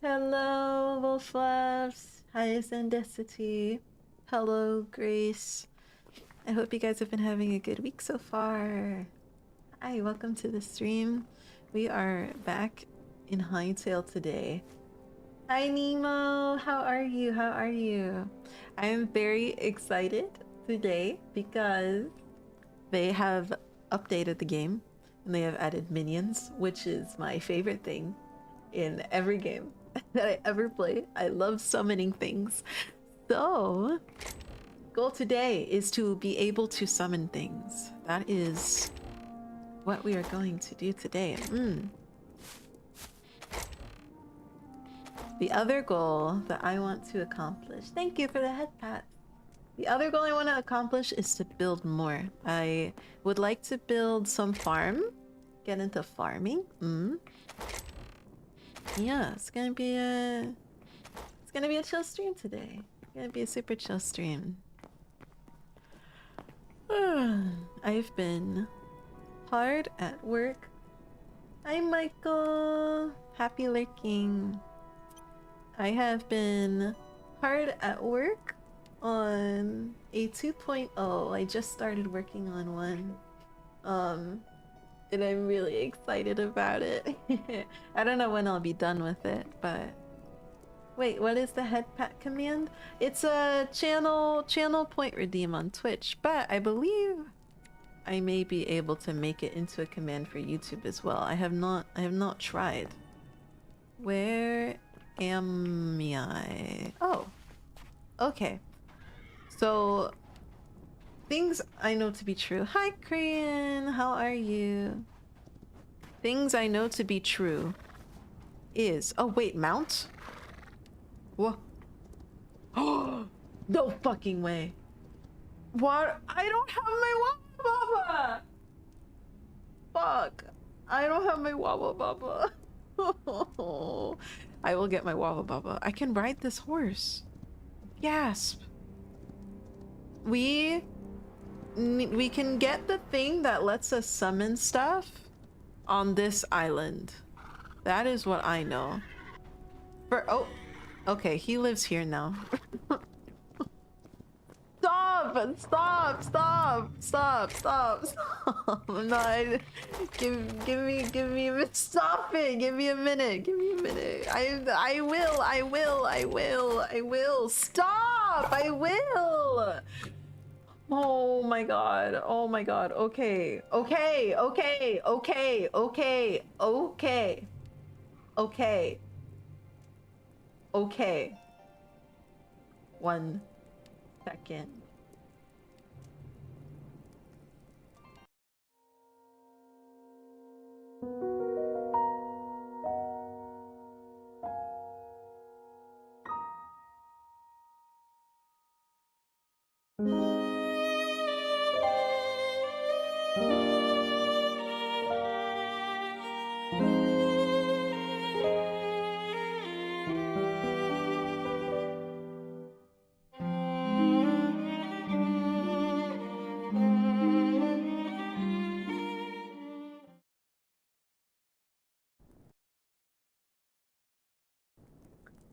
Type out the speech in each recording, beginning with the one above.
Hello, Wolf Loves. Hi, Zendicity. Hello, Grace. I hope you guys have been having a good week so far. Hi, welcome to the stream. We are back in Hytale today. Hi, Nemo. How are you? How are you? I am very excited today because they have updated the game and they have added minions, which is my favorite thing in every game that I ever play. I love summoning things. So, goal today is to be able to summon things. That is what we are going to do today. The other goal that I want to accomplish. Thank you for the head pat. The other goal I want to accomplish is to build more. I would like to build some farm. Get into farming. Yeah, it's gonna be a chill stream today. It's gonna be a super chill stream. I've been hard at work. Hi, Michael. Happy lurking. I have been hard at work on a 2.0. I just started working on one. And I'm really excited about it. I don't know when I'll be done with it, but... Wait, what is the head pat command? It's a channel point redeem on Twitch, but I believe I may be able to make it into a command for YouTube as well. I have not tried. Where am I? Oh. Okay. So things I know to be true. Hi, Korean. How are you? Things I know to be true is... Oh, wait, mount? What? Oh, no fucking way. What? I don't have my Wabba Baba! Fuck. I don't have my Wabba Baba. I will get my Wabba Baba. I can ride this horse. Gasp. We can get the thing that lets us summon stuff on this island. That is what I know. Oh, okay, he lives here now. Stop. I'm not. Give me a minute. Stop it. Give me a minute. I will. Stop. I will. Oh my god. Okay. Okay. 1 second.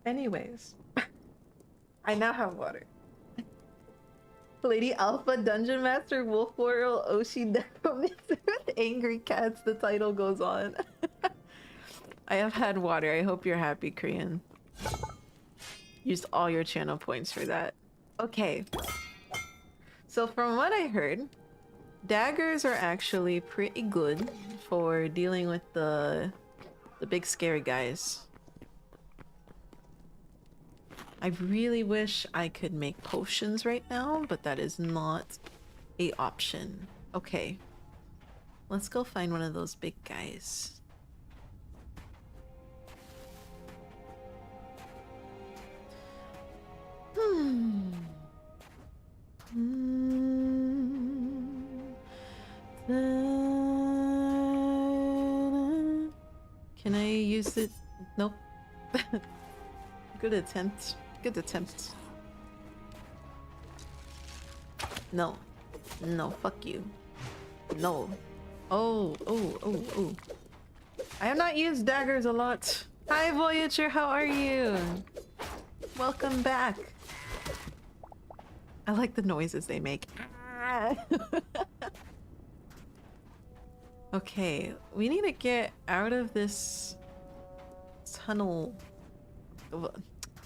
Anyways, I now have water. Lady Alpha, Dungeon Master, Wolf Warrior, Oshi, Necromancer with Angry Cats, the title goes on. I have had water. I hope you're happy, Korean. Used all your channel points for that. Okay. So from what I heard, daggers are actually pretty good for dealing with the big scary guys. I really wish I could make potions right now, but that is not an option. Okay. Let's go find one of those big guys. Can I use it? Nope. Good attempt. No, fuck you. No. Oh. I have not used daggers a lot. Hi, Voyager, how are you? Welcome back. I like the noises they make. Okay, we need to get out of this tunnel.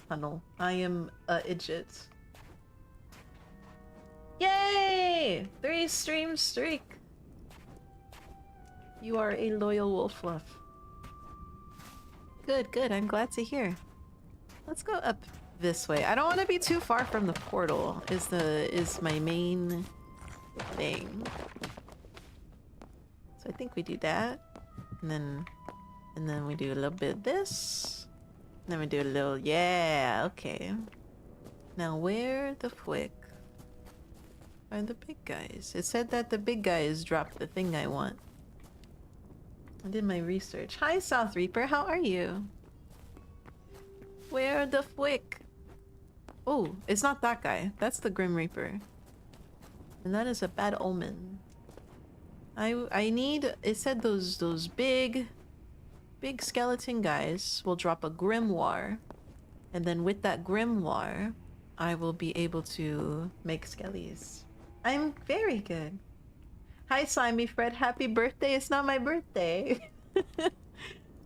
Tunnel. I am a idiot. Yay! 3 stream streak. You are a loyal wolf fluff. Good, good. I'm glad to hear. Let's go up this way. I don't want to be too far from the portal. Is my main thing. So I think we do that, and then we do a little bit of this. And then we do a little, yeah, okay. Now where the frick are the big guys? It said that the big guys dropped the thing I want. I did my research. Hi, South Reaper, how are you? Where the frick? Oh, it's not that guy. That's the Grim Reaper. And that is a bad omen. I need, it said those big skeleton guys will drop a grimoire, and then with that grimoire I will be able to make skellies. I'm very good. Hi Slimy Fred, happy birthday. It's not my birthday.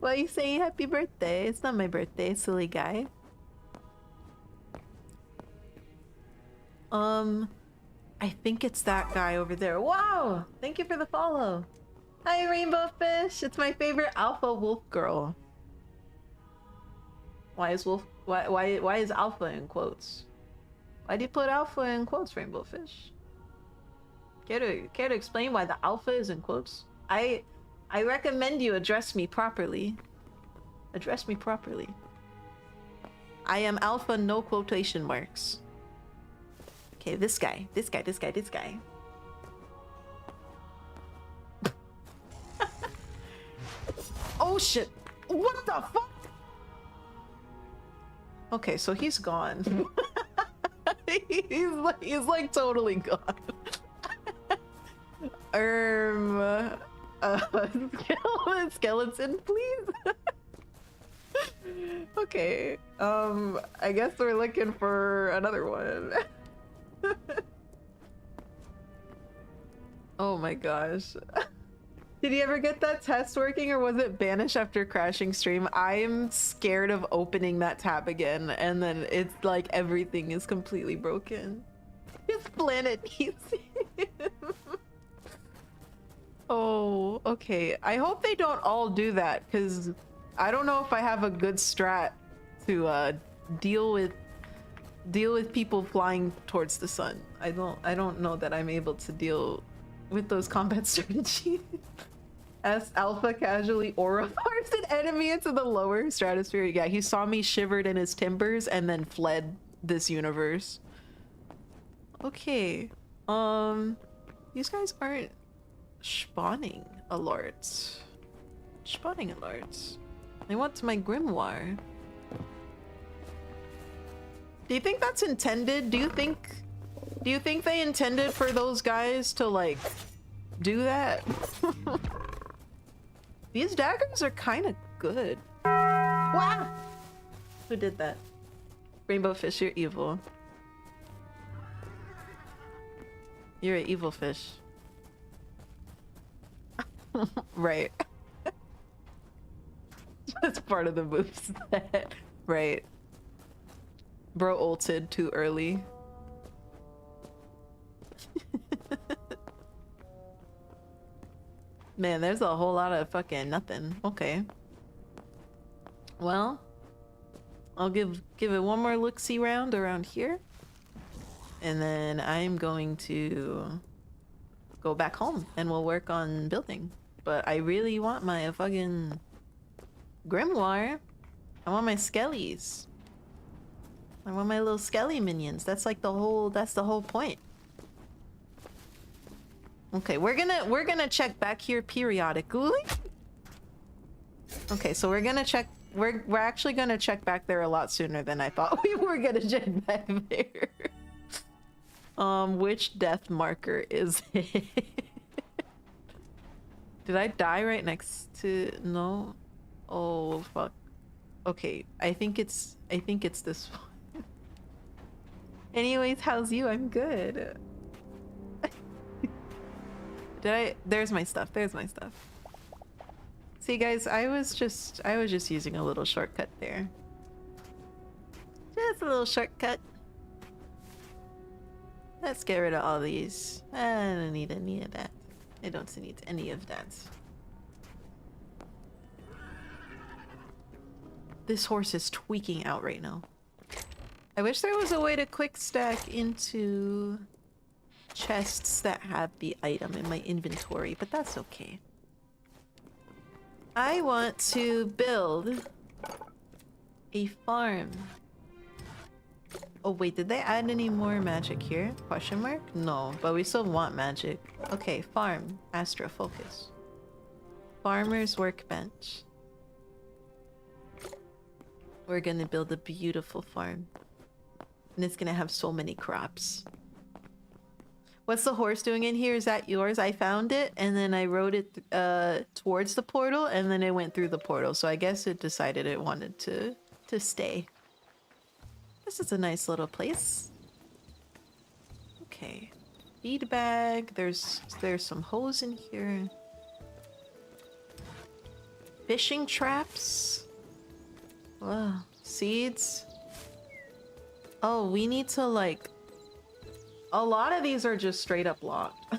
Why are you saying happy birthday? It's not my birthday, silly guy. I think it's that guy over there. Wow! Thank you for the follow. Hi, Rainbow Fish. It's my favorite alpha wolf girl. Why is alpha in quotes? Why do you put alpha in quotes, Rainbow Fish? Care to explain why the alpha is in quotes? I recommend you address me properly. Address me properly. I am alpha, no quotation marks. Okay, this guy. Oh shit! What the fuck? Okay, so he's gone. he's like totally gone. Skeleton, please. Okay, I guess we're looking for another one. Oh my gosh. Did you ever get that test working, or was it banished after crashing stream? I am scared of opening that tab again, and then it's like everything is completely broken. This planet needs him. Oh, okay. I hope they don't all do that, because I don't know if I have a good strat to deal with people flying towards the sun. I don't know that I'm able to deal with those combat strategies. As Alpha casually aura farms an enemy into the lower stratosphere. Yeah, he saw me shivered in his timbers and then fled this universe. Okay. These guys aren't spawning alerts. Spawning alerts. I want my grimoire. Do you think that's intended? Do you think they intended for those guys to like do that? These daggers are kind of good. Wow! Who did that? Rainbow Fish, you're evil. You're an evil fish. Right. That's part of the moveset. Right. Bro ulted too early. Man, there's a whole lot of fucking nothing. Okay. Well, I'll give it one more look-see round around here. And then I'm going to go back home and we'll work on building. But I really want my fucking grimoire. I want my skellies. I want my little skelly minions. That's like the whole point. Okay, we're gonna check back here periodically. Okay, so we're gonna check. We're actually gonna check back there a lot sooner than I thought we were gonna check back there. Which death marker is it? Did I die right next to? No. Oh fuck. Okay, I think it's this one. Anyways, how's you? I'm good. There's my stuff. There's my stuff. See guys, I was just using a little shortcut there. Just a little shortcut. Let's get rid of all these. I don't need any of that. I don't need any of that. This horse is tweaking out right now. I wish there was a way to quick stack into chests that have the item in my inventory, but that's okay. I want to build a farm. Oh wait, did they add any more magic here? Question mark? No, but we still want magic. Okay, farm. Astra, focus. Farmer's workbench. We're gonna build a beautiful farm. And it's gonna have so many crops. What's the horse doing in here? Is that yours? I found it and then I rode it towards the portal and then it went through the portal. So I guess it decided it wanted to stay. This is a nice little place. Okay. Feed bag. There's some hose in here. Fishing traps. Wow. Seeds. Oh, we need to like... A lot of these are just straight up locked.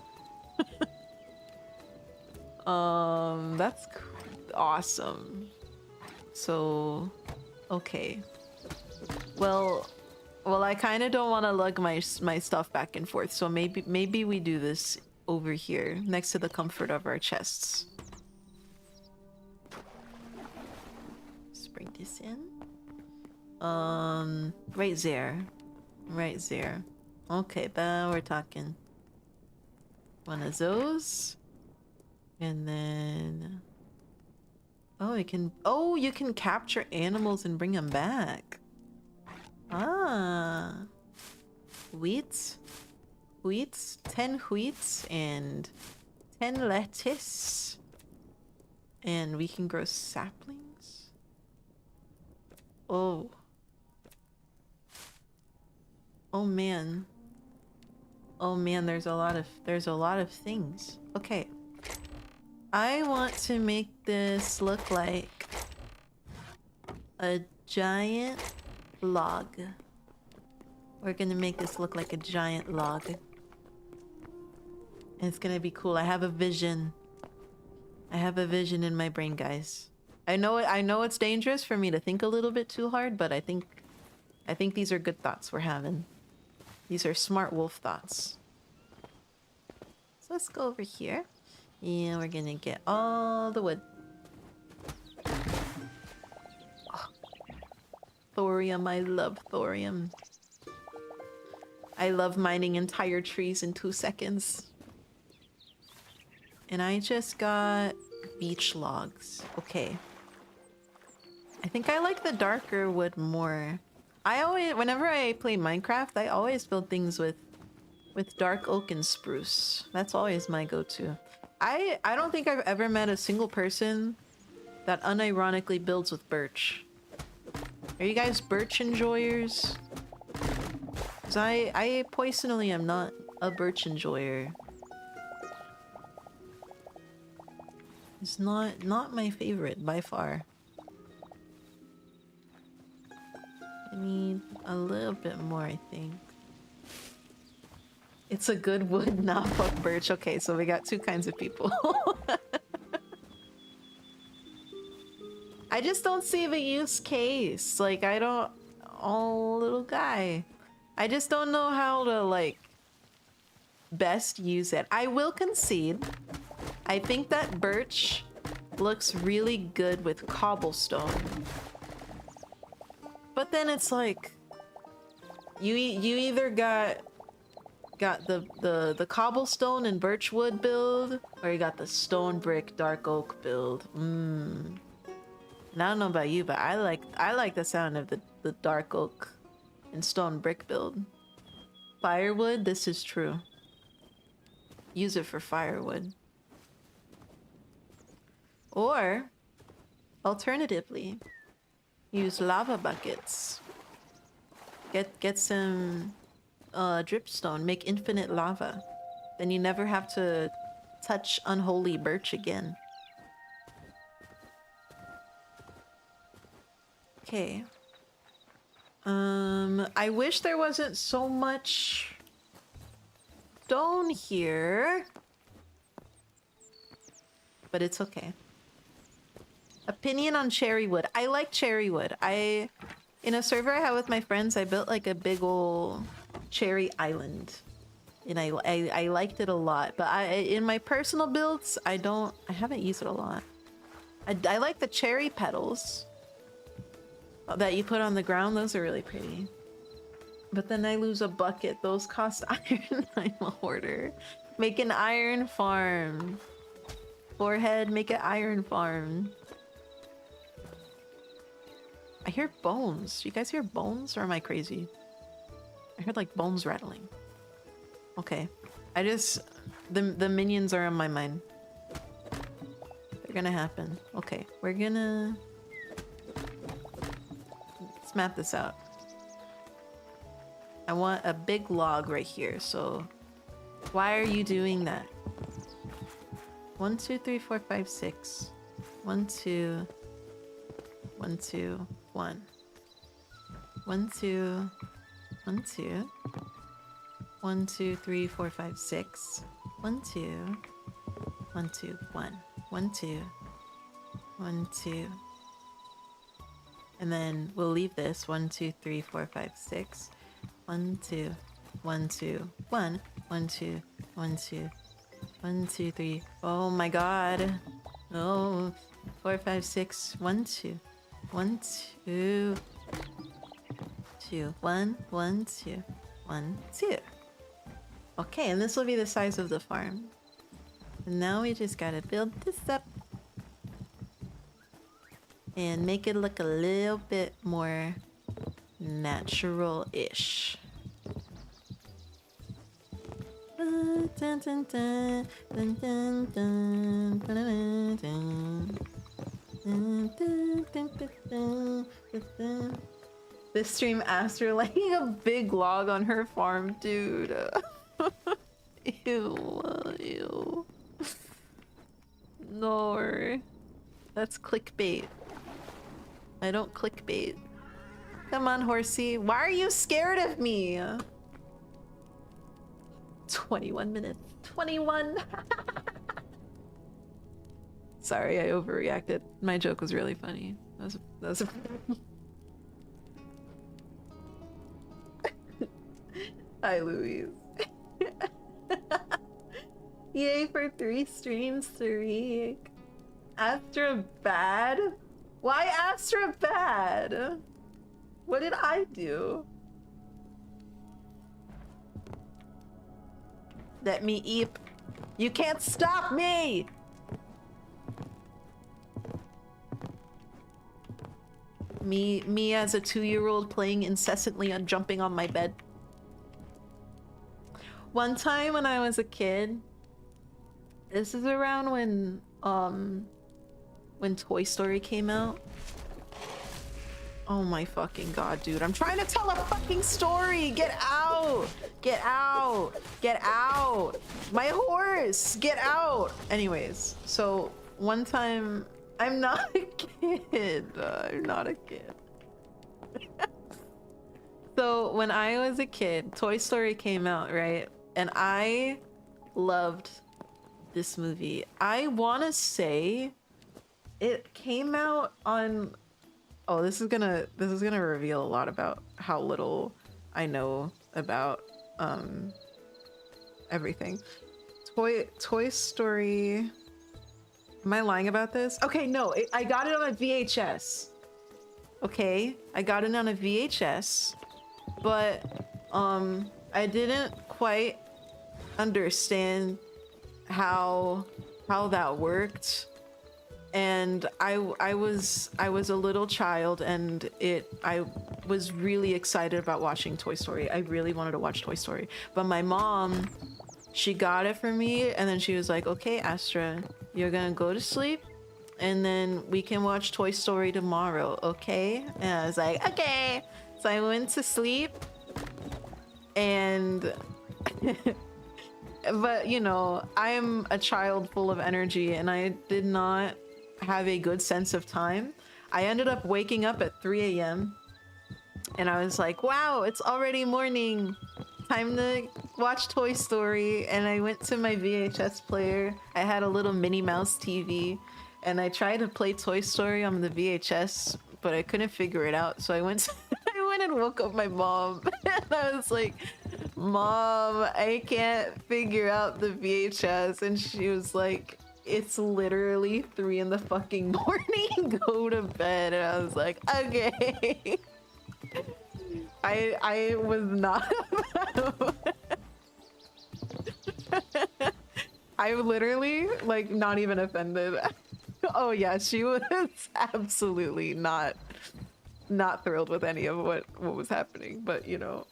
That's awesome. So, okay. Well, I kind of don't want to lug my stuff back and forth, so maybe we do this over here, next to the comfort of our chests. Let's bring this in. Right there. Right there. Okay, now we're talking. One of those. And then... Oh, you can capture animals and bring them back. Ah. Wheat. 10 wheats and 10 lettuce. And we can grow saplings. Oh. Oh man. Oh man, there's a lot of things. Okay. I want to make this look like a giant log. We're gonna make this look like a giant log. And it's gonna be cool. I have a vision. I have a vision in my brain, guys. I know it's dangerous for me to think a little bit too hard, but I think these are good thoughts we're having. These are smart wolf thoughts. So let's go over here. And we're gonna get all the wood. Oh. Thorium, I love thorium. I love mining entire trees in 2 seconds. And I just got beech logs. Okay. I think I like the darker wood more. Whenever I play Minecraft, I always build things with dark oak and spruce. That's always my go-to. I don't think I've ever met a single person that unironically builds with birch. Are you guys birch enjoyers? Because I personally am not a birch enjoyer. It's not my favorite by far. I need a little bit more, I think. It's a good wood, not fuck birch. Okay, so we got 2 kinds of people. I just don't see the use case. Like, I don't... Oh, little guy. I just don't know how to, like, best use it. I will concede. I think that birch looks really good with cobblestone. But then it's like... You either got the cobblestone and birch wood build, or you got the stone brick dark oak build. And I don't know about you, but I like the sound of the dark oak and stone brick build. Firewood, this is true. Use it for firewood. Or alternatively, Use lava buckets. Get some dripstone. Make infinite lava. Then you never have to touch unholy birch again. Okay. I wish there wasn't so much stone here. But it's okay. Opinion on cherry wood. I like cherry wood. In a server I have with my friends, I built like a big ol' cherry island. And I liked it a lot. But in my personal builds, I haven't used it a lot. I like the cherry petals that you put on the ground. Those are really pretty. But then I lose a bucket. Those cost iron. I'm a hoarder. Make an iron farm. Forehead, make an iron farm. I hear bones. You guys hear bones, or am I crazy? I heard like bones rattling. Okay. The minions are on my mind. They're gonna happen. Okay, we're gonna... Let's map this out. I want a big log right here, so... Why are you doing that? 1, 2, 3, 4, 5, 6. 1, 2... 1, 2, 1. 1, 2... 1, 2... 1, 2, 3, 4, 5, 6. 1, 2... 1, 2, 1. 1, 2... 1, 2... And then we'll leave this 1, 2, 3, 4, 5, 6. 1, 2, 1, 2, 1. 1, 2, 1, 2, 1, 2, 3. Oh my god. Oh, 4, 5, 6. 1, 2, 1, 2, 2, 1, 1, 2, 1, 2. Okay, and this will be the size of the farm. And now we just gotta build this up and make it look a little bit more natural-ish. This stream asked her laying a big log on her farm, dude. Ew, ew. No, that's clickbait. I don't clickbait. Come on, horsey. Why are you scared of me? 21 minutes. 21! Sorry, I overreacted. My joke was really funny. That was Hi, Louise. Yay for 3 streams, Tariq. Astra bad? Why Astra bad? What did I do? Let me eat. You can't stop me! Me as a 2-year-old playing incessantly on jumping on my bed. One time when I was a kid, this is around when Toy Story came out. Oh my fucking god, dude. I'm trying to tell a fucking story! Get out! Get out! Get out! My horse! Get out! Anyways, so one time... I'm not a kid. I'm not a kid. So when I was a kid, Toy Story came out, right? And I loved this movie. I want to say it came out on... Oh, this is gonna reveal a lot about how little I know about everything. Toy Story. Am I lying about this? Okay, no, I got it on a VHS. Okay, I got it on a VHS, but I didn't quite understand how that worked. And I was a little child, and I was really excited about watching Toy Story. I really wanted to watch Toy Story, but my mom, she got it for me, and then she was like, okay, Astra, you're gonna go to sleep, and then we can watch Toy Story tomorrow, okay? And I was like, okay. So I went to sleep, and but you know, I'm a child full of energy, and I did not have a good sense of time. I ended up waking up at 3 a.m. and I was like, wow, it's already morning. Time to watch Toy Story. And I went to my VHS player. I had a little Minnie Mouse TV, and I tried to play Toy Story on the VHS, but I couldn't figure it out. So I went I went and woke up my mom. And I was like, Mom, I can't figure out the VHS. And she was like, it's literally 3 in the fucking morning. Go to bed. And I was like, okay. I was not. I literally, like, not even offended. Oh yeah, she was absolutely not thrilled with any of what was happening, but you know.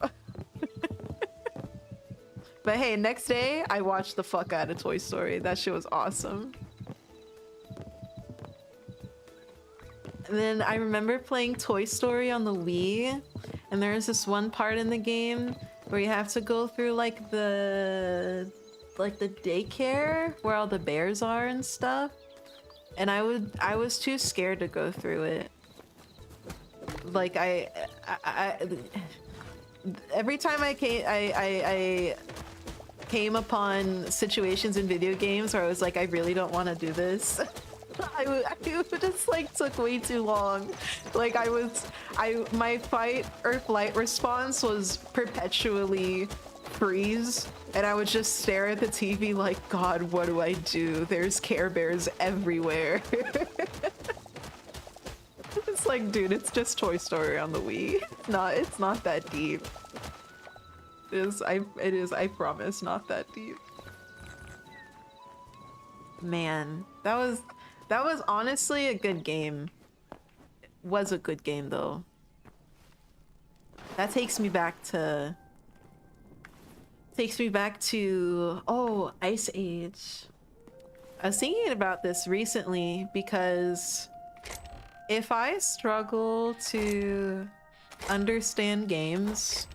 But hey, next day I watched the fuck out of Toy Story. That shit was awesome. And then I remember playing Toy Story on the Wii, and there's this one part in the game where you have to go through like the daycare where all the bears are and stuff. And I was too scared to go through it. Like every time I came upon situations in video games where I was like, I really don't want to do this. I just like took way too long. Like my fight or flight response was perpetually freeze, and I would just stare at the TV like, God, what do I do? There's Care Bears everywhere. It's like, dude, it's just Toy Story on the Wii. It's not that deep. It is, I promise, not that deep. Man, that was honestly a good game. It was a good game though. That takes me back to oh, Ice Age. I was thinking about this recently because if I struggle to understand games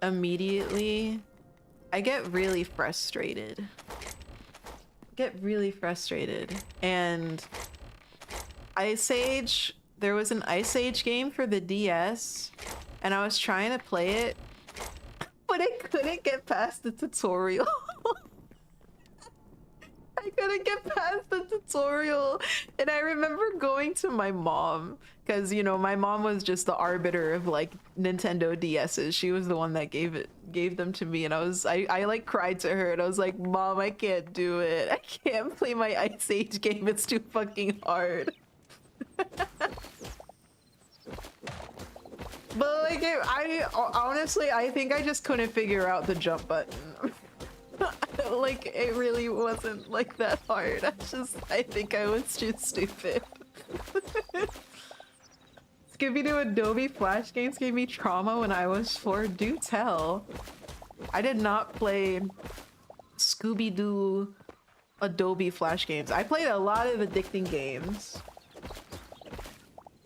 immediately, I get really frustrated. And Ice Age, there was an Ice Age game for the DS, and I was trying to play it, but I couldn't get past the tutorial. I couldn't get past the tutorial, and I remember going to my mom, because you know, my mom was just the arbiter of like Nintendo DS's. She was the one that gave them to me, and I like cried to her, and I was like, Mom, I can't do it. I can't play my Ice Age game. It's too fucking hard. But like, I honestly, I think I just couldn't figure out the jump button. Like, it really wasn't like that hard. I think I was too stupid. Scooby-Doo Adobe Flash games gave me trauma when I was 4. Do tell. I did not play Scooby-Doo Adobe Flash games. I played a lot of addicting games.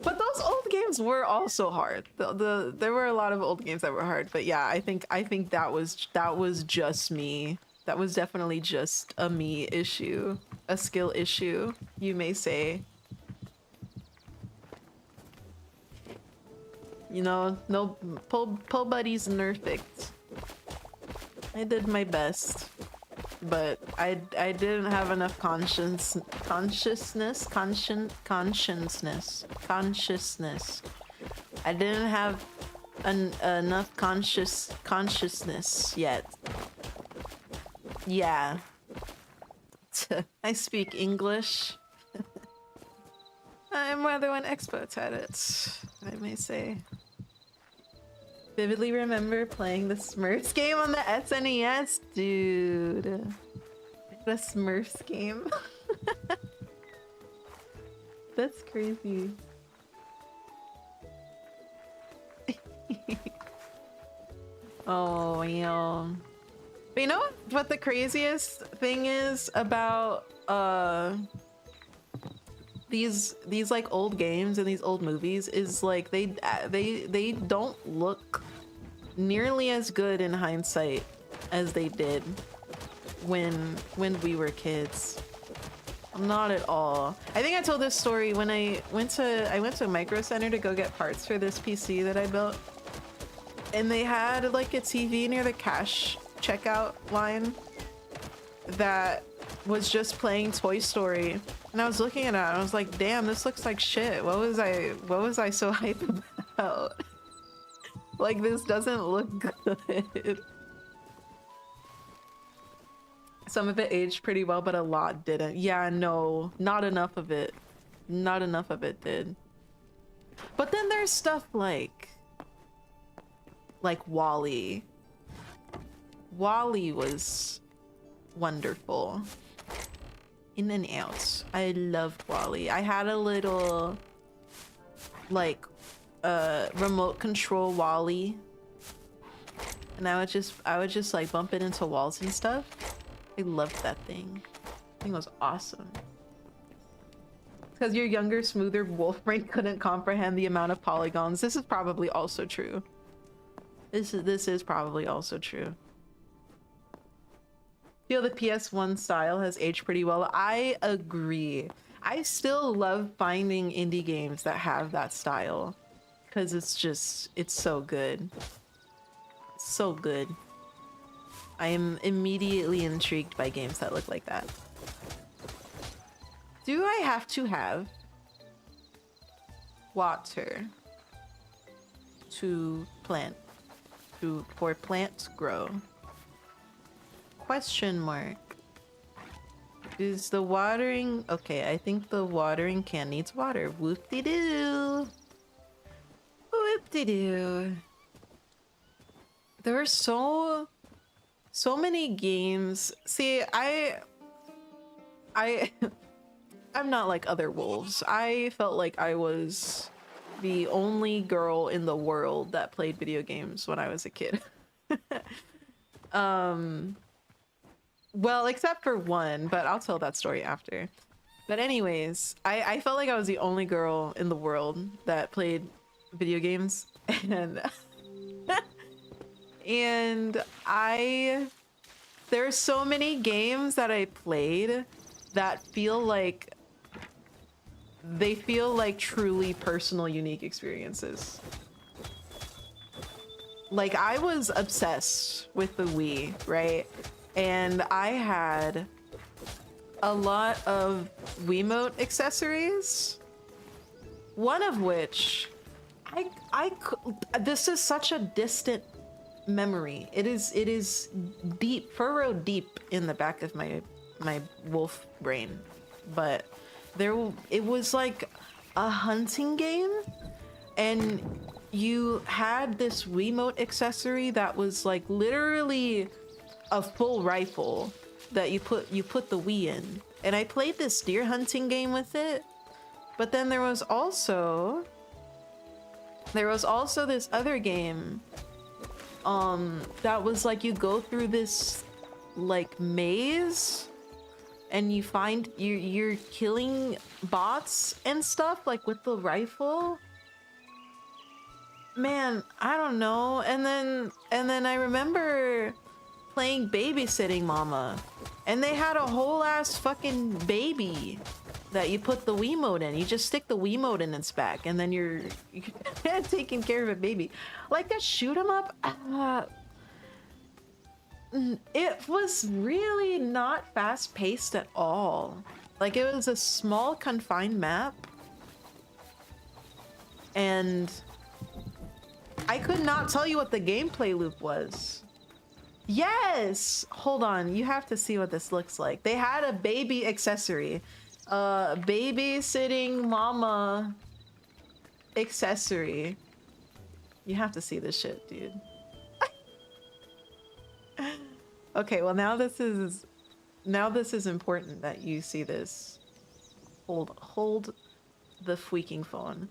But those old games were also hard. There were a lot of old games that were hard, but yeah, I think that was just me. That was definitely just a me issue, a skill issue, you may say. You know, no pull buddies perfect. I did my best, but I didn't have enough consciousness. I didn't have enough consciousness yet. Yeah. I speak English. I'm rather an expert at it, I may say. Vividly remember playing the Smurfs game on the SNES, dude. The Smurfs game. That's crazy. Oh, yeah. But you know what the craziest thing is about these like old games and these old movies is like they don't look nearly as good in hindsight as they did when we were kids. Not at all. I think I told this story when I went to Micro Center to go get parts for this PC that I built, and they had like a TV near the cash checkout line that was just playing Toy Story, and I was looking at it and I was like, damn, this looks like shit. What was I so hyped about? Like, this doesn't look good. Some of it aged pretty well, but a lot didn't. Yeah, no, not enough of it. Not enough of it did. But then there's stuff like WALL-E. WALL-E was wonderful. In and out. I loved WALL-E. I had a little like remote control WALL-E, and I would just like bump it into walls and stuff. I loved that thing. That thing was awesome. Because your younger, smoother wolf brain couldn't comprehend the amount of polygons. This is probably also true. This is probably also true. Feel the PS1 style has aged pretty well. I agree. I still love finding indie games that have that style, because it's so good. So good. I am immediately intrigued by games that look like that. Do I have to have water for plants grow? Question mark. Is the watering... Okay, I think the watering can needs water. Whoop-de-doo. Whoop-de-doo. There are so many games. See, I'm not like other wolves. I felt like I was the only girl in the world that played video games when I was a kid. Well, except for one, but I'll tell that story after. But anyways, I felt like I was the only girl in the world that played video games, and and there's so many games that I played that feel like truly personal, unique experiences. Like, I was obsessed with the Wii, right? And I had a lot of Wiimote accessories. One of which this is such a distant memory. It is deep, furrowed deep in the back of my wolf brain. But it was like a hunting game, and you had this Wiimote accessory that was like literally a full rifle that you put the Wii in. And I played this deer hunting game with it. But then there was also this other game that was like, you go through this like maze and you find you're killing bots and stuff like with the rifle. Man, I don't know. And then I remember playing Babysitting Mama, and they had a whole ass fucking baby that you put the Wiimote in. You just stick the Wiimote in its back, and then you're taking care of a baby. Like a shoot 'em up. It was really not fast paced at all. Like, it was a small confined map, and I could not tell you what the gameplay loop was. Yes! Hold on, you have to see what this looks like. They had a baby accessory. Babysitting Mama accessory. You have to see this shit, dude. Okay, well now this is important that you see this. Hold the freaking phone.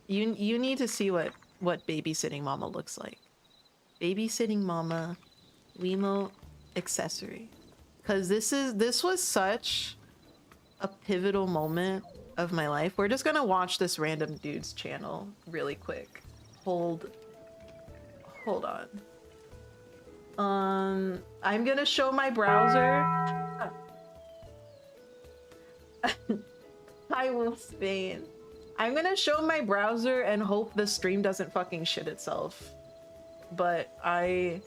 You need to see what Babysitting Mama looks like. Babysitting Mama Wiimote accessory. Because this was such a pivotal moment of my life. We're just gonna watch this random dude's channel really quick. Hold on. I'm gonna show my browser. Hi, Wolf Spain. I'm gonna show my browser and hope the stream doesn't fucking shit itself. But I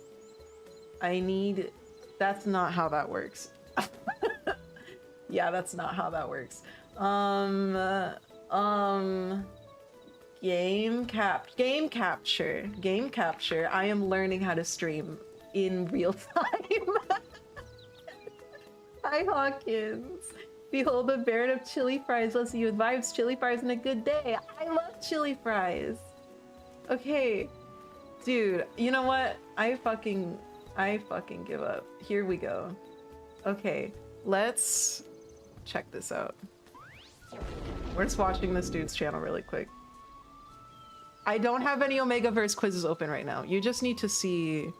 need... That's not how that works. Yeah, that's not how that works. Game capture. I am learning how to stream in real time. Hi, Hawkins. Behold the Baron of chili fries. Let's see you with vibes. Chili fries and a good day. I love chili fries. Okay, dude. You know what? I fucking give up. Here we go. Okay, let's check this out. We're just watching this dude's channel really quick. I don't have any Omegaverse quizzes open right now. You just need to see.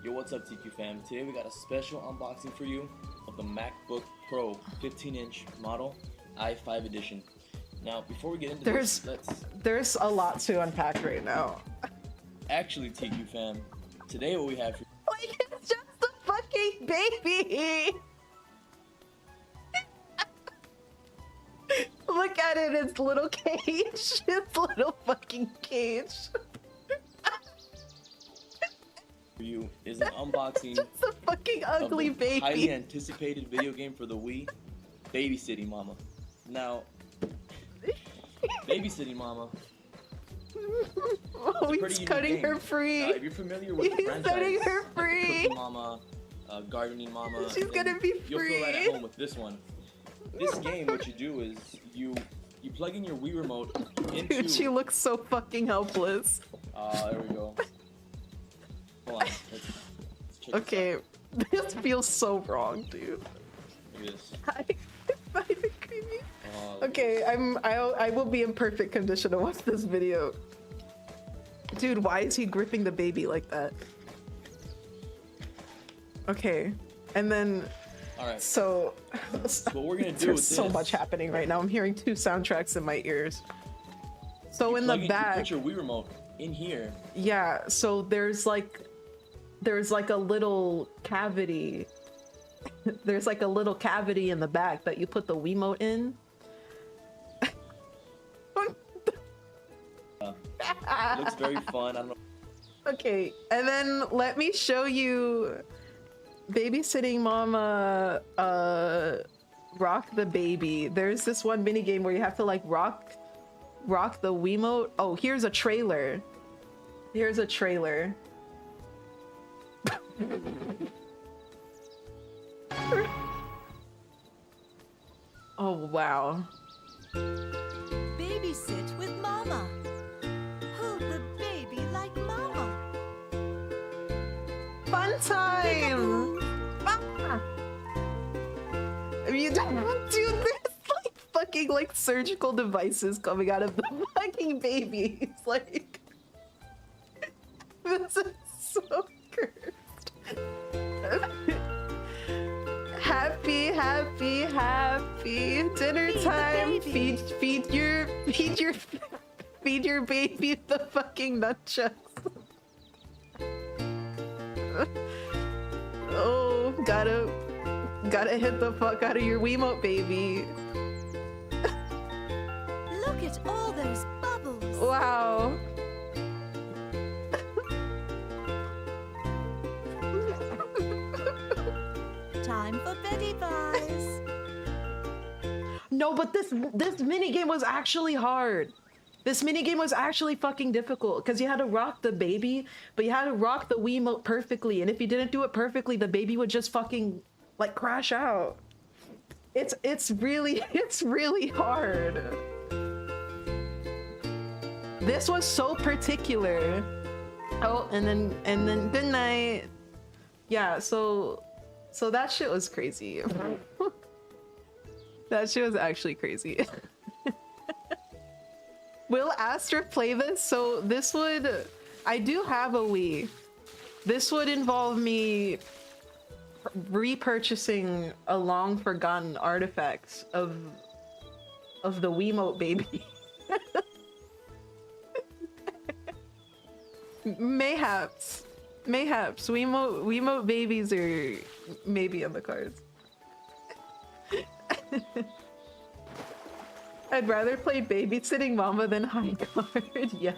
Yo, what's up, TQ fam? Today we got a special unboxing for you of the MacBook Pro 15-inch model i5 edition. Now, before we get into there's a lot to unpack right now. Actually, TQ fam, today what we have for you. Like, it's just a fucking baby! Look at it, its little cage. Its little fucking cage. For you is an unboxing Just a fucking ugly of the baby. highly anticipated video game for the Wii, Babysitting Mama. Now, Babysitting Mama. Oh, he's cutting her free. If you're familiar with the He's franchise, setting her like free. Cooking Mama, Gardening Mama, She's gonna be you'll feel right free. at home with this one. This game, what you do is you plug in your Wii remote into. Dude, she looks so fucking helpless. There we go. Hold on. Let's check Okay, this feels so wrong, dude. Look at this. It's not even creepy. Look Okay, I will be in perfect condition to watch this video. Dude, why is he gripping the baby like that? Okay, and then. All right. So, what we're gonna do there's with so this, much happening right now. I'm hearing two soundtracks in my ears. So you in the you back, put your Wii remote in here. yeah. So there's like a little cavity. There's like a little cavity in the back that you put the Wiimote in. Looks very fun. I don't know. Okay, and then let me show you Babysitting Mama rock the baby. There's this one mini game where you have to like rock the Wiimote. Oh, here's a trailer. Here's a trailer. Oh wow. Babysit with Mama. Hold the baby like Mama. Fun time! Ah! You don't do this like fucking like surgical devices coming out of the fucking baby. It's like this is so cursed. Happy dinner time. Feed your baby the fucking nunchucks. Oh, gotta hit the fuck out of your Wiimote, baby. Look at all those bubbles. Wow. Time for Betty Pies. No, but this minigame was actually hard. This minigame was actually fucking difficult because you had to rock the baby, but you had to rock the Wiimote perfectly, and if you didn't do it perfectly, the baby would just fucking like crash out. It's really hard. This was so particular. Oh, and then good night. Yeah, so that shit was crazy. That shit was actually crazy. Will Aster play this? So this would... I do have a Wii. This would involve me repurchasing a long forgotten artifact of of the Wiimote baby. Mayhaps. Mayhaps. Wiimote babies are maybe on the cards. I'd rather play babysitting mama than high guard. Yeah.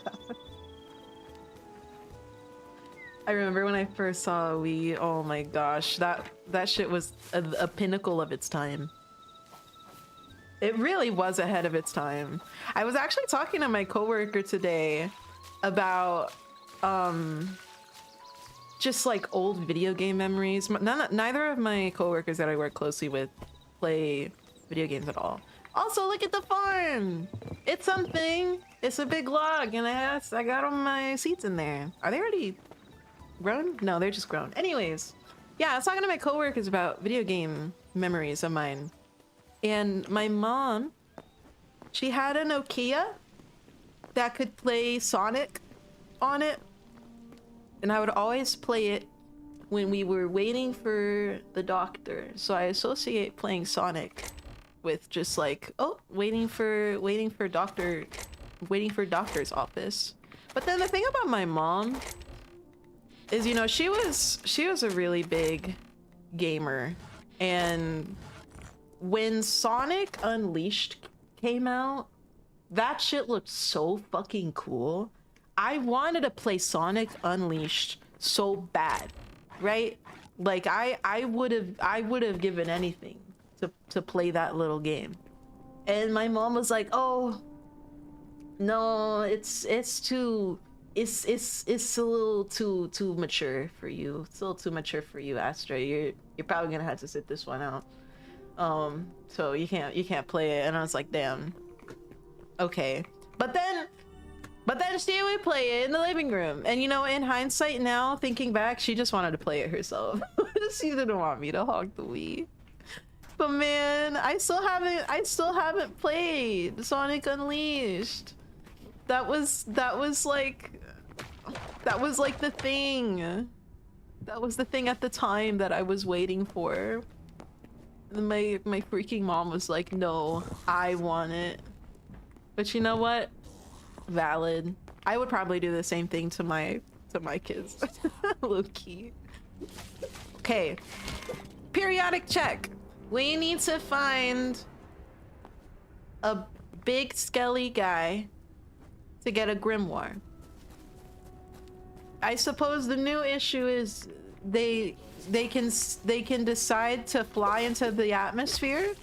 I remember when I first saw Wii, oh my gosh, that shit was a pinnacle of its time. It really was ahead of its time. I was actually talking to my coworker today about just like old video game memories. Neither of my coworkers that I work closely with play video games at all. Also, look at the farm. It's something. It's a big log, and I got all my seeds in there. Are they already grown? No, they're just grown. Anyways, yeah, I was talking to my coworkers about video game memories of mine. And my mom, she had a Nokia that could play Sonic on it. And I would always play it when we were waiting for the doctor. So I associate playing Sonic with just like, oh, waiting for doctor's office. But then the thing about my mom is, you know, she was a really big gamer, and when Sonic Unleashed came out, that shit looked so fucking cool. I wanted to play Sonic Unleashed so bad, right? Like I would have given anything to play that little game. And my mom was like, "Oh, no, it's a little too mature for you. It's a little too mature for you, Astra. You're probably gonna have to sit this one out. So you can't play it." And I was like, "Damn. Okay." But then she would play it in the living room. And you know, in hindsight now, thinking back, she just wanted to play it herself. She didn't want me to hog the Wii. But man, I still haven't played Sonic Unleashed. That was like the thing. That was the thing at the time that I was waiting for. And my freaking mom was like, "No, I want it." But you know what? Valid. I would probably do the same thing to my kids. Low key. Okay. Periodic check. We need to find a big skelly guy to get a grimoire. I suppose the new issue is they can decide to fly into the atmosphere.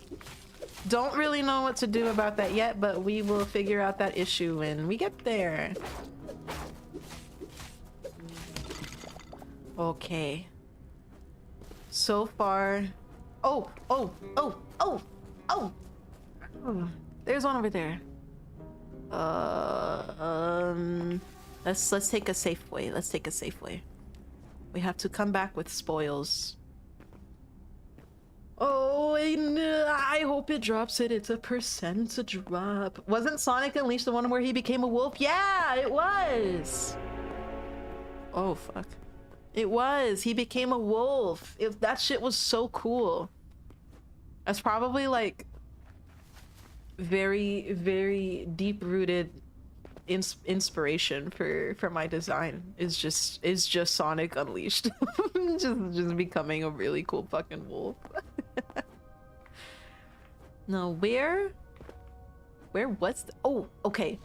Don't really know what to do about that yet, but we will figure out that issue when we get there. Okay. So far. Oh. There's one over there. Let's take a safe way. Let's take a safe way. We have to come back with spoils. Oh, and I hope it drops it. It's a % drop. Wasn't Sonic Unleashed the one where he became a wolf? Yeah, it was. Oh, fuck. It was. He became a wolf. That shit was so cool. That's probably like very, very deep-rooted inspiration for my design. Is just Sonic Unleashed. just becoming a really cool fucking wolf. No, where was oh, okay.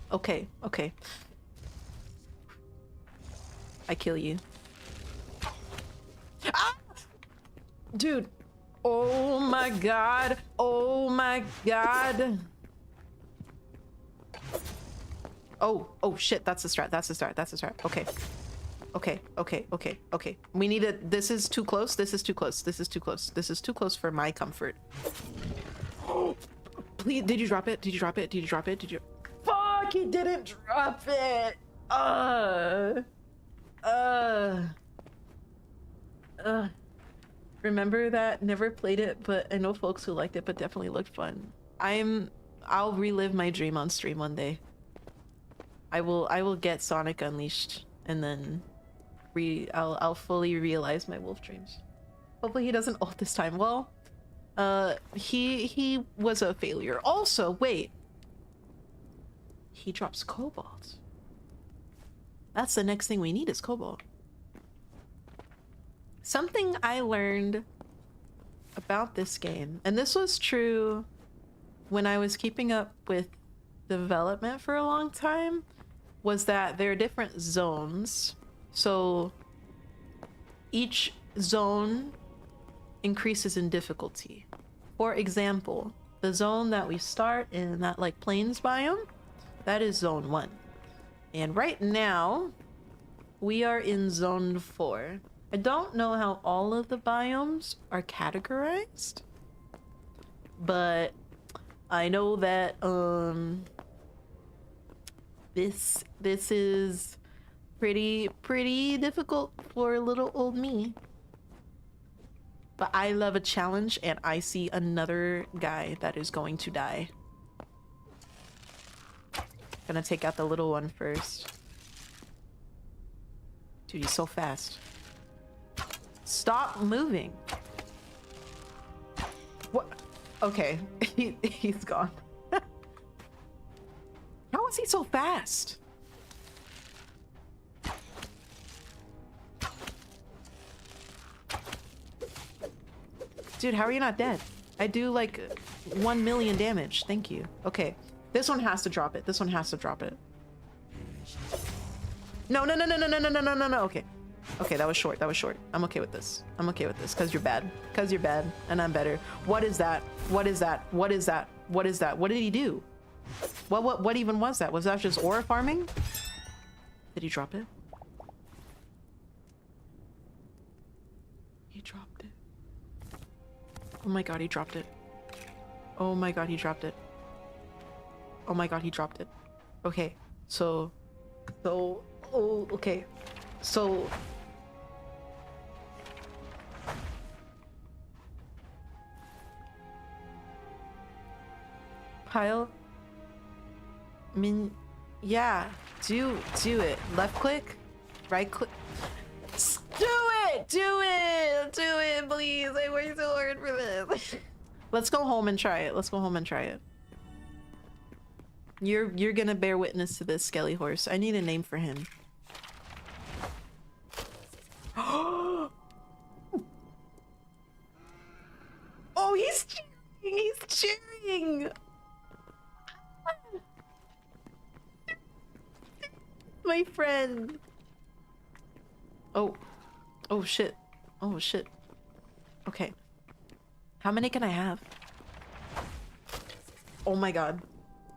I kill you. Ah! Dude. Oh my god. Oh my god. Oh shit, that's the strat. Okay. We need it. This is too close. This is too close for my comfort. Please, did you drop it? Fuck, he didn't drop it. Remember that? Never played it, but I know folks who liked it, but definitely looked fun. I'll relive my dream on stream one day. I will get Sonic Unleashed, and then I'll fully realize my wolf dreams. Hopefully he doesn't ult this time. Well, he was a failure. Also, wait, He drops cobalt. That's the next thing we need is cobalt. Something I learned about this game, and this was true when I was keeping up with development for a long time, was that there are different zones. So each zone increases in difficulty. For example, the zone that we start in, that like plains biome, that is zone 1. And right now we are in zone 4. I don't know how all of the biomes are categorized, but I know that this is pretty difficult for little old me. But I love a challenge, and I see another guy that is going to die. Gonna take out the little one first. Dude, he's so fast. Stop moving. What? Okay, he's gone. How is he so fast? Dude, how are you not dead? I do like 1 million damage. Thank you. Okay, this one has to drop it. This one has to drop it. No. Okay. Okay, that was short. That was short. I'm okay with this. I'm okay with this because you're bad. Because you're bad and I'm better. What is that? What is that? What is that? What is that? What did he do? What even was that? Was that just aura farming? Did he drop it? He dropped it. Oh my god, he dropped it. Oh my god, he dropped it. Oh my god, he dropped it. Okay, so, oh, okay. So, pile, yeah, do it. Left click, right click. Do it, please. I worked so hard for this. Let's go home and try it. Let's go home and try it. You're gonna bear witness to this, Skelly Horse. I need a name for him. Oh, he's cheering! He's cheering! My friend. Oh shit. Oh shit. Okay. How many can I have? Oh my god.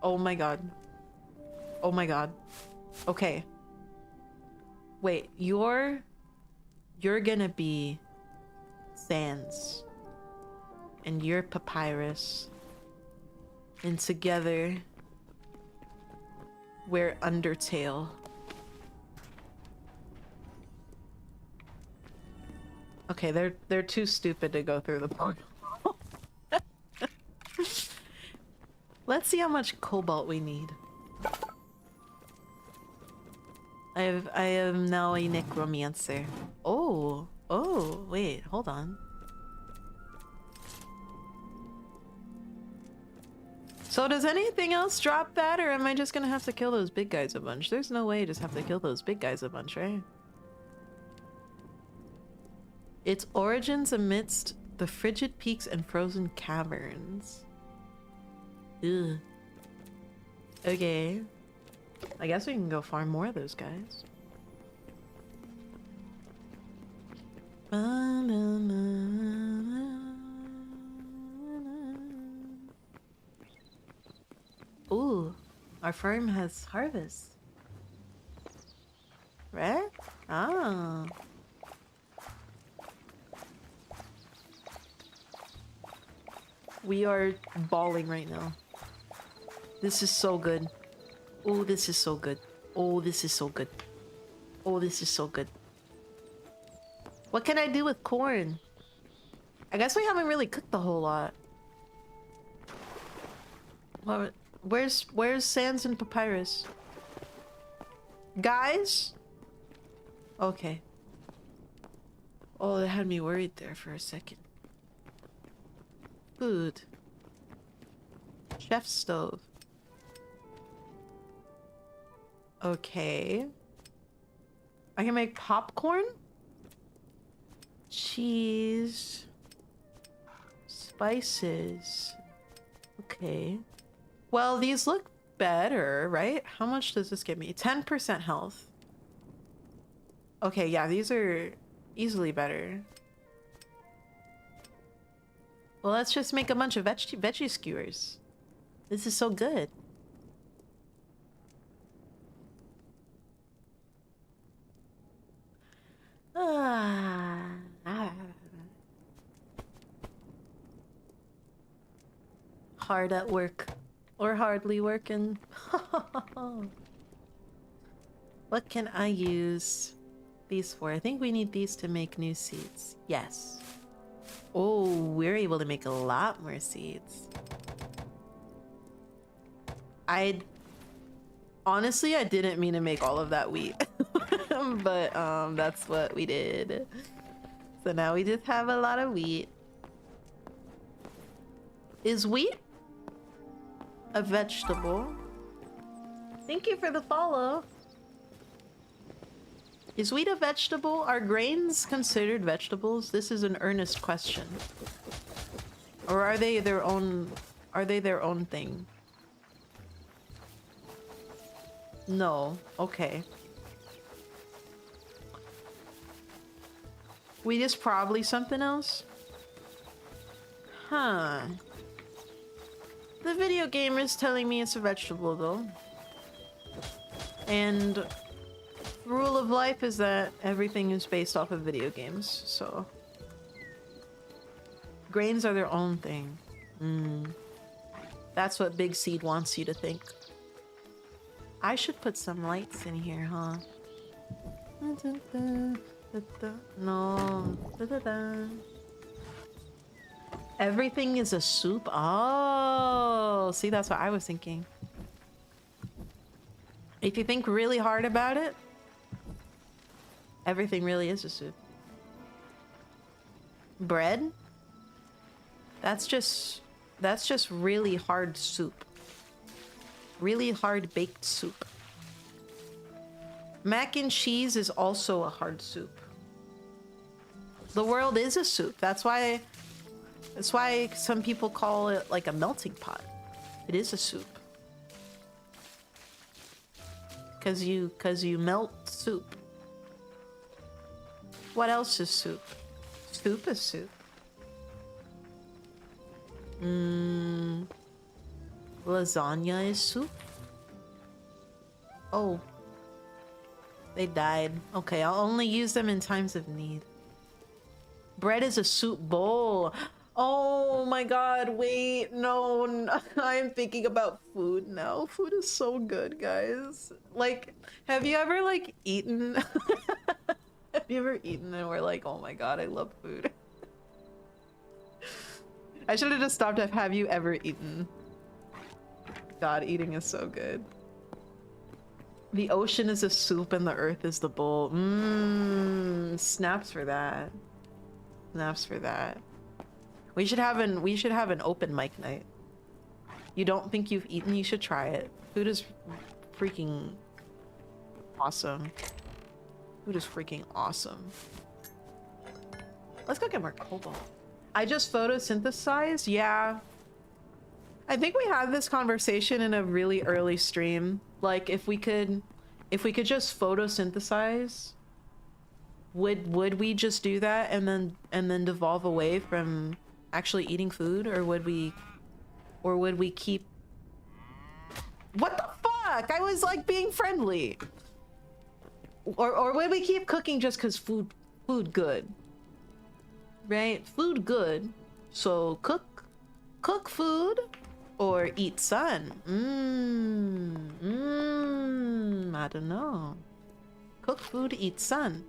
Oh my god. Oh my god. Okay. Wait, you're gonna be Sans. And you're Papyrus. And together we're Undertale. Okay, they're too stupid to go through the portal. Let's see how much cobalt we need. I am now a necromancer. Oh, wait, hold on. So does anything else drop that, or am I just gonna have to kill those big guys a bunch? There's no way you just have to kill those big guys a bunch, right? Its origins amidst the frigid peaks and frozen caverns. Ugh. Okay. I guess we can go farm more of those guys. Ooh, our farm has harvest. Right? Ah. We are balling right now. This is so good. Oh, this is so good. Oh, this is so good. Oh, this is so good. What can I do with corn? I guess we haven't really cooked a whole lot. Well, where's Sans and Papyrus? Guys? Okay. Oh, that had me worried there for a second. Food. Chef stove. Okay. I can make popcorn, cheese, spices. Okay. Well, these look better, right? How much does this give me? 10% health. Okay, yeah, these are easily better. Well, let's just make a bunch of veggie skewers. This is so good. Hard at work. Or hardly working. What can I use these for? I think we need these to make new seeds. Yes. Oh, we're able to make a lot more seeds. Honestly, I didn't mean to make all of that wheat. But that's what we did. So now we just have a lot of wheat. Is wheat a vegetable? Thank you for the follow. Is wheat a vegetable? Are grains considered vegetables? This is an earnest question. Or are they their own thing? No. Okay. Wheat is probably something else? Huh. The video gamer is telling me it's a vegetable though. And rule of life is that everything is based off of video games, so grains are their own thing. That's what Big Seed wants you to think. I should put some lights in here, huh? No. Everything is a soup? Oh, see, that's what I was thinking. If you think really hard about it, everything really is a soup. Bread? That's just really hard soup. Really hard baked soup. Mac and cheese is also a hard soup. The world is a soup. That's why some people call it like a melting pot. It is a soup. Cause you melt soup. What else is soup? Soup is soup. Lasagna is soup? Oh. They died. Okay, I'll only use them in times of need. Bread is a soup bowl. Oh my god, wait, no, I'm thinking about food now. Food is so good, guys. Like, have you ever, like, eaten? Have you ever eaten and we're like, oh my god, I love food? I should have just stopped at have you ever eaten? God, eating is so good. The ocean is a soup and the earth is the bowl. Snaps for that. Snaps for that. We should have an open mic night. You don't think you've eaten, you should try it. Food is freaking awesome. Food is freaking awesome. Let's go get more cobalt. I just photosynthesized? Yeah. I think we had this conversation in a really early stream. Like, if we could just photosynthesize, would we just do that and then devolve away from actually eating food, or would we keep... What the fuck? I was like being friendly. Or would we keep cooking just cause food good? Right? Food good. So cook food or eat sun. I don't know. Cook food, eat sun.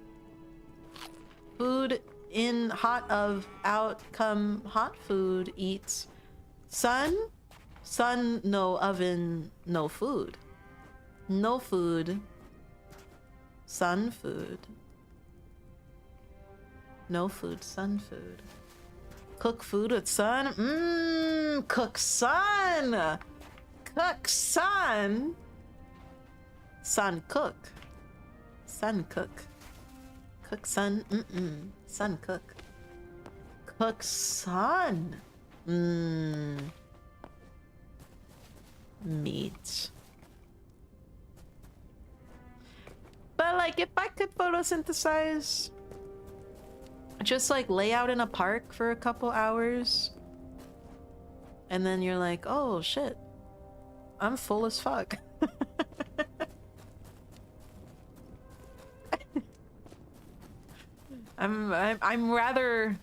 Food in hot of out come hot food eats sun. Sun no oven no food. No food. Sun food. No food, sun food. Cook food with sun. Cook sun. Cook sun. Son, cook. Son, cook. Cook, son. Son, cook. Cook, son. Meat. But like, if I could photosynthesize, just like lay out in a park for a couple hours, and then you're like, oh shit, I'm full as fuck. I'm rather,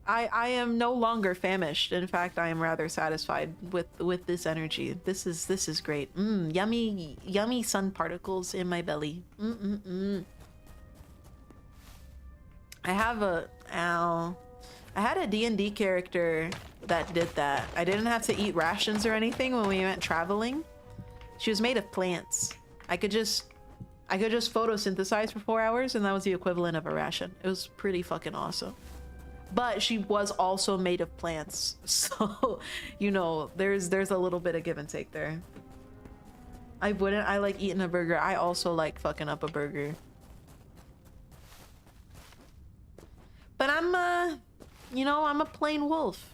I am no longer famished. In fact, I am rather satisfied with this energy. This is great. Yummy sun particles in my belly. I had a D&D character that did that. I didn't have to eat rations or anything when we went traveling. She was made of plants. I could just photosynthesize for 4 hours, and that was the equivalent of a ration. It was pretty fucking awesome. But she was also made of plants, so you know, there's a little bit of give and take there. I like eating a burger. I also like fucking up a burger. But I'm you know, I'm a plain wolf.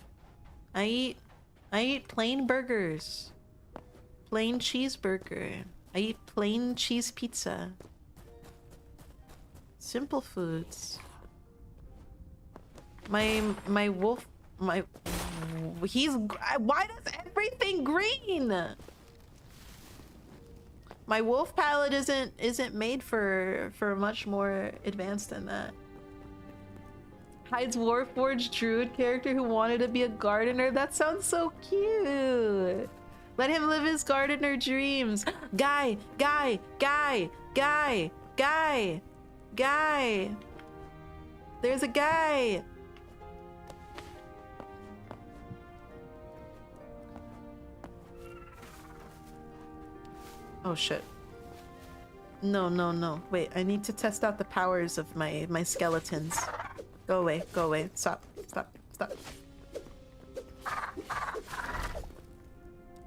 I eat plain burgers. Plain cheeseburger. I eat plain cheese pizza. Simple foods. My wolf, why does everything green? My wolf palette isn't made for much more advanced than that. Hyde's Warforged druid character who wanted to be a gardener. That sounds so cute. Let him live his gardener dreams. Guy. There's a guy. Oh shit. No. Wait, I need to test out the powers of my skeletons. Go away. Stop.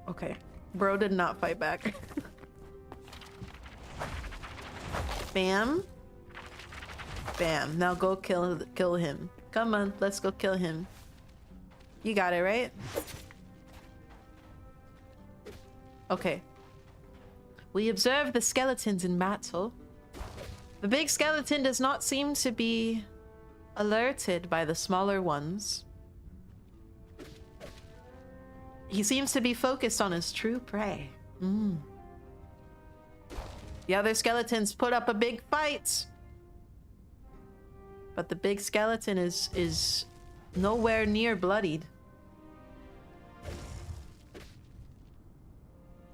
Okay. Bro did not fight back. Bam. Bam. Now go kill him. Come on, let's go kill him. You got it, right? Okay. We observe the skeletons in battle. The big skeleton does not seem to be alerted by the smaller ones. He seems to be focused on his true prey. The other skeletons put up a big fight. But the big skeleton is nowhere near bloodied.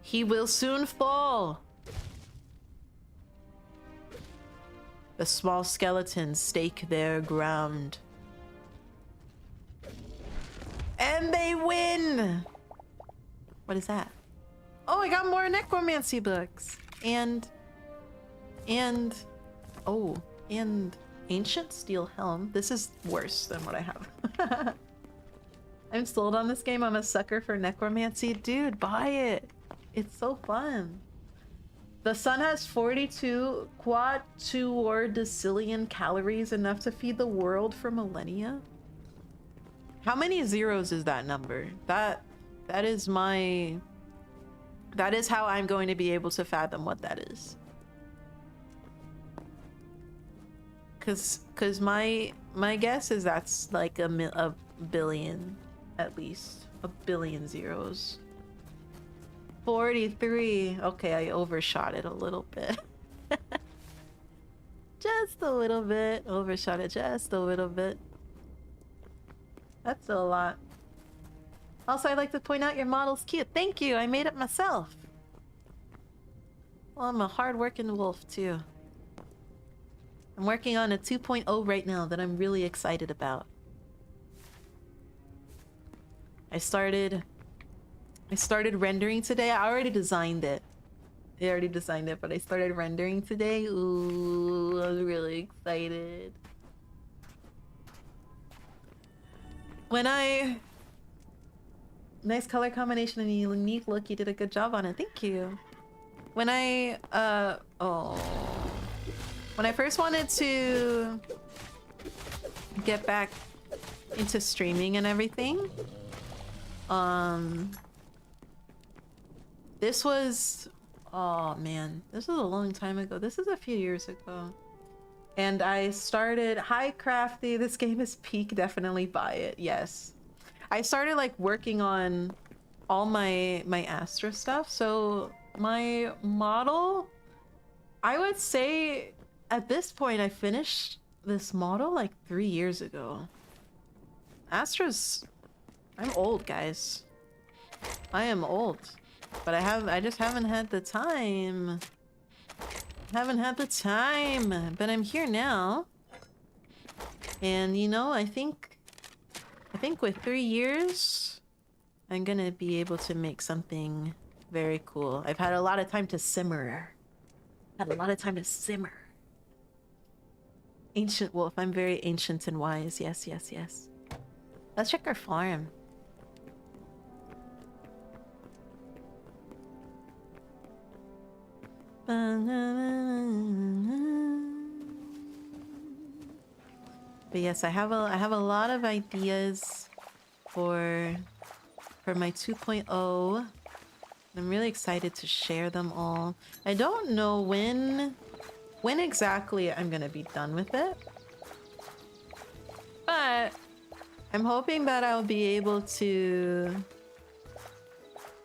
He will soon fall. The small skeletons stake their ground. And they win! What is that? Oh, I got more necromancy books. And ancient steel helm. This is worse than what I have. I'm sold on this game. I'm a sucker for necromancy. Dude, buy it. It's so fun. The sun has 42 quatuordecillion calories, enough to feed the world for millennia. How many zeros is that number? That is how I'm going to be able to fathom what that is. Cause my guess is that's like a billion, at least a billion zeros. 43. Okay, I overshot it a little bit. Just a little bit. Overshot it just a little bit. That's still a lot. Also, I'd like to point out your model's cute. Thank you. I made it myself. Well, I'm a hard-working wolf too. I'm working on a 2.0 right now that I'm really excited about. I started rendering today. I already designed it. But I started rendering today. Ooh, I was really excited. Nice color combination and a unique look. You did a good job on it. Thank you. when I when I first wanted to get back into streaming and everything, this was, oh man, this was a long time ago. This is a few years ago. And I started, hi Crafty, this game is peak, definitely buy it, yes. I started like working on all my Astra stuff. So my model, I would say at this point I finished this model like 3 years ago. Astra's, I'm old, guys. I am old. But I just haven't had the time. Haven't had the time. But I'm here now. And you know, I think with 3 years, I'm gonna be able to make something very cool. I've had a lot of time to simmer. Had a lot of time to simmer. Ancient wolf, I'm very ancient and wise. Yes, yes, yes. Let's check our farm. But yes, I have a lot of ideas for my 2.0. I'm really excited to share them all. I don't know when exactly I'm gonna be done with it, but I'm hoping that I'll be able to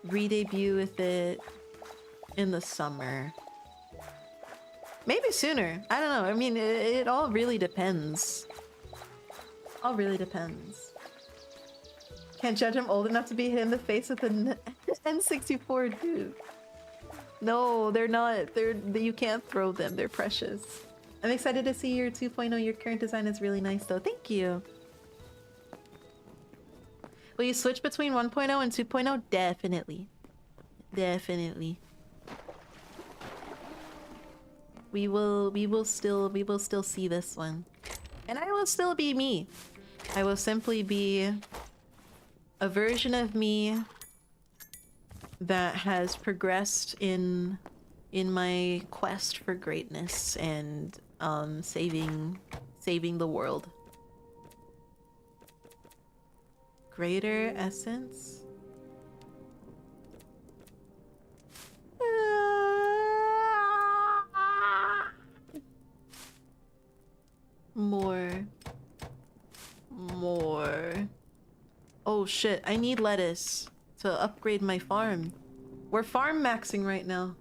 re-debut with it in the summer. Maybe sooner. I don't know. I mean, it all really depends. All really depends. Can't judge I'm old enough to be hit in the face with an N64, dude. No, they're not. You can't throw them. They're precious. I'm excited to see your 2.0. Your current design is really nice, though. Thank you. Will you switch between 1.0 and 2.0? Definitely. Definitely. We will still see this one. And I will still be me. I will simply be a version of me that has progressed in my quest for greatness and saving the world. Greater essence. More. Oh shit, I need lettuce to upgrade my farm. We're farm maxing right now.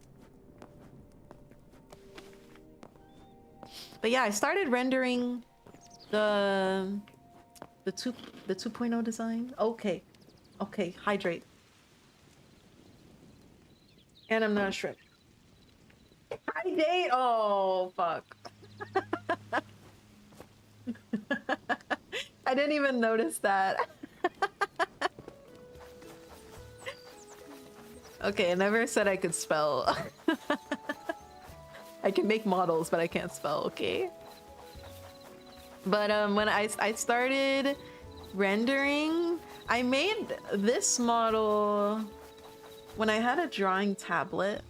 But yeah, I started rendering the 2.0 design. Okay. Okay, hydrate. And I'm not a shrimp. Hydrate! Oh, fuck. I didn't even notice that. Okay, I never said I could spell. I can make models, but I can't spell, okay? But when I started rendering, I made this model when I had a drawing tablet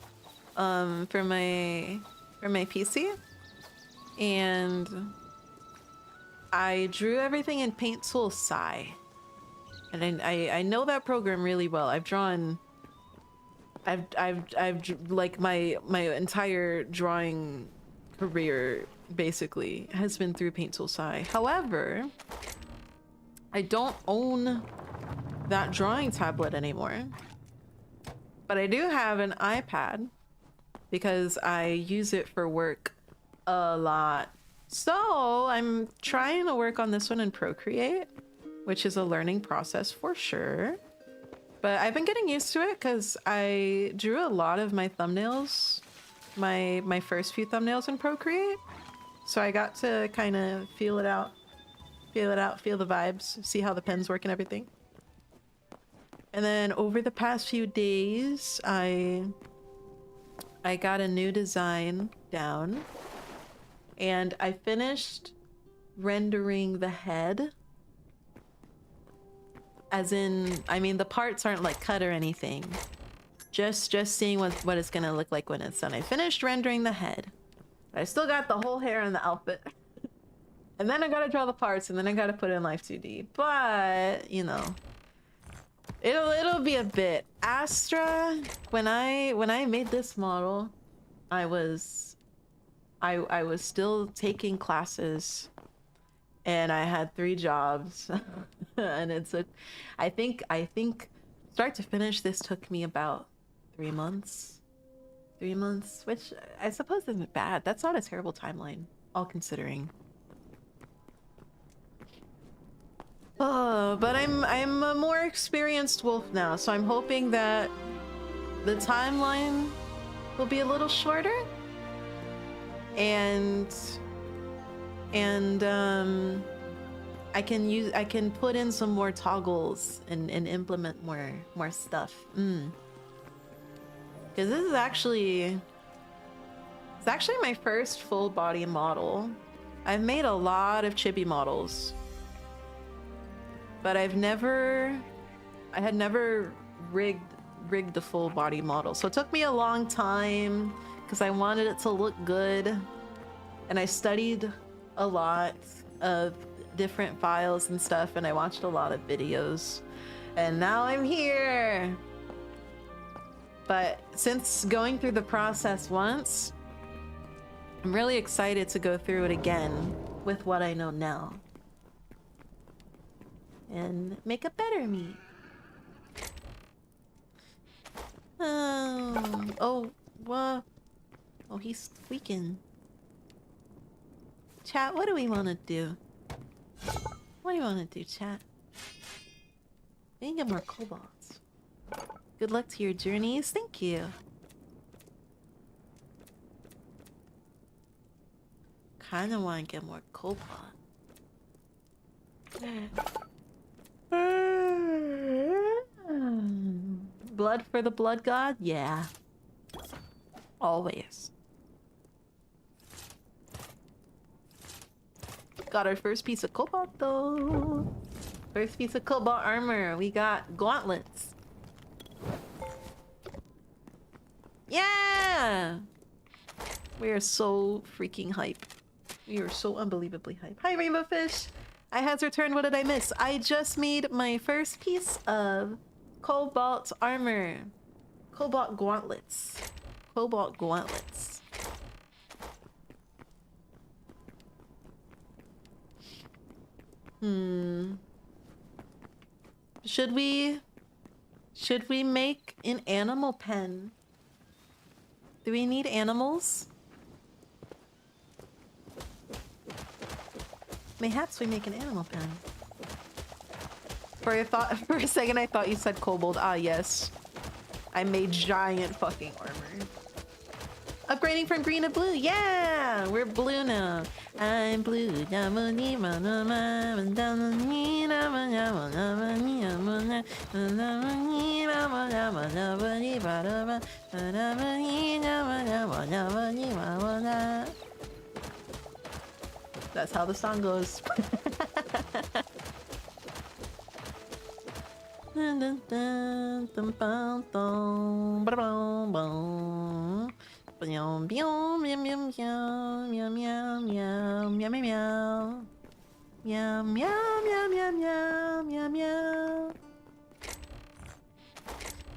for my PC, and I drew everything in Paint Tool Sai, and I know that program really well. I've like my entire drawing career basically has been through Paint Tool Sai. However, I don't own that drawing tablet anymore, but I do have an iPad because I use it for work a lot. So I'm trying to work on this one in Procreate, which is a learning process for sure. But I've been getting used to it because I drew a lot of my thumbnails, my first few thumbnails in Procreate. So I got to kind of feel it out, feel the vibes, see how the pens work and everything. And then over the past few days, I got a new design down. And I finished rendering the head. As in, I mean, the parts aren't like cut or anything. Just seeing what it's gonna look like when it's done. I finished rendering the head. I still got the whole hair and the outfit. And then I gotta draw the parts, and then I gotta put it in Life 2D. But, you know, it'll be a bit. Astra, when I made this model, I was still taking classes, and I had 3 jobs. And I think start to finish this took me about 3 months. 3 months, which I suppose isn't bad. That's not a terrible timeline, all considering. Oh, but I'm a more experienced wolf now, so I'm hoping that the timeline will be a little shorter. And I can put in some more toggles and implement more stuff. Because this is actually my first full body model. I've made a lot of chibi models, but I had never rigged the full body model. So it took me a long time because I wanted it to look good, and I studied a lot of different files and stuff, and I watched a lot of videos, and now I'm here. But since going through the process once, I'm really excited to go through it again with what I know now and make a better me. Oh, what? Oh, he's squeaking. Chat, what do we want to do? What do you want to do, chat? We need to get more cobalts. Good luck to your journeys. Thank you. Kinda want to get more cobalt. Blood for the blood god? Yeah. Always. Got our first piece of cobalt though. First piece of cobalt armor. We got gauntlets. Yeah! We are so freaking hype. We are so unbelievably hype. Hi, Rainbow Fish! I has returned. What did I miss? I just made my first piece of cobalt armor. Cobalt gauntlets. Cobalt gauntlets. Should we make an animal pen? Do we need animals? Mayhaps we make an animal pen. For a second I thought you said kobold. Ah, yes. I made giant fucking armor. Upgrading from green to blue. Yeah! We're blue now. I'm blue. That's how the song goes.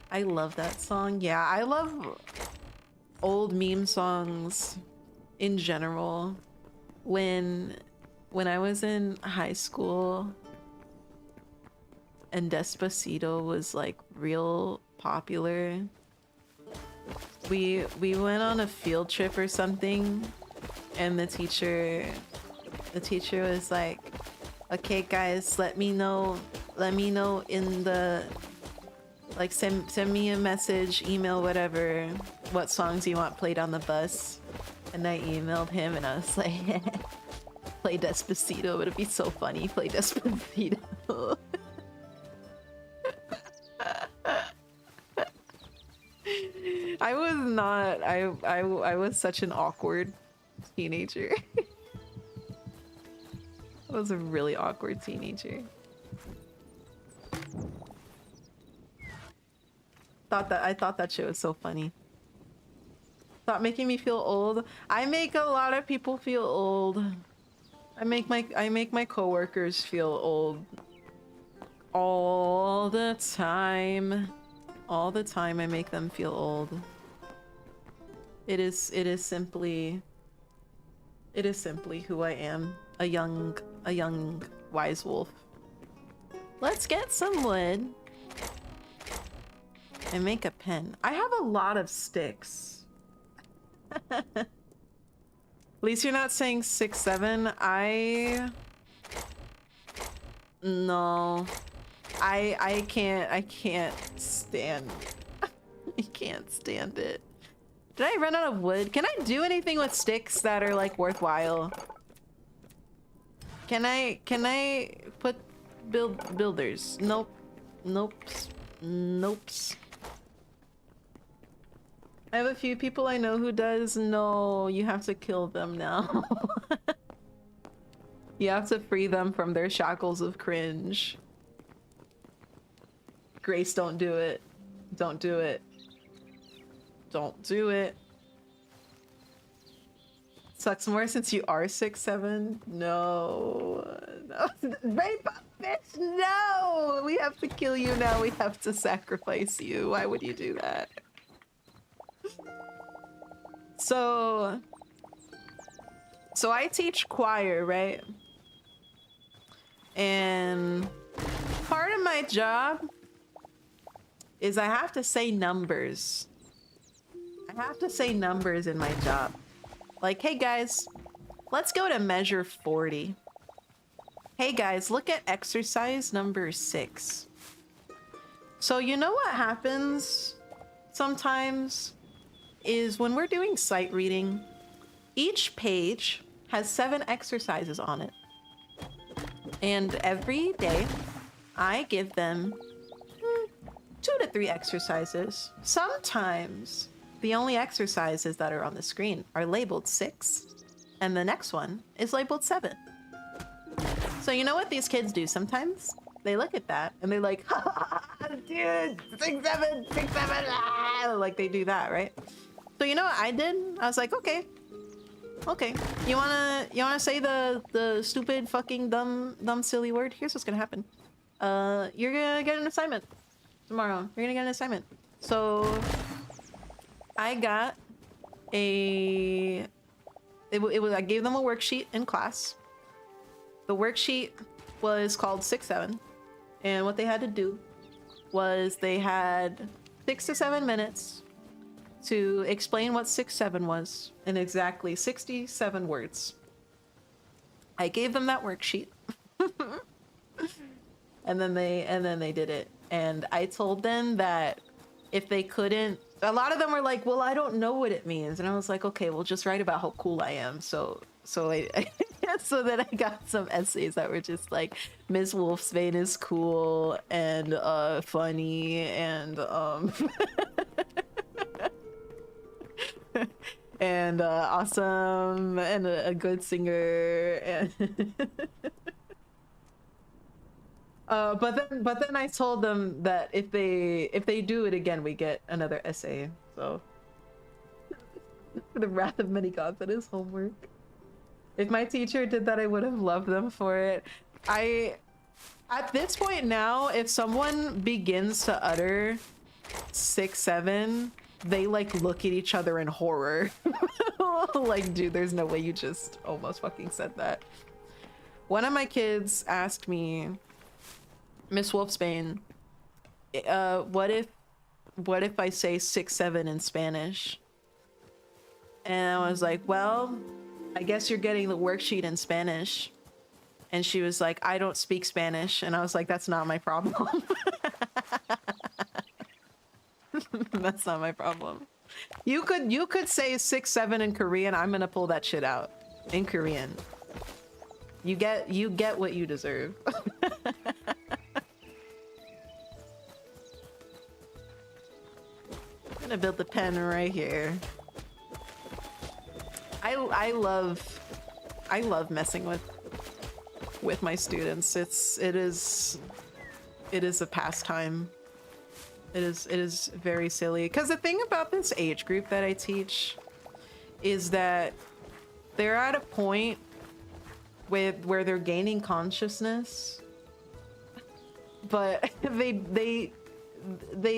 I love that song. Yeah, I love old meme songs in general. When I was in high school and Despacito was like real popular, we went on a field trip or something, and the teacher was like, okay guys, let me know in the, like, send me a message, email, whatever, what songs you want played on the bus. And I emailed him and I was like, play Despacito, it'd be so funny, play Despacito. I was such an awkward teenager. I was a really awkward teenager. I thought that shit was so funny. Stop making me feel old. I make a lot of people feel old. I make my coworkers feel old all the time. All the time I make them feel old. It is simply who I am. A young wise wolf. Let's get some wood and make a pen. I have a lot of sticks. At least you're not saying 6, 7. No. I can't stand I can't stand it. Did I run out of wood? Can I do anything with sticks that are like worthwhile? Can I put builders? Nope. Nopes. Nopes. I have a few people I know who does. No, you have to kill them now. You have to free them from their shackles of cringe. Grace, don't do it. Don't do it. Don't do it. Sucks more since you are 6, 7. No. No. Rape bitch, no! We have to kill you now. We have to sacrifice you. Why would you do that? So I teach choir, right? And part of my job is I have to say numbers. I have to say numbers in my job. Like, hey guys, let's go to measure 40. Hey guys, look at exercise number 6. So you know what happens sometimes is when we're doing sight reading, each page has 7 exercises on it. And every day I give them 2 to 3 exercises. Sometimes the only exercises that are on the screen are labeled 6, and the next one is labeled 7. So you know what these kids do sometimes? They look at that and they're like, dude, 6, 7, 6, 7, ah! Like they do that, right? So you know what I did? I was like, okay. You wanna say the stupid fucking dumb silly word? Here's what's gonna happen. You're gonna get an assignment tomorrow. You're gonna get an assignment. So I got I gave them a worksheet in class. The worksheet was called 6, 7, and what they had to do was they had 6 to 7 minutes to explain what 6, 7 was in exactly 67 words. I gave them that worksheet. and then they did it. And I told them that if they couldn't, a lot of them were like, well, I don't know what it means. And I was like, okay, well, just write about how cool I am. So I so then I got some essays that were just like, Miss Wolfsbane is cool and funny and and awesome and a good singer and but then I told them that if they do it again, we get another essay. So for the wrath of many gods, that is homework. If my teacher did that, I would have loved them for it. At this point now, if someone begins to utter 6, 7, they like look at each other in horror. Like, dude, there's no way you just almost fucking said that. One of my kids asked me, Miss Wolfsbane, what if I say 6, 7 in Spanish? And I was like, well, I guess you're getting the worksheet in Spanish. And she was like, I don't speak Spanish. And I was like, that's not my problem. That's not my problem. You could say 6, 7 in Korean. I'm gonna pull that shit out in Korean. You get what you deserve. I'm gonna build the pen right here. I love messing with my students. It is a pastime. It is very silly. Because the thing about this age group that I teach is that they're at a point where they're gaining consciousness, but they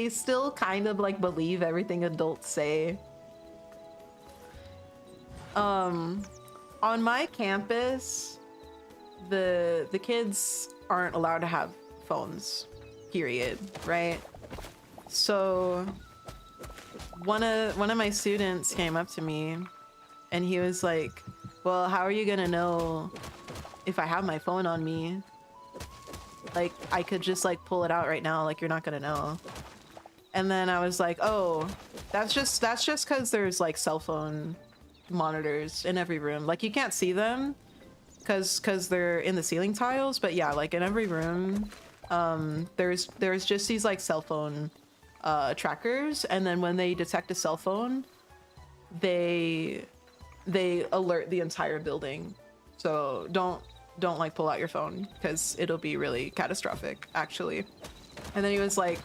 still kind of like believe everything adults say. On my campus, the kids aren't allowed to have phones, period, right? So one of my students came up to me and he was like, well, how are you gonna know if I have my phone on me? Like, I could just like pull it out right now, like you're not gonna know. And then I was like, oh, that's just because there's like cell phone monitors in every room. Like, you can't see them because they're in the ceiling tiles, but yeah, like in every room, there's just these like cell phone trackers, and then when they detect a cell phone, they alert the entire building. So don't like pull out your phone because it'll be really catastrophic, actually. And then he was like,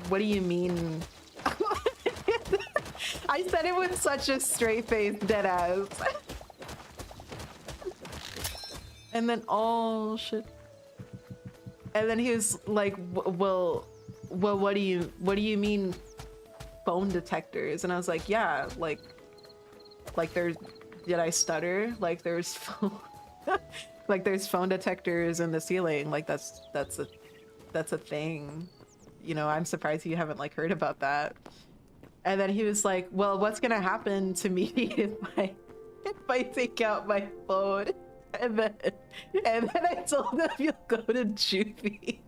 what do you mean? I said it with such a straight face, dead ass. And then, oh shit. And then he was like, well, what do you mean phone detectors? And I was like, yeah, like there's, did I stutter? Like there's phone, like there's phone detectors in the ceiling. Like that's a thing. You know, I'm surprised you haven't like heard about that. And then he was like, well, what's gonna happen to me if I take out my phone? And then I told him, you'll go to juvie.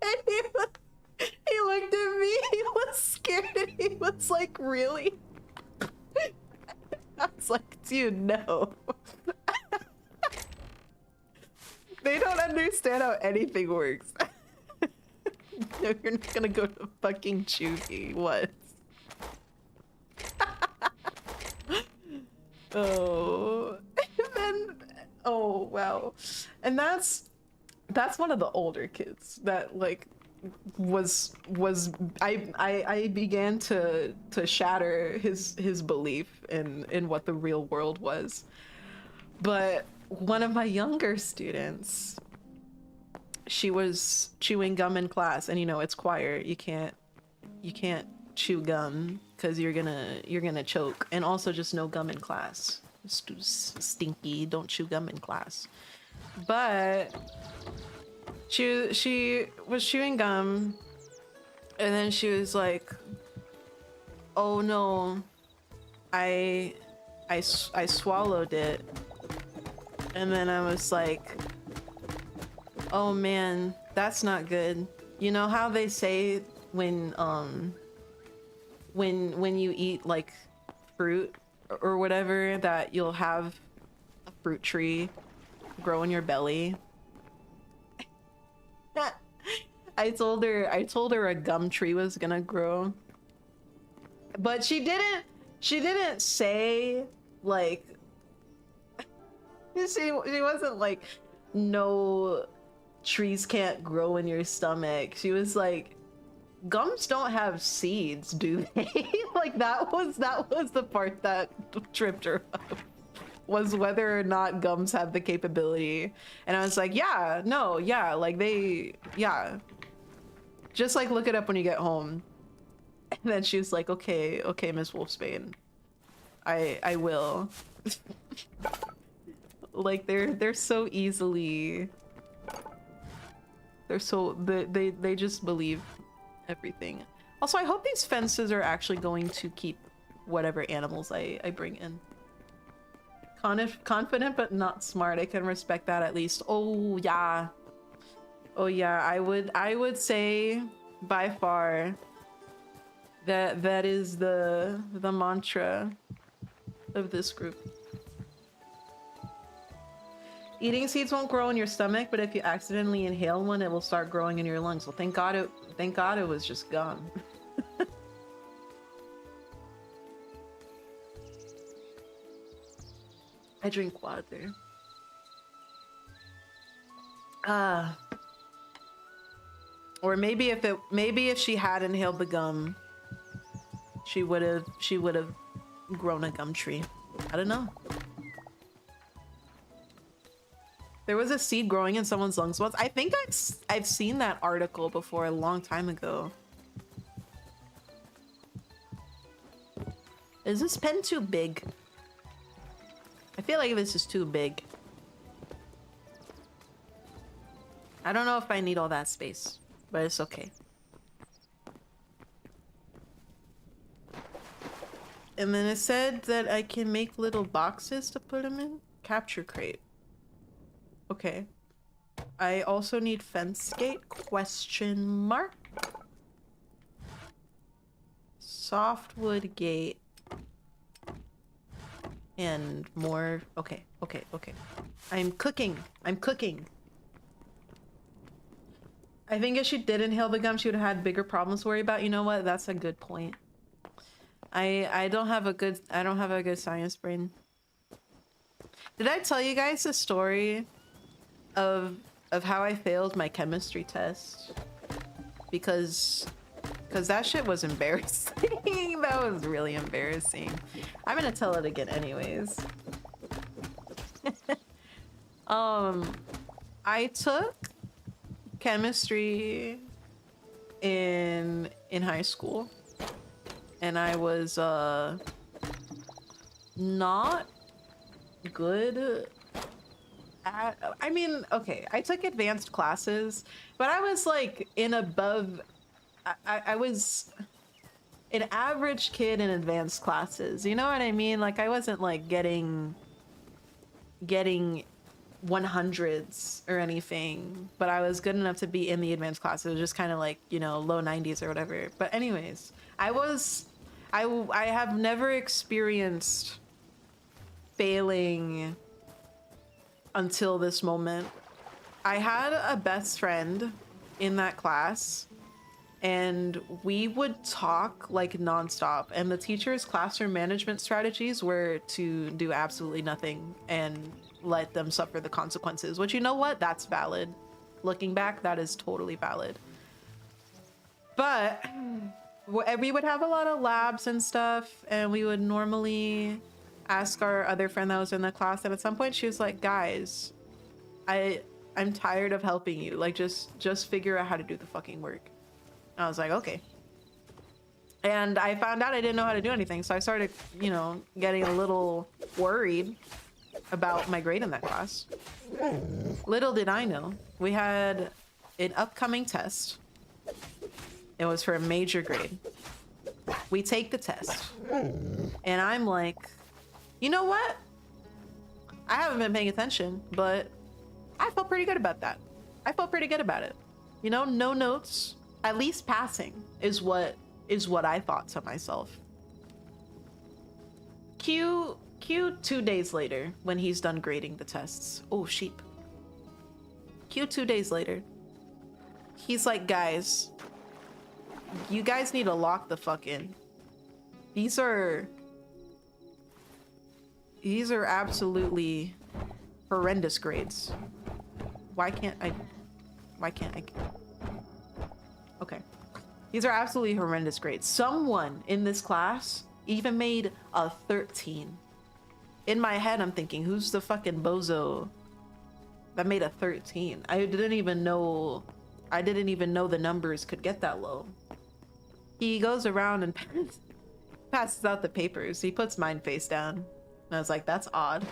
And he looked at me, he was scared, and he was like, really? I was like, dude, no. They don't understand how anything works. No, you're not gonna go to fucking juvie. What? Oh. And then, oh wow. And that's one of the older kids that like was I began to shatter his belief in what the real world was. But one of my younger students, she was chewing gum in class, and you know, it's choir. You can't chew gum because you're gonna choke. And also, just no gum in class. Stinky. Don't chew gum in class. But she was chewing gum, and then she was like, "Oh no, I swallowed it." And then I was like, oh man, that's not good. You know how they say when you eat like fruit or whatever, that you'll have a fruit tree grow in your belly? I told her a gum tree was gonna grow. But she didn't say like she wasn't like, no, trees can't grow in your stomach. She was like, gums don't have seeds, do they? Like that was the part that tripped her up, was whether or not gums have the capability. And I was like, yeah, no, yeah, like yeah. Just like look it up when you get home. And then she was like, okay, Miss Wolfsbane. I will. Like they're so easily, they just believe everything. Also, I hope these fences are actually going to keep whatever animals I bring in. Confident but not smart. I can respect that at least. Oh yeah. I would say by far that is the mantra of this group. Eating seeds won't grow in your stomach, but if you accidentally inhale one, it will start growing in your lungs. Well, thank God it was just gum. I drink water. Or maybe if she had inhaled the gum, she would have grown a gum tree. I don't know. There was a seed growing in someone's lungs once. I think I've seen that article before a long time ago. Is this pen too big? I feel like this is too big. I don't know if I need all that space, but it's okay. And then it said that I can make little boxes to put them in. Capture crate. Okay. I also need fence gate, question mark. Softwood gate. And more. Okay. I'm cooking. I think if she did inhale the gum, she would have had bigger problems to worry about. You know what? That's a good point. I don't have a good science brain. Did I tell you guys the story of how I failed my chemistry test? Because that shit was embarrassing. That was really embarrassing. I'm gonna tell it again anyways. I took chemistry in high school, and I was not good at, I mean, okay, I took advanced classes, but I was like I was an average kid in advanced classes, you know what I mean? Like, I wasn't like getting 100s or anything, but I was good enough to be in the advanced classes. It was just kind of like, you know, low 90s or whatever. But anyways, I have never experienced failing until this moment. I had a best friend in that class, and we would talk like nonstop, and the teacher's classroom management strategies were to do absolutely nothing and let them suffer the consequences, which, you know what, that's valid. Looking back, that is totally valid. But we would have a lot of labs and stuff, and we would normally ask our other friend that was in the class, and at some point she was like, guys, I'm tired of helping you, like, just figure out how to do the fucking work. I was like, okay. And I found out I didn't know how to do anything, so I started, you know, getting a little worried about my grade in that class. Little did I know, we had an upcoming test. It was for a major grade. We take the test, and I'm like, you know what? I haven't been paying attention, but I felt pretty good about that. I felt pretty good about it. You know, no notes, at least passing is what I thought to myself. Q 2 days later, when he's done grading the tests. Oh, sheep. Q 2 days later, he's like, guys, you guys need to lock the fuck in. These are absolutely horrendous grades. Why can't I? Okay. These are absolutely horrendous grades. Someone in this class even made a 13. In my head, I'm thinking, who's the fucking bozo that made a 13? I didn't even know the numbers could get that low. He goes around and passes out the papers. He puts mine face down. And I was like, that's odd.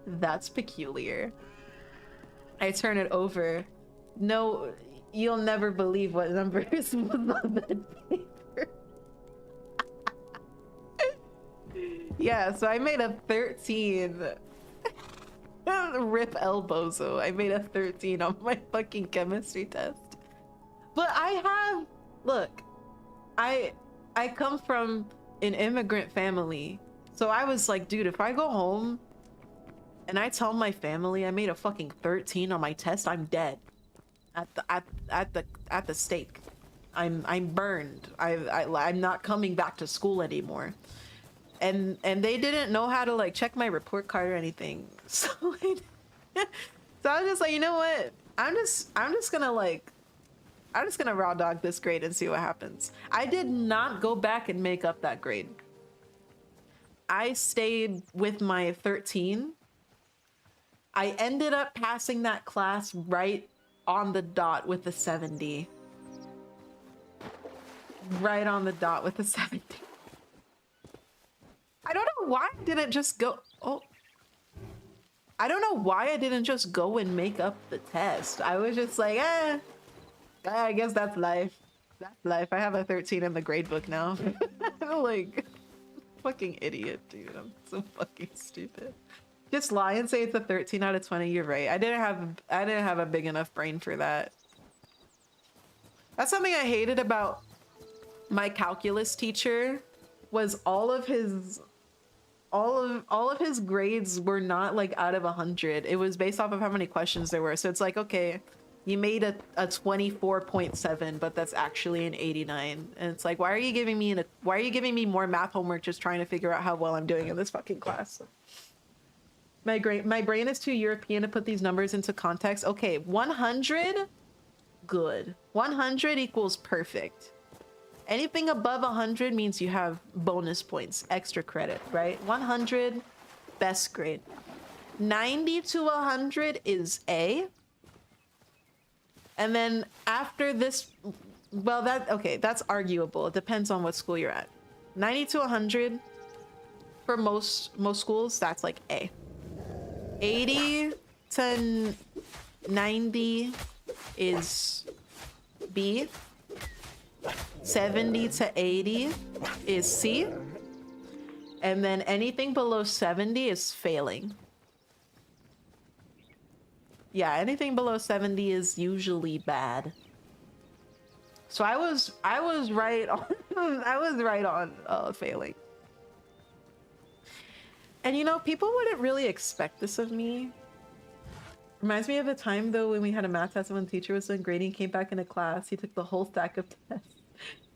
That's peculiar. I turn it over. No, you'll never believe what numbers was on that paper. Yeah, so I made a 13. Rip elbozo. I made a 13 on my fucking chemistry test. But look, I come from an immigrant family. So I was like, dude, if I go home and I tell my family I made a fucking 13 on my test, I'm dead. At the stake. I'm burned. I'm not coming back to school anymore. And they didn't know how to like check my report card or anything. So I was just like, you know what? I'm just gonna like, I'm just gonna raw dog this grade and see what happens. I did not go back and make up that grade. I stayed with my 13. I ended up passing that class right on the dot with a 70. Right on the dot with a 70. I don't know why I didn't just go. Oh. I don't know why I didn't just go and make up the test. I was just like, I guess that's life. That's life. I have a 13 in the grade book now. Like, fucking idiot, dude. I'm so fucking stupid. Just lie and say it's a 13 out of 20. You're right. I didn't have a big enough brain for that. That's something I hated about my calculus teacher, was all of his grades were not like out of 100. It was based off of how many questions there were. So it's like, okay, you made a 24.7, but that's actually an 89. And it's like, why are you giving me more math homework just trying to figure out how well I'm doing in this fucking class? My brain is too European to put these numbers into context. Okay, 100, good. 100 equals perfect. Anything above 100 means you have bonus points, extra credit, right? 100, best grade. 90 to 100 is A. And then after this, well, that's arguable. It depends on what school you're at. 90 to 100, for most schools, that's like A. 80 to 90 is B. 70 to 80 is C. And then anything below 70 is failing. Yeah, anything below 70 is usually bad. So I was right on I was right on failing. And you know, people wouldn't really expect this of me. Reminds me of the time though when we had a math test and when the teacher was doing grading, came back into class, he took the whole stack of tests,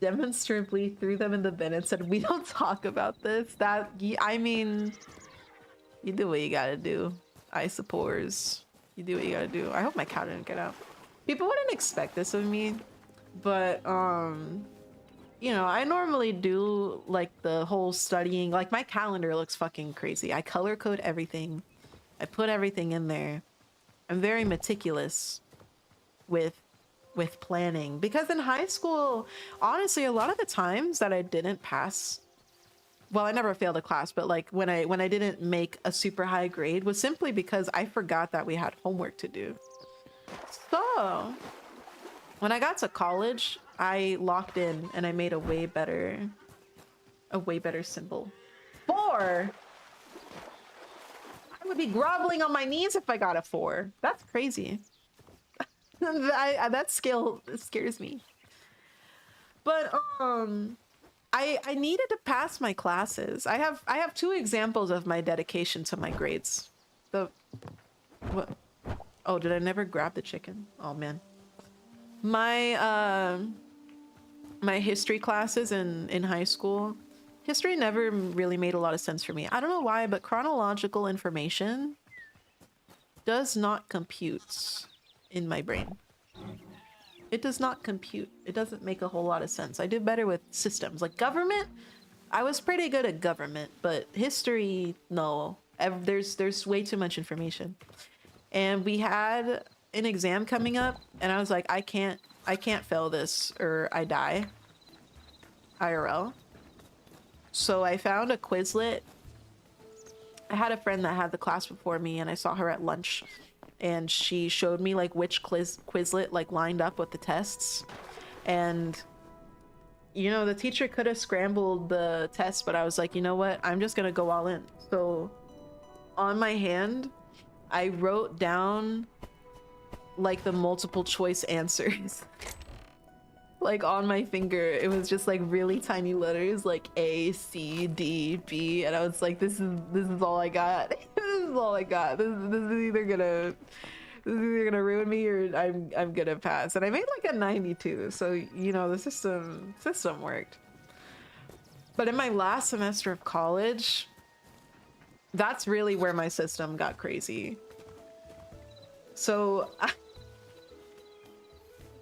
demonstrably threw them in the bin and said, "We don't talk about this." I mean, you do what you gotta do, I suppose. You do what you gotta do. I hope my cat didn't get out. People wouldn't expect this of me, but you know, I normally do like the whole studying, like my calendar looks fucking crazy. I color code everything. I put everything in there. I'm very meticulous with planning, because in high school, honestly, a lot of the times that I didn't pass, well, I never failed a class, but like when I didn't make a super high grade was simply because I forgot that we had homework to do. So when I got to college, I locked in and I made a way better symbol. 4. I would be groveling on my knees if I got a 4. That's crazy. That scale scares me. But I needed to pass my classes. I have 2 examples of my dedication to my grades. What? Oh, did I never grab the chicken? Oh man. My history classes in high school, history never really made a lot of sense for me. I don't know why, but chronological information does not compute in my brain. It does not compute. It doesn't make a whole lot of sense. I did better with systems. Like government, I was pretty good at government, but history, no. There's way too much information. And we had an exam coming up, and I was like, I can't fail this or I die. IRL. So I found a Quizlet. I had a friend that had the class before me, and I saw her at lunch, and she showed me like which Quizlet like lined up with the tests. And you know, the teacher could have scrambled the test, but I was like, you know what, I'm just gonna go all in. So on my hand, I wrote down like the multiple choice answers. Like on my finger, it was just like really tiny letters, like A, C, D, B, and I was like, this is all I got. This is all I got. This is either gonna ruin me or I'm gonna pass. And I made like a 92, so you know, the system worked. But in my last semester of college, that's really where my system got crazy. So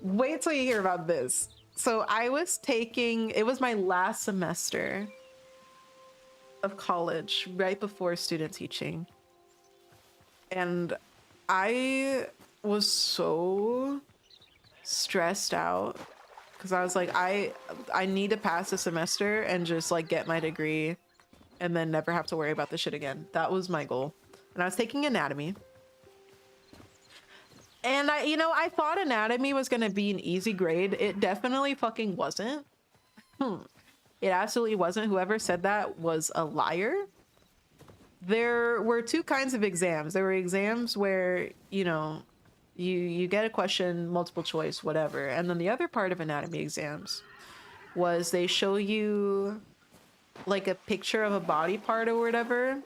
wait till you hear about this. So I was taking, it was my last semester of college, right before student teaching. And I was so stressed out because I was like, I need to pass the semester and just like get my degree and then never have to worry about this shit again. That was my goal. And I was taking anatomy. And I thought anatomy was gonna be an easy grade. It definitely fucking wasn't. It absolutely wasn't. Whoever said that was a liar. There were two kinds of exams. There were exams where, you get a question, multiple choice, whatever. And then the other part of anatomy exams was they show you like a picture of a body part or whatever.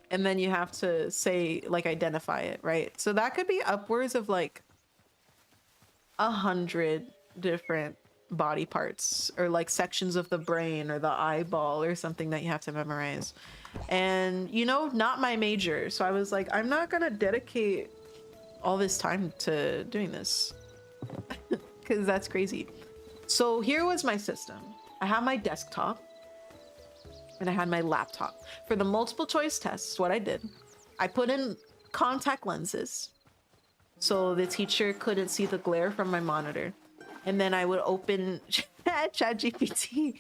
And then you have to say, like, identify it, right? So that could be upwards of like 100 different body parts or like sections of the brain or the eyeball or something that you have to memorize. And, not my major. So I was like, I'm not gonna dedicate all this time to doing this because that's crazy. So here was my system. I had my desktop. And I had my laptop. For the multiple choice tests, what I did, I put in contact lenses so the teacher couldn't see the glare from my monitor. And then I would open ChatGPT.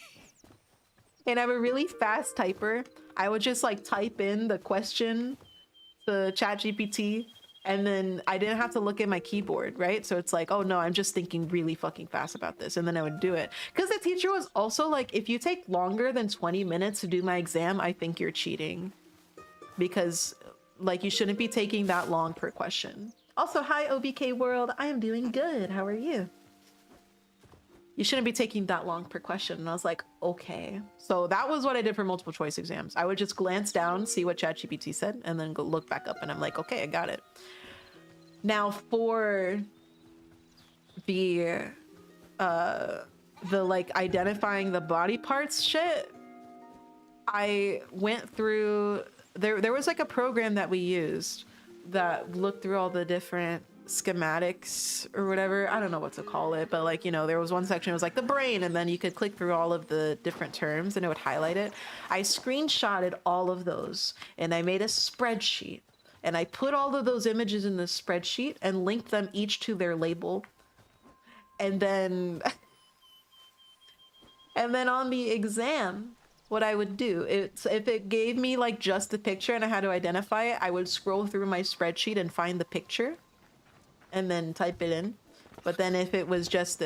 And I'm a really fast typer. I would just like type in the question to ChatGPT. And then I didn't have to look at my keyboard, right? So it's like, oh no, I'm just thinking really fucking fast about this. And then I would do it. Because the teacher was also like, if you take longer than 20 minutes to do my exam, I think you're cheating. Because like you shouldn't be taking that long per question. Also, hi OBK world, I am doing good. How are you? You shouldn't be taking that long per question. And I was like, okay. So that was what I did for multiple choice exams. I would just glance down, see what ChatGPT said, and then go look back up. And I'm like, okay, I got it. Now for the like identifying the body parts shit, I went through, there was like a program that we used that looked through all the different schematics or whatever. I don't know what to call it, but like, there was one section, it was like the brain, and then you could click through all of the different terms and it would highlight it. I screenshotted all of those and I made a spreadsheet and I put all of those images in the spreadsheet and linked them each to their label. And then on the exam, what I would do, if it gave me like just the picture and I had to identify it, I would scroll through my spreadsheet and find the picture and then type it in. But then if it was just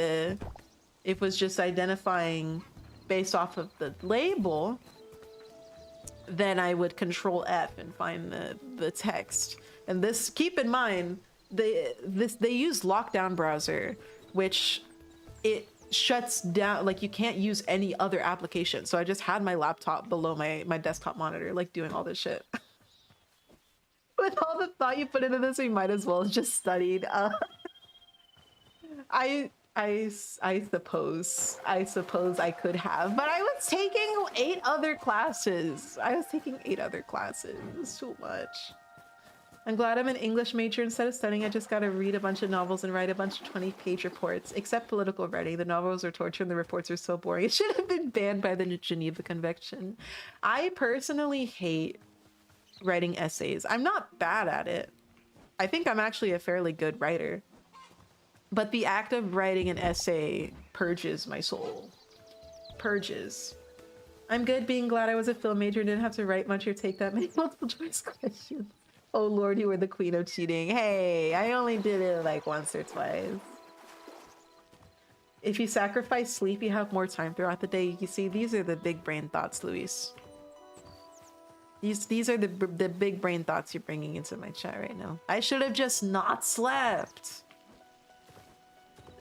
identifying based off of the label, then I would control F and find the text. And this, keep in mind, they use lockdown browser, which it shuts down, like you can't use any other application. So I just had my laptop below my desktop monitor, like doing all this shit. With all the thought you put into this, we might as well have just studied. I suppose I could have, but I was taking 8 other classes. It was too much. I'm glad I'm an English major instead of studying. I just gotta read a bunch of novels and write a bunch of 20-page reports, except political writing. The novels are torture and the reports are so boring. It should have been banned by the Geneva Convention. I personally hate writing essays. I'm not bad at it. I think I'm actually a fairly good writer. But the act of writing an essay purges my soul. Purges. I'm good being glad I was a film major and didn't have to write much or take that many multiple choice questions. Oh lord, you were the queen of cheating. Hey, I only did it like once or twice. If you sacrifice sleep, you have more time throughout the day. You see, these are the big brain thoughts, Luis. These are the big brain thoughts you're bringing into my chat right now. I should have just not slept.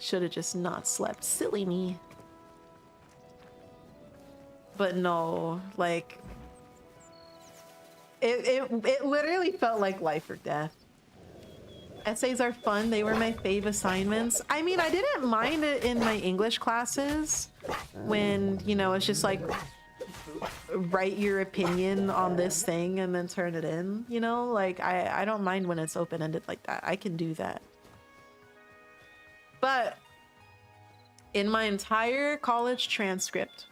Should have just not slept. Silly me. But no, like it literally felt like life or death. Essays are fun. They were my fave assignments. I mean, I didn't mind it in my English classes when, it's just like write your opinion on this thing and then turn it in, like I don't mind when it's open-ended like that. I can do that. But in my entire college transcript,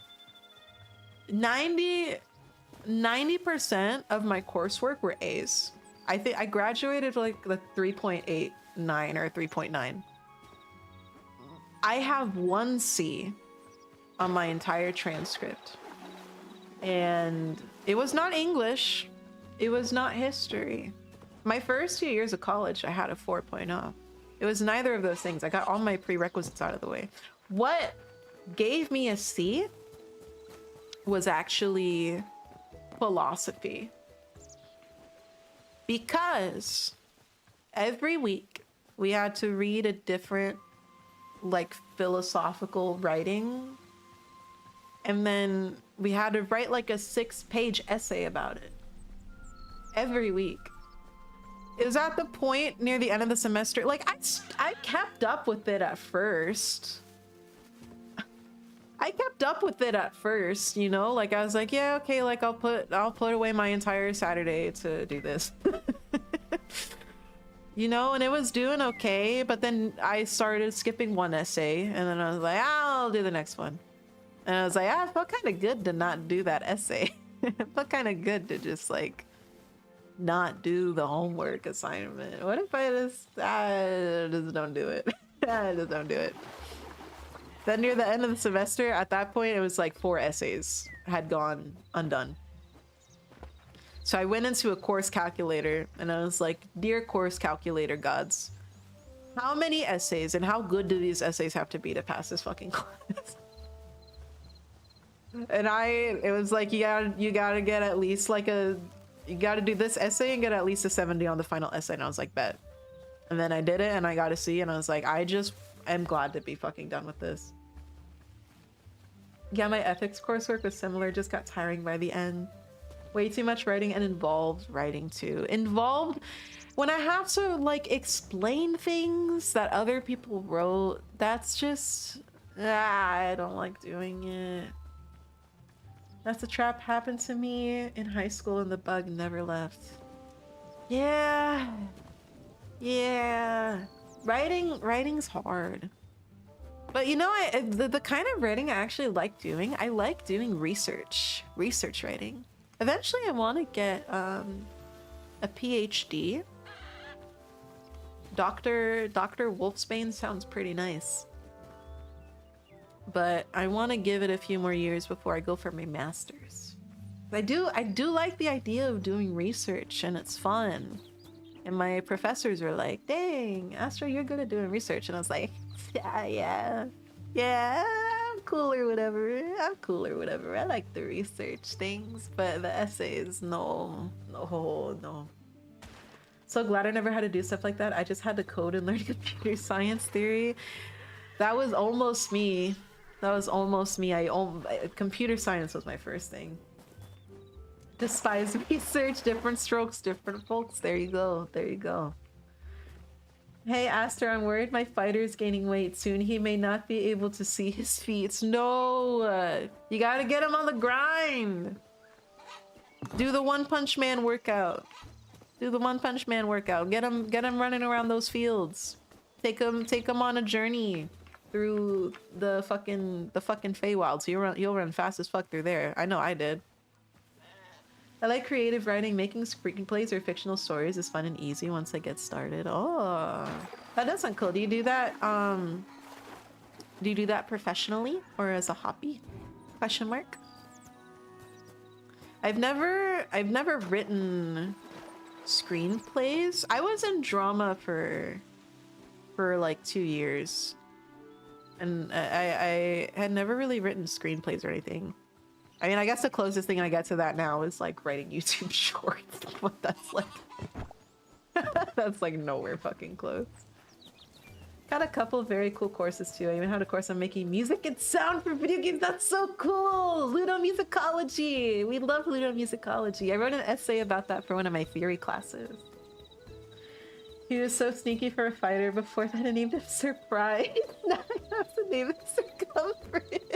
90% of my coursework were A's. I think I graduated like the 3.89 or 3.9. I have 1 C on my entire transcript. And it was not English. It was not history. My first 2 years of college, I had a 4.0. It was neither of those things. I got all my prerequisites out of the way. What gave me a C was actually philosophy. Because every week we had to read a different like philosophical writing, and then we had to write like a 6-page essay about it every week. It was at the point near the end of the semester, like I kept up with it at first. You know, like I was like, yeah, okay, like I'll put away my entire Saturday to do this. You know, and it was doing okay, but then I started skipping one essay, and then I was like, I'll do the next one. And I was like, I felt kind of good to not do that essay. It felt kind of good to just like not do the homework assignment. What if I just don't do it? I just don't do it. Then near the end of the semester, at that point, it was like 4 essays had gone undone. So I went into a course calculator and I was like, dear course calculator gods, how many essays and how good do these essays have to be to pass this fucking class? And it was like, you gotta get at least like you gotta do this essay and get at least a 70 on the final essay. And I was like, bet. And then I did it and I got a C, and I was like, I just am glad to be fucking done with this. Yeah, my ethics coursework was similar, just got tiring by the end. Way too much writing and involved writing too. Involved when I have to like explain things that other people wrote, that's just, I don't like doing it. That's a trap happened to me in high school and the bug never left. Yeah. Writing's hard. But you know, the kind of writing I actually like doing, I like doing research writing. Eventually I want to get a PhD. Dr. Wolfsbane sounds pretty nice. But I want to give it a few more years before I go for my master's. I do like the idea of doing research, and it's fun. And my professors were like, dang, Astro, you're good at doing research. And I was like, yeah, I'm cool or whatever. I like the research things, but the essays, no. So glad I never had to do stuff like that. I just had to code and learn computer science theory. That was almost me. Computer science was my first thing. Despise research, different strokes, different folks. There you go. Hey, Aster, I'm worried my fighter's gaining weight. Soon he may not be able to see his feet. No! You gotta get him on the grind! Do the One Punch Man workout. Get him running around those fields. Take him on a journey through the fucking Feywild. So you'll run fast as fuck through there. I know I did. I like creative writing. Making screenplays or fictional stories is fun and easy once I get started. Oh, that does sound cool. Do you do that? Do you do that professionally or as a hobby? Question mark. I've never written screenplays. I was in drama for like 2 years, and I had never really written screenplays or anything. I mean, I guess the closest thing I get to that now is like writing YouTube shorts, but that's like that's like nowhere fucking close. Got a couple of very cool courses too. I even had a course on making music and sound for video games. That's so cool! Ludomusicology! We love ludomusicology. I wrote an essay about that for one of my theory classes. He was so sneaky for a fighter. Before that, I named him Surprise. Now I have to name him Circumference.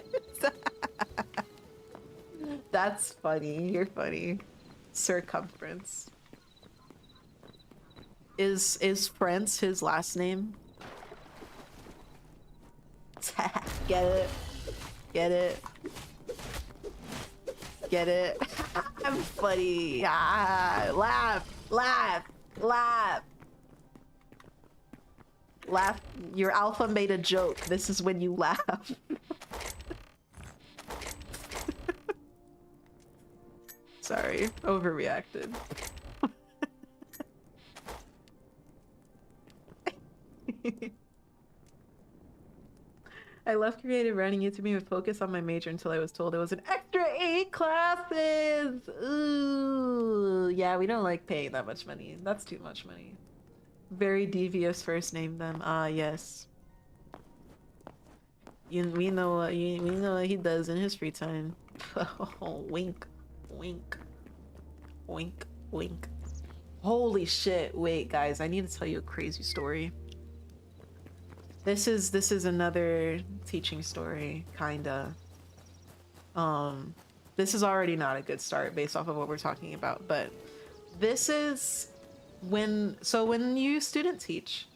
That's funny. You're funny. Circumference. Is France his last name? Get it? Get it? Get it? I'm funny. Ah, laugh, laugh, laugh. Laugh. Your alpha made a joke. This is when you laugh. Sorry, overreacted. I left creative writing YouTube with focus on my major until I was told it was an extra 8 classes. Ooh, yeah, we don't like paying that much money. That's too much money. Very devious first name then. Ah, yes. We know what he does in his free time. Oh, wink, wink, wink, wink. Holy shit! Wait, guys, I need to tell you a crazy story. This is another teaching story, kinda. This is already not a good start based off of what we're talking about, but this is when you student teach,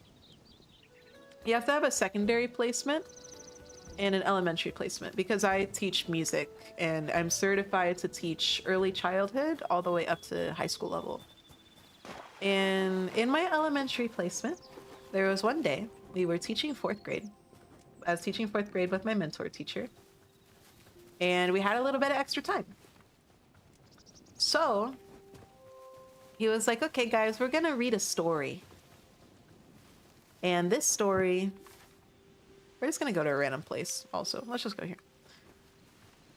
you have to have a secondary placement and an elementary placement, because I teach music and I'm certified to teach early childhood all the way up to high school level. And in my elementary placement, there was one day we were teaching 4th grade. I was teaching 4th grade with my mentor teacher, and we had a little bit of extra time. So he was like, okay guys, we're gonna read a story. And this story, we're just gonna go to a random place also. Let's just go here.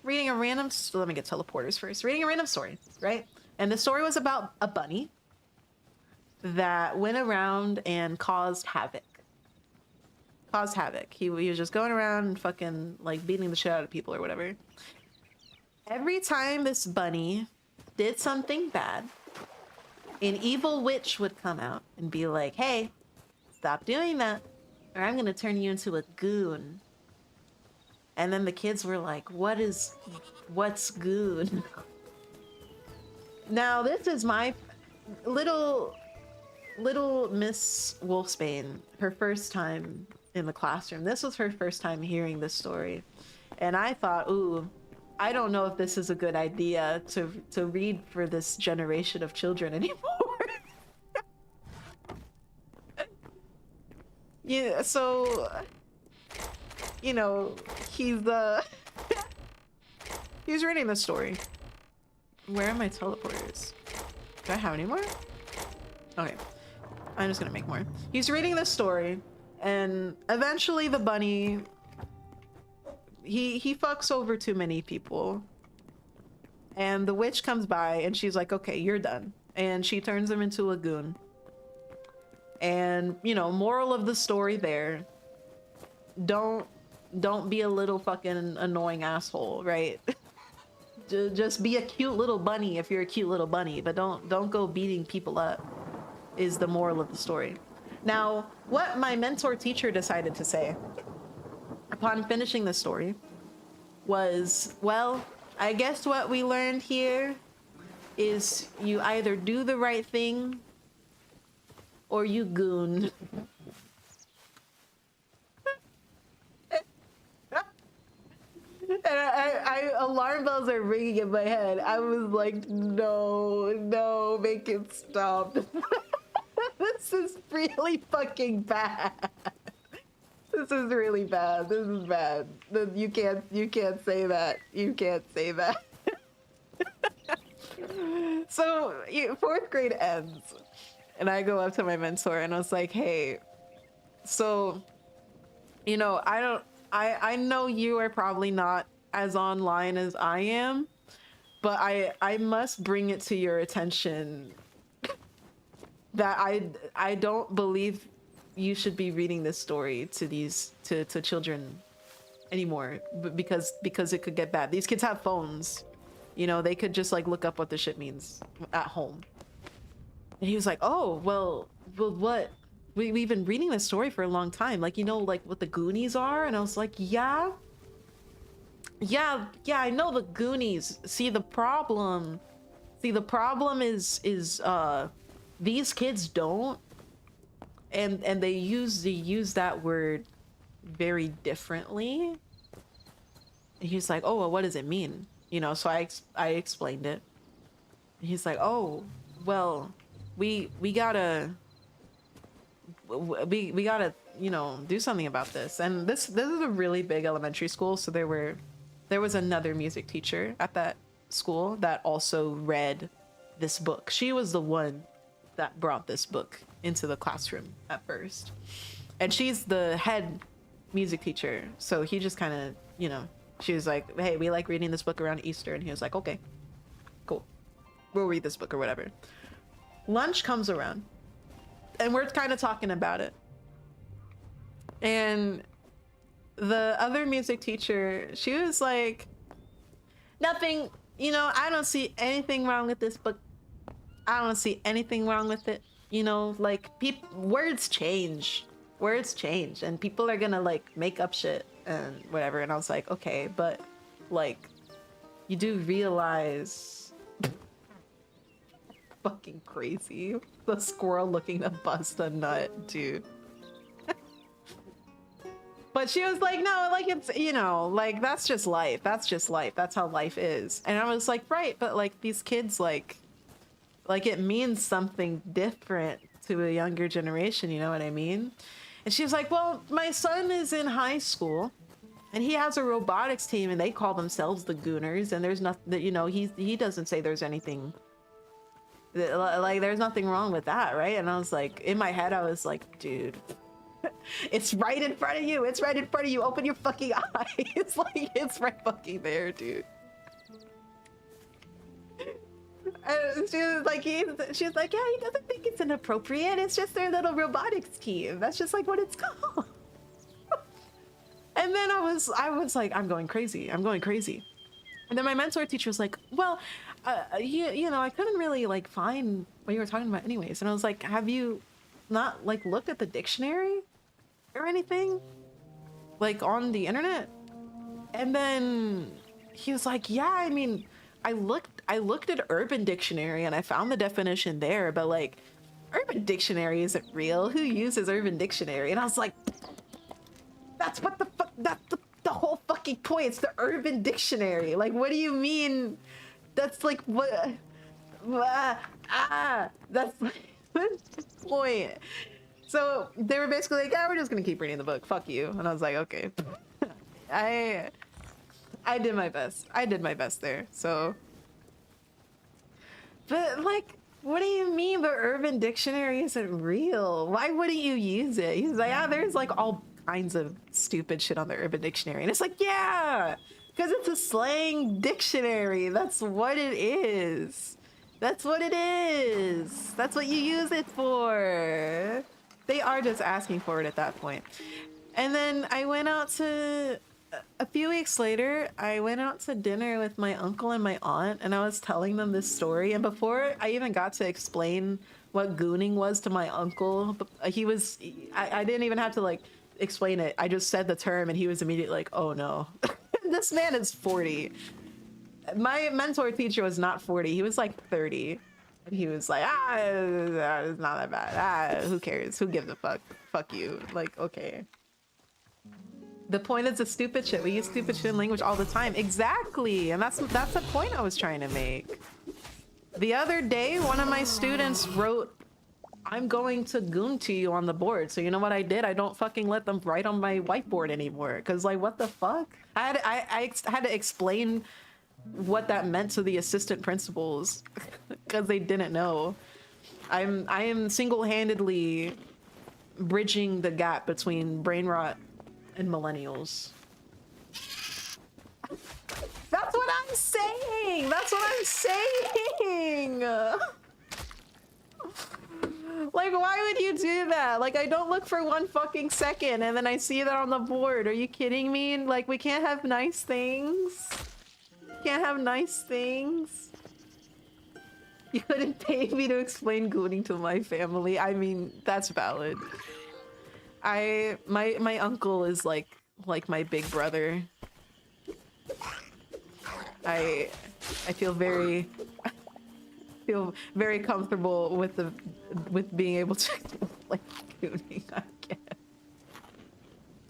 Reading a random, let me get teleporters first. Reading a random story, right? And the story was about a bunny that went around and caused havoc. Caused havoc. He was just going around and fucking like beating the shit out of people or whatever. Every time this bunny did something bad, an evil witch would come out and be like, hey, stop doing that, or I'm gonna turn you into a goon. And then the kids were like, what's goon? Now, this is my little Miss Wolfsbane, her first time in the classroom. This was her first time hearing this story. And I thought, ooh, I don't know if this is a good idea to read for this generation of children anymore. Yeah, so, you know, he's reading the story. Where are my teleporters? Do I have any more? Okay, I'm just gonna make more. He's reading the story, and eventually the bunny, he fucks over too many people. And the witch comes by and she's like, okay, you're done. And she turns him into a goon. And, you know, moral of the story there, don't be a little fucking annoying asshole, right? Just be a cute little bunny if you're a cute little bunny, but don't go beating people up, is the moral of the story. Now, what my mentor teacher decided to say upon finishing the story was, well, I guess what we learned here is you either do the right thing or you goon. And I alarm bells are ringing in my head. I was like, no, make it stop. This is really fucking bad. This is really bad. This is bad. You can't say that. You can't say that. So 4th grade ends, and I go up to my mentor and I was like, hey, so, you know, I know you are probably not as online as I am, but I must bring it to your attention that I don't believe you should be reading this story to children anymore, because it could get bad. These kids have phones, you know, they could just like look up what the shit means at home. And he was like, oh, well what? We've been reading this story for a long time, like, you know, like what the Goonies are. And I was like, yeah, I know the Goonies. See, the problem is these kids don't, and they use that word very differently. And he's like, oh, well, what does it mean? You know, so I explained it. And he's like, oh, well, we gotta we gotta, you know, do something about this. And this is a really big elementary school, so there was another music teacher at that school that also read this book. She was the one that brought this book into the classroom at first. And she's the head music teacher. So he just kind of, you know, she was like, hey, we like reading this book around Easter. And he was like, okay, cool. We'll read this book or whatever. Lunch comes around and we're kind of talking about it. And the other music teacher, she was like, nothing, you know, I don't see anything wrong with this book. I don't see anything wrong with it. You know, like, words change. Words change. And people are gonna, like, make up shit and whatever. And I was like, okay, but, like, you do realize... Fucking crazy. The squirrel looking to bust a nut, dude. But she was like, no, like, it's, you know, like, that's just life. That's just life. That's how life is. And I was like, right, but, like, these kids, like, it means something different to a younger generation, you know what I mean? And she was like, well, my son is in high school, and he has a robotics team, and they call themselves the Gooners, and there's nothing, that, you know, he doesn't say there's anything, like, there's nothing wrong with that, right? And I was like, in my head, I was like, dude... It's right in front of you. It's right in front of you. Open your fucking eyes. Like, it's right fucking there, dude. And she was like, she was like, yeah, he doesn't think it's inappropriate. It's just their little robotics team. That's just like what it's called. And then I was like, I'm going crazy. I'm going crazy. And then my mentor teacher was like, well, you know, I couldn't really like find what you were talking about anyways. And I was like, have you not like looked at the dictionary or anything like on the internet? And then he was like, yeah, I mean, I looked at Urban Dictionary and I found the definition there, but like Urban Dictionary isn't real. Who uses Urban Dictionary? And I was like, that's what the fuck, that's the whole fucking point. It's the Urban Dictionary. Like, what do you mean? That's like what that's like the point. So they were basically like, yeah, we're just gonna keep reading the book. Fuck you. And I was like, okay. I did my best. I did my best there. So, but like, what do you mean the Urban Dictionary isn't real? Why wouldn't you use it? He's like, ah, there's like all kinds of stupid shit on the Urban Dictionary. And it's like, yeah, because it's a slang dictionary. That's what it is. That's what it is. That's what you use it for. They are just asking for it at that point. And then I went out to, a few weeks later, I went out to dinner with my uncle and my aunt, and I was telling them this story. And before I even got to explain what gooning was to my uncle, I didn't even have to like explain it. I just said the term and he was immediately like, oh no. This man is 40. My mentor teacher was not 40. He was like 30. And he was like, it's not that bad. Who cares? Who gives a fuck? Fuck you. Like, okay. The point is the stupid shit. We use stupid shit in language all the time. Exactly. And that's the point I was trying to make. The other day, one of my students wrote, I'm going to goon to you on the board. So you know what I did? I don't fucking let them write on my whiteboard anymore. Cause like, what the fuck? I had to explain what that meant to the assistant principals because they didn't know. I am single-handedly bridging the gap between brain rot and millennials. That's what I'm saying. That's what I'm saying. Like, why would you do that? Like, I don't look for 1 fucking second and then I see that on the board. Are you kidding me? Like, we can't have nice things. Can't have nice things. You couldn't pay me to explain gooning to my family. I mean, that's valid. My uncle is like my big brother. I feel very comfortable with being able to like gooning, I guess.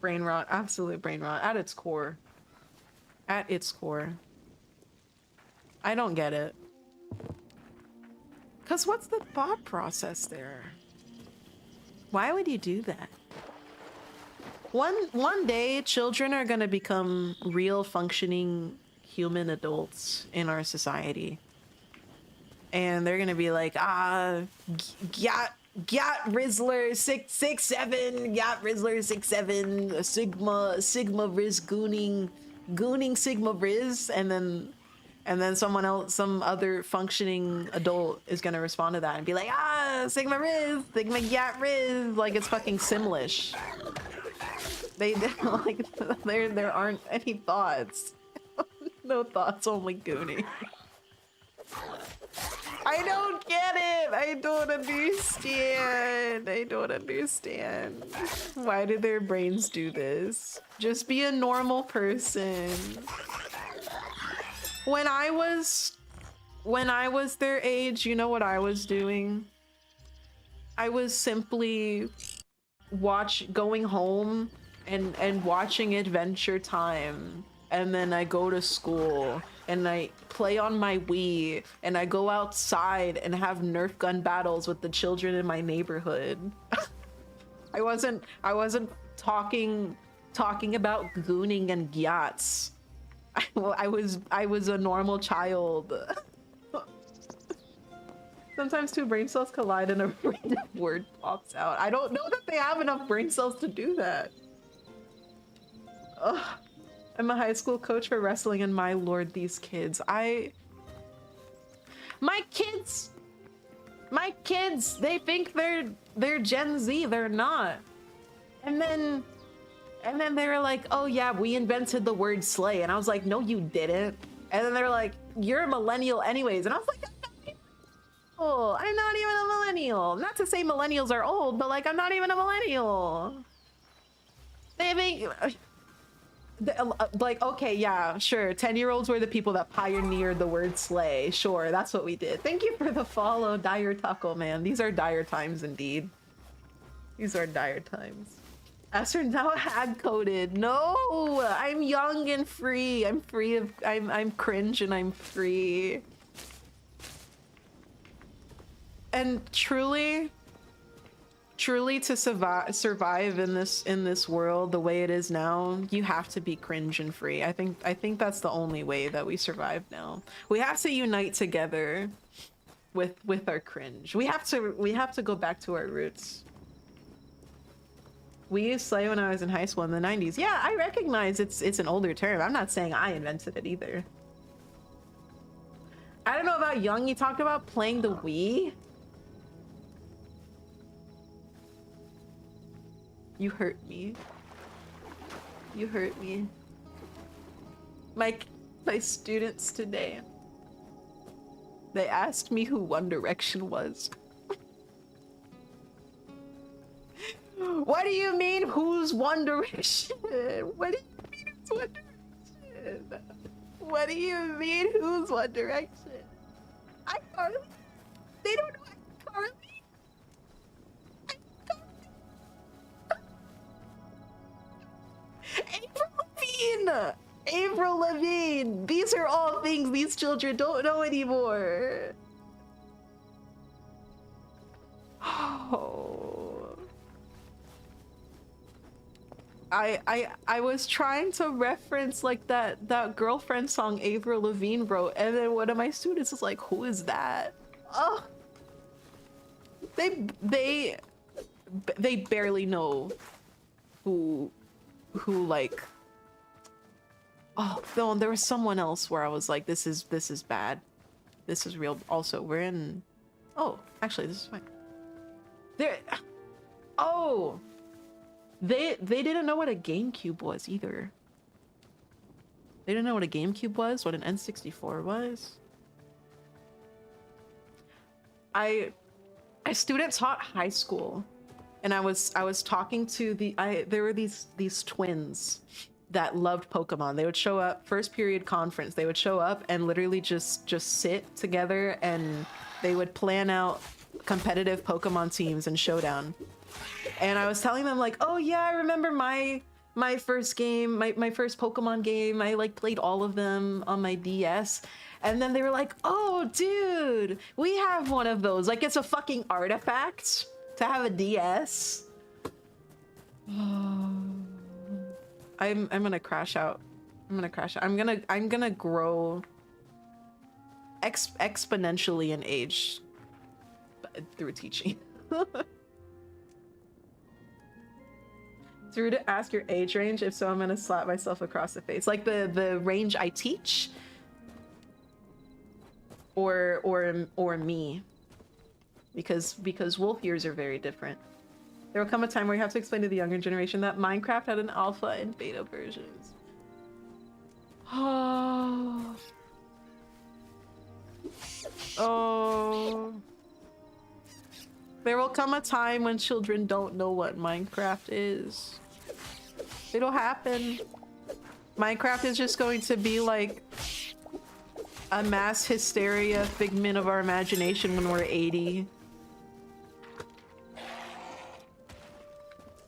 Brain rot, absolute brain rot at its core. at its core. I don't get it. Cause what's the thought process there? Why would you do that? One day, children are gonna become real functioning human adults in our society. And they're gonna be like, Gat Rizzler 667, Gat Rizzler 67, Sigma Riz gooning Sigma Riz, and then someone else, some other functioning adult is gonna respond to that and be like, Sigma Riz, Sigma Gat Riz, like it's fucking Simlish. They like there aren't any thoughts. No thoughts, only gooning. I don't get it. I don't understand. I don't understand. Why do their brains do this? Just be a normal person. When I was their age, you know what I was doing? I was simply going home and watching Adventure Time, and then I go to school and I play on my Wii and I go outside and have Nerf gun battles with the children in my neighborhood. I wasn't talking about gooning and yachts. I was a normal child. Sometimes two brain cells collide and a random word pops out. I don't know that they have enough brain cells to do that. Ugh. I'm a high school coach for wrestling, and my lord, these kids. My kids, they think they're Gen Z. They're not. And then they were like, oh yeah, we invented the word slay. And I was like, no, you didn't. And then they're like, you're a millennial anyways. And I was like, I'm not even a millennial. Not to say millennials are old, but like, I'm not even a millennial. They think... like, okay, yeah, sure. 10-year-olds were the people that pioneered the word slay. Sure, that's what we did. Thank you for the follow, Dire Taco Man. These are dire times indeed. These are dire times. As for now, hag-coded. No, I'm young and free. I'm free of... I'm cringe and I'm free. And truly to survive in this world the way it is now, you have to be cringe and free. I think that's the only way that we survive now. We have to unite together with our cringe. We have to go back to our roots. We used slay when I was in high school in the 90s. Yeah, I recognize it's an older term. I'm not saying I invented it either. I don't know about Young. You talked about playing the Wii. You hurt me. You hurt me. My students today, they asked me who One Direction was. What do you mean, who's One Direction? What do you mean, who's One Direction? What do you mean, who's One Direction? iCarly? They don't know iCarly? Avril Lavigne! These are all things these children don't know anymore. Oh. I was trying to reference like that girlfriend song Avril Lavigne wrote, and then one of my students was like, who is that? Oh. They barely know who like... Oh, no, there was someone else where I was like, this is bad. This is real. Also, we're in... Oh, actually, this is fine. Oh! They didn't know what a GameCube was either. They didn't know what a GameCube was, what an N64 was. I student taught high school, and I was talking to there were these twins that loved Pokemon. They would show up, first period conference, they would show up and literally just sit together, and they would plan out competitive Pokemon teams and showdown. And I was telling them like, oh yeah, I remember my my first game, my first Pokemon game. I like played all of them on my DS. And then they were like, oh, dude, we have one of those. Like, it's a fucking artifact to have a DS. I'm gonna crash out. I'm gonna crash out. I'm gonna grow exponentially in age through teaching. It's rude to ask your age range. If so, I'm gonna slap myself across the face. Like the range I teach, or me, because wolf years are very different. There will come a time where you have to explain to the younger generation that Minecraft had an alpha and beta versions. Oh. Oh. There will come a time when children don't know what Minecraft is. It'll happen. Minecraft is just going to be like a mass hysteria figment of our imagination when we're 80.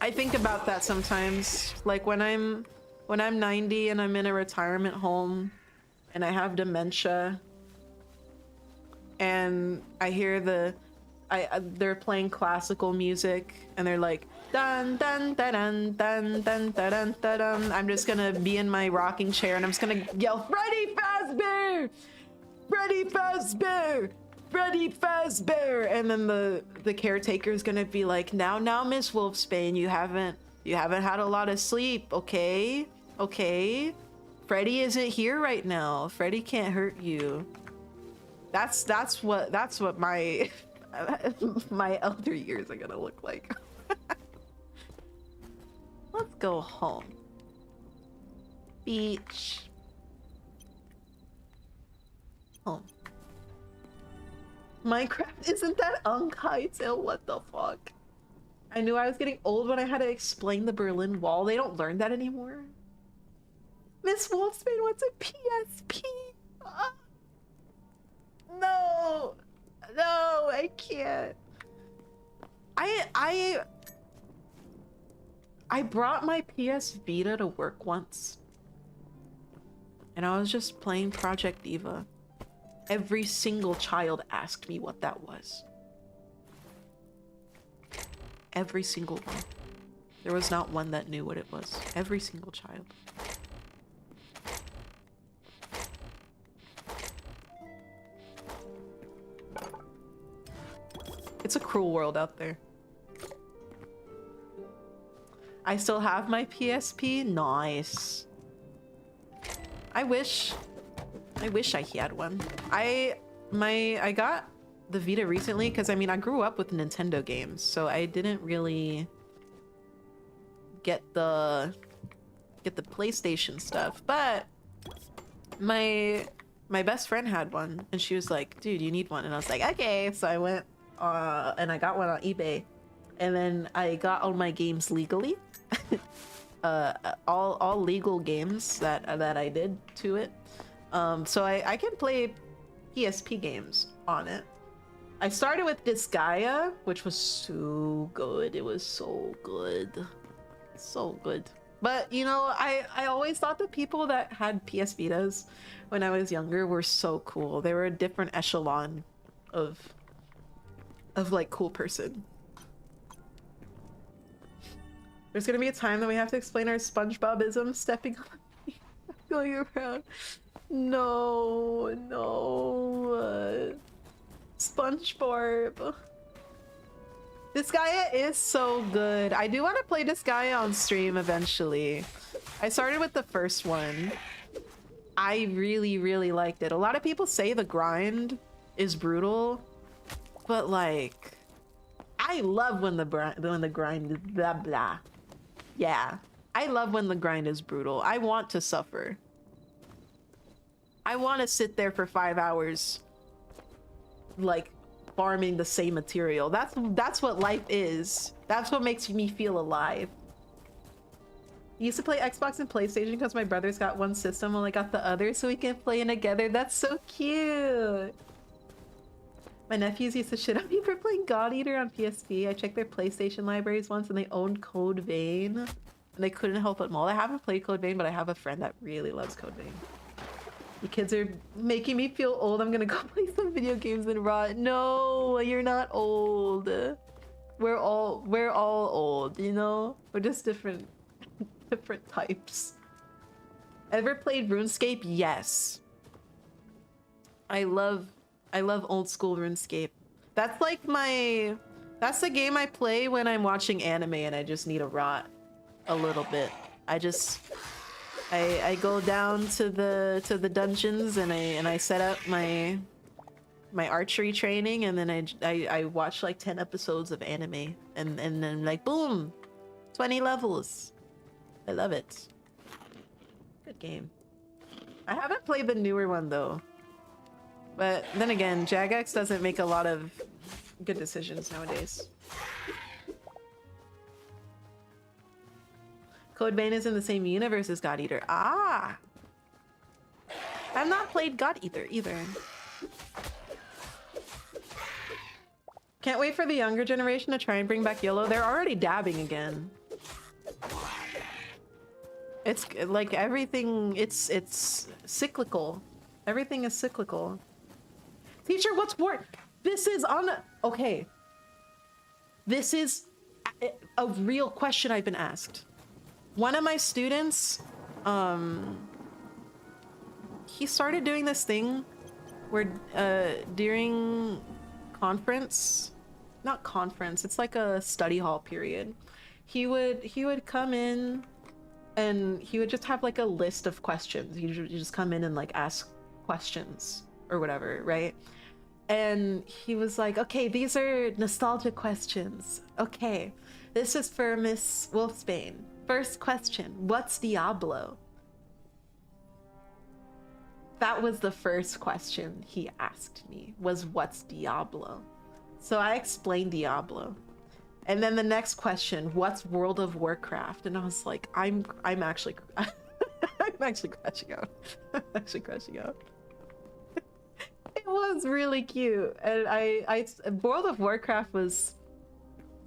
I think about that sometimes. Like when I'm 90 and I'm in a retirement home and I have dementia and I hear they're playing classical music and they're like dun dun dun dun dun dun dun dun dun. I'm just gonna be in my rocking chair and I'm just gonna yell, Freddy Fazbear! Freddy Fazbear! Freddy Fazbear! And then the caretaker is gonna be like, now Miss Wolfsbane, you haven't had a lot of sleep, okay? Okay? Freddy isn't here right now. Freddy can't hurt you. That's what my my elder years are gonna look like. Let's go home. Beach. Home. Minecraft, isn't that Hytale? What the fuck? I knew I was getting old when I had to explain the Berlin Wall. They don't learn that anymore. Miss Wolfsbane wants a PSP. No, I can't. I brought my PS Vita to work once, and I was just playing Project Diva. Every single child asked me what that was. Every single one. There was not one that knew what it was. Every single child. It's a cruel world out there. I still have my PSP. Nice. I wish I had one. I got the Vita recently because I mean I grew up with Nintendo games, so I didn't really get the PlayStation stuff. But my best friend had one, and she was like, "Dude, you need one," and I was like, "Okay." So I went and I got one on eBay, and then I got all my games legally. All legal games that I did to it. So I can play PSP games on it. I started with Disgaea, which was so good. It was so good. So good. But, you know, I always thought the people that had PS Vitas when I was younger were so cool. They were a different echelon of like cool person. There's gonna be a time that we have to explain our SpongeBobism stepping on me, going around. No. SpongeBob. Disgaea is so good. I do want to play Disgaea on stream eventually. I started with the first one. I really liked it. A lot of people say the grind is brutal, but like, I love when the grind is blah blah. Yeah, I love when the grind is brutal. I want to suffer. I want to sit there for 5 hours, like, farming the same material. That's what life is. That's what makes me feel alive. I used to play Xbox and PlayStation because my brothers got one system while I got the other, so we can play together. That's so cute. My nephews used to shit on me for playing God Eater on PSP. I checked their PlayStation libraries once and they owned Code Vein. and they couldn't help but maul. I haven't played Code Vein, but I have a friend that really loves Code Vein. You kids are making me feel old. I'm gonna go play some video games and rot. No, you're not old. We're all old, you know? We're just different types. Ever played RuneScape? Yes. I love old school RuneScape. That's like that's the game I play when I'm watching anime and I just need to rot a little bit. I go down to the dungeons and I set up my archery training, and then I watch like 10 episodes of anime, and then like boom, 20 levels. I love it. Good game. I haven't played the newer one though. But then again, Jagex doesn't make a lot of good decisions nowadays. Code Vein is in the same universe as God Eater. Ah! I've not played God Eater either. Can't wait for the younger generation to try and bring back YOLO. They're already dabbing again. It's like everything, it's cyclical. Everything is cyclical. Teacher, what's work? This is on... Okay. This is a real question I've been asked. One of my students, he started doing this thing where during conference, not conference, it's like a study hall period. He would come in and he would just have like a list of questions. He just come in and like ask questions or whatever, right? And he was like, okay, these are nostalgia questions. Okay, this is for Miss Wolfsbane. First question, what's Diablo? That was the first question he asked me, was what's Diablo? So I explained Diablo. And then the next question, what's World of Warcraft? And I was like, I'm actually I'm actually crashing out. I'm actually crashing out. It was really cute. And World of Warcraft was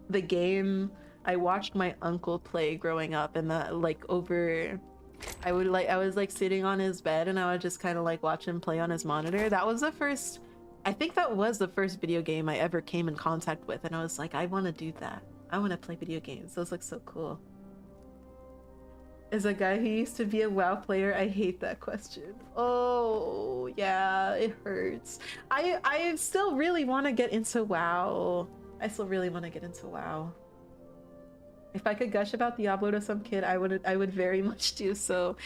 the game I watched my uncle play growing up, and that like I was like sitting on his bed and I would just kind of like watch him play on his monitor. That was I think that was the first video game I ever came in contact with, and I was like, I want to do that. I want to play video games. Those look so cool. As a guy who used to be a WoW player, I hate that question. Oh, yeah, it hurts. I still really want to get into WoW. I still really want to get into WoW. If I could gush about Diablo to some kid, I would very much do so.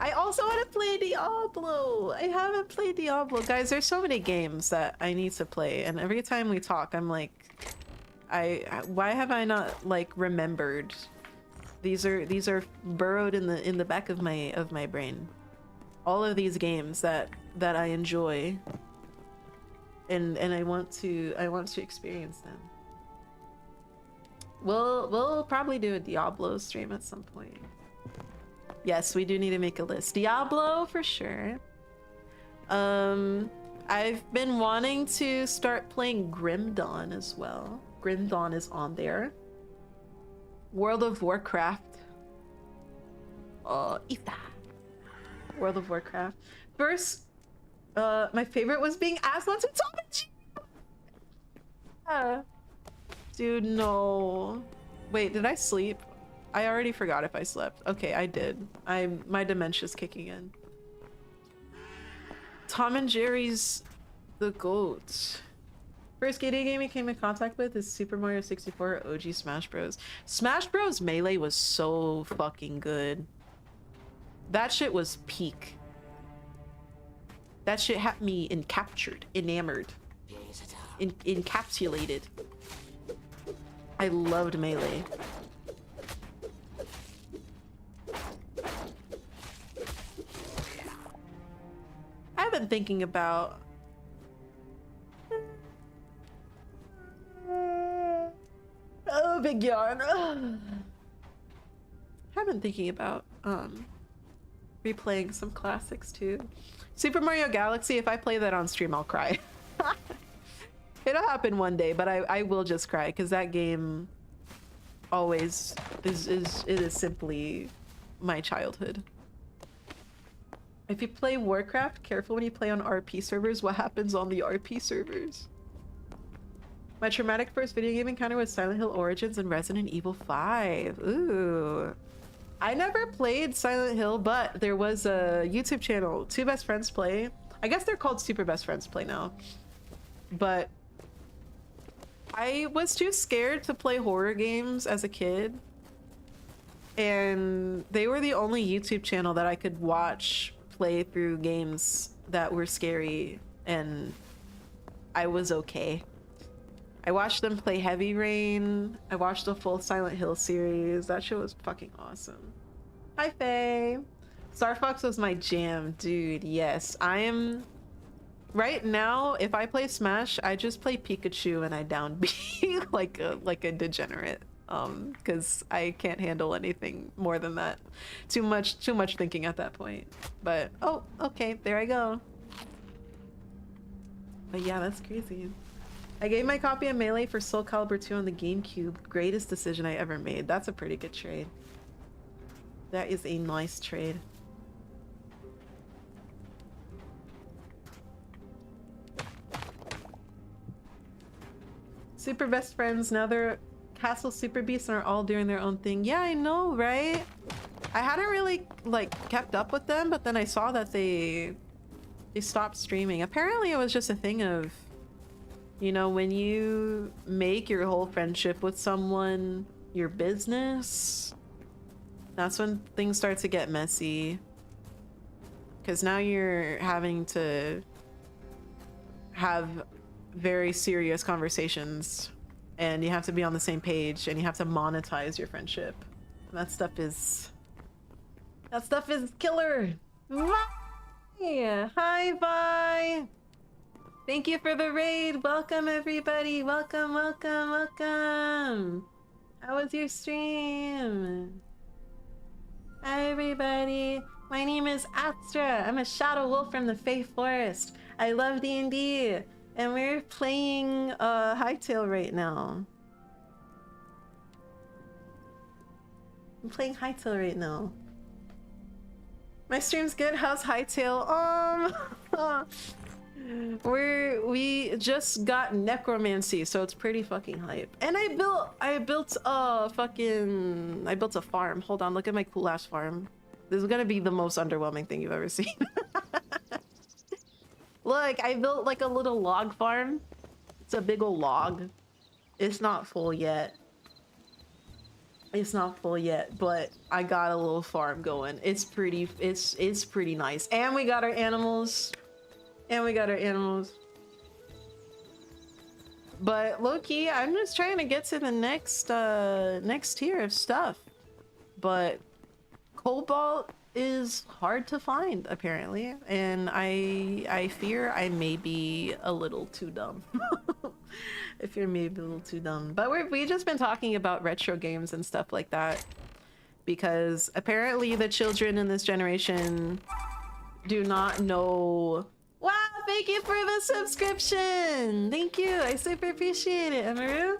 I also want to play Diablo. I haven't played Diablo. Guys, there's so many games that I need to play, and every time we talk, I'm like, why have I not like remembered? These are burrowed in the back of my brain. All of these games that I enjoy, and I want to experience them. We'll probably do a Diablo stream at some point. Yes, we do need to make a list. Diablo for sure. I've been wanting to start playing Grim Dawn as well. Grim Dawn is on there. World of Warcraft. Ita. World of Warcraft. First, my favorite was being asked once in Tom. Dude, no. Wait, did I sleep? I already forgot if I slept. Okay, I did. My dementia's kicking in. Tom and Jerry's the GOAT. First gating game we came in contact with is Super Mario 64 or OG Smash Bros. Smash Bros Melee was so fucking good. That shit was peak. That shit had me enamored, encapsulated. I loved Melee. I've been thinking about... Oh, big yarn. I've been thinking about replaying some classics too. Super Mario Galaxy, if I play that on stream, I'll cry. It'll happen one day, but I will just cry because that game always it is simply my childhood. If you play Warcraft, careful when you play on RP servers. What happens on the RP servers? My traumatic first video game encounter was Silent Hill Origins and Resident Evil 5. Ooh. I never played Silent Hill, but there was a YouTube channel, Two Best Friends Play. I guess they're called Super Best Friends Play now. But I was too scared to play horror games as a kid. And they were the only YouTube channel that I could watch play through games that were scary, and I was okay. I watched them play Heavy Rain. I watched the full Silent Hill series. That shit was fucking awesome. Hi, Faye. Star Fox was my jam, dude. Yes, I am. Right now, if I play Smash, I just play Pikachu and I down B like a degenerate. Because I can't handle anything more than that. Too much thinking at that point. But oh, okay, there I go. But yeah, that's crazy. I gave my copy of Melee for Soul Calibur 2 on the GameCube. Greatest decision I ever made. That's a pretty good trade. That is a nice trade. Super best friends, now they're Castle Super Beasts and are all doing their own thing. Yeah, I know, right? I hadn't really like kept up with them, but then I saw that they stopped streaming. Apparently it was just a thing of, you know, when you make your whole friendship with someone your business, that's when things start to get messy. Because now you're having to have very serious conversations, and you have to be on the same page, and you have to monetize your friendship. That stuff is killer. Hi, bye. Thank you for the raid. Welcome, everybody. Welcome, welcome, welcome. How was your stream? Hi, everybody. My name is Astra. I'm a shadow wolf from the Fae Forest. I love D&D, and we're playing Hytale right now. I'm playing Hytale right now. My stream's good. How's Hytale? We just got necromancy, so it's pretty fucking hype. And I built a farm. Hold on, look at my cool ass farm. This is gonna be the most underwhelming thing you've ever seen. Look, I built like a little log farm. It's a big ol' log. It's not full yet. It's not full yet, but I got a little farm going. It's pretty nice. And we got our animals. But low-key, I'm just trying to get to the next tier of stuff. But cobalt is hard to find, apparently, and I fear I may be a little too dumb. I fear maybe a little too dumb. But we've just been talking about retro games and stuff like that, because apparently the children in this generation do not know. Wow, thank you for the subscription. Thank you, I super appreciate it, Amaru.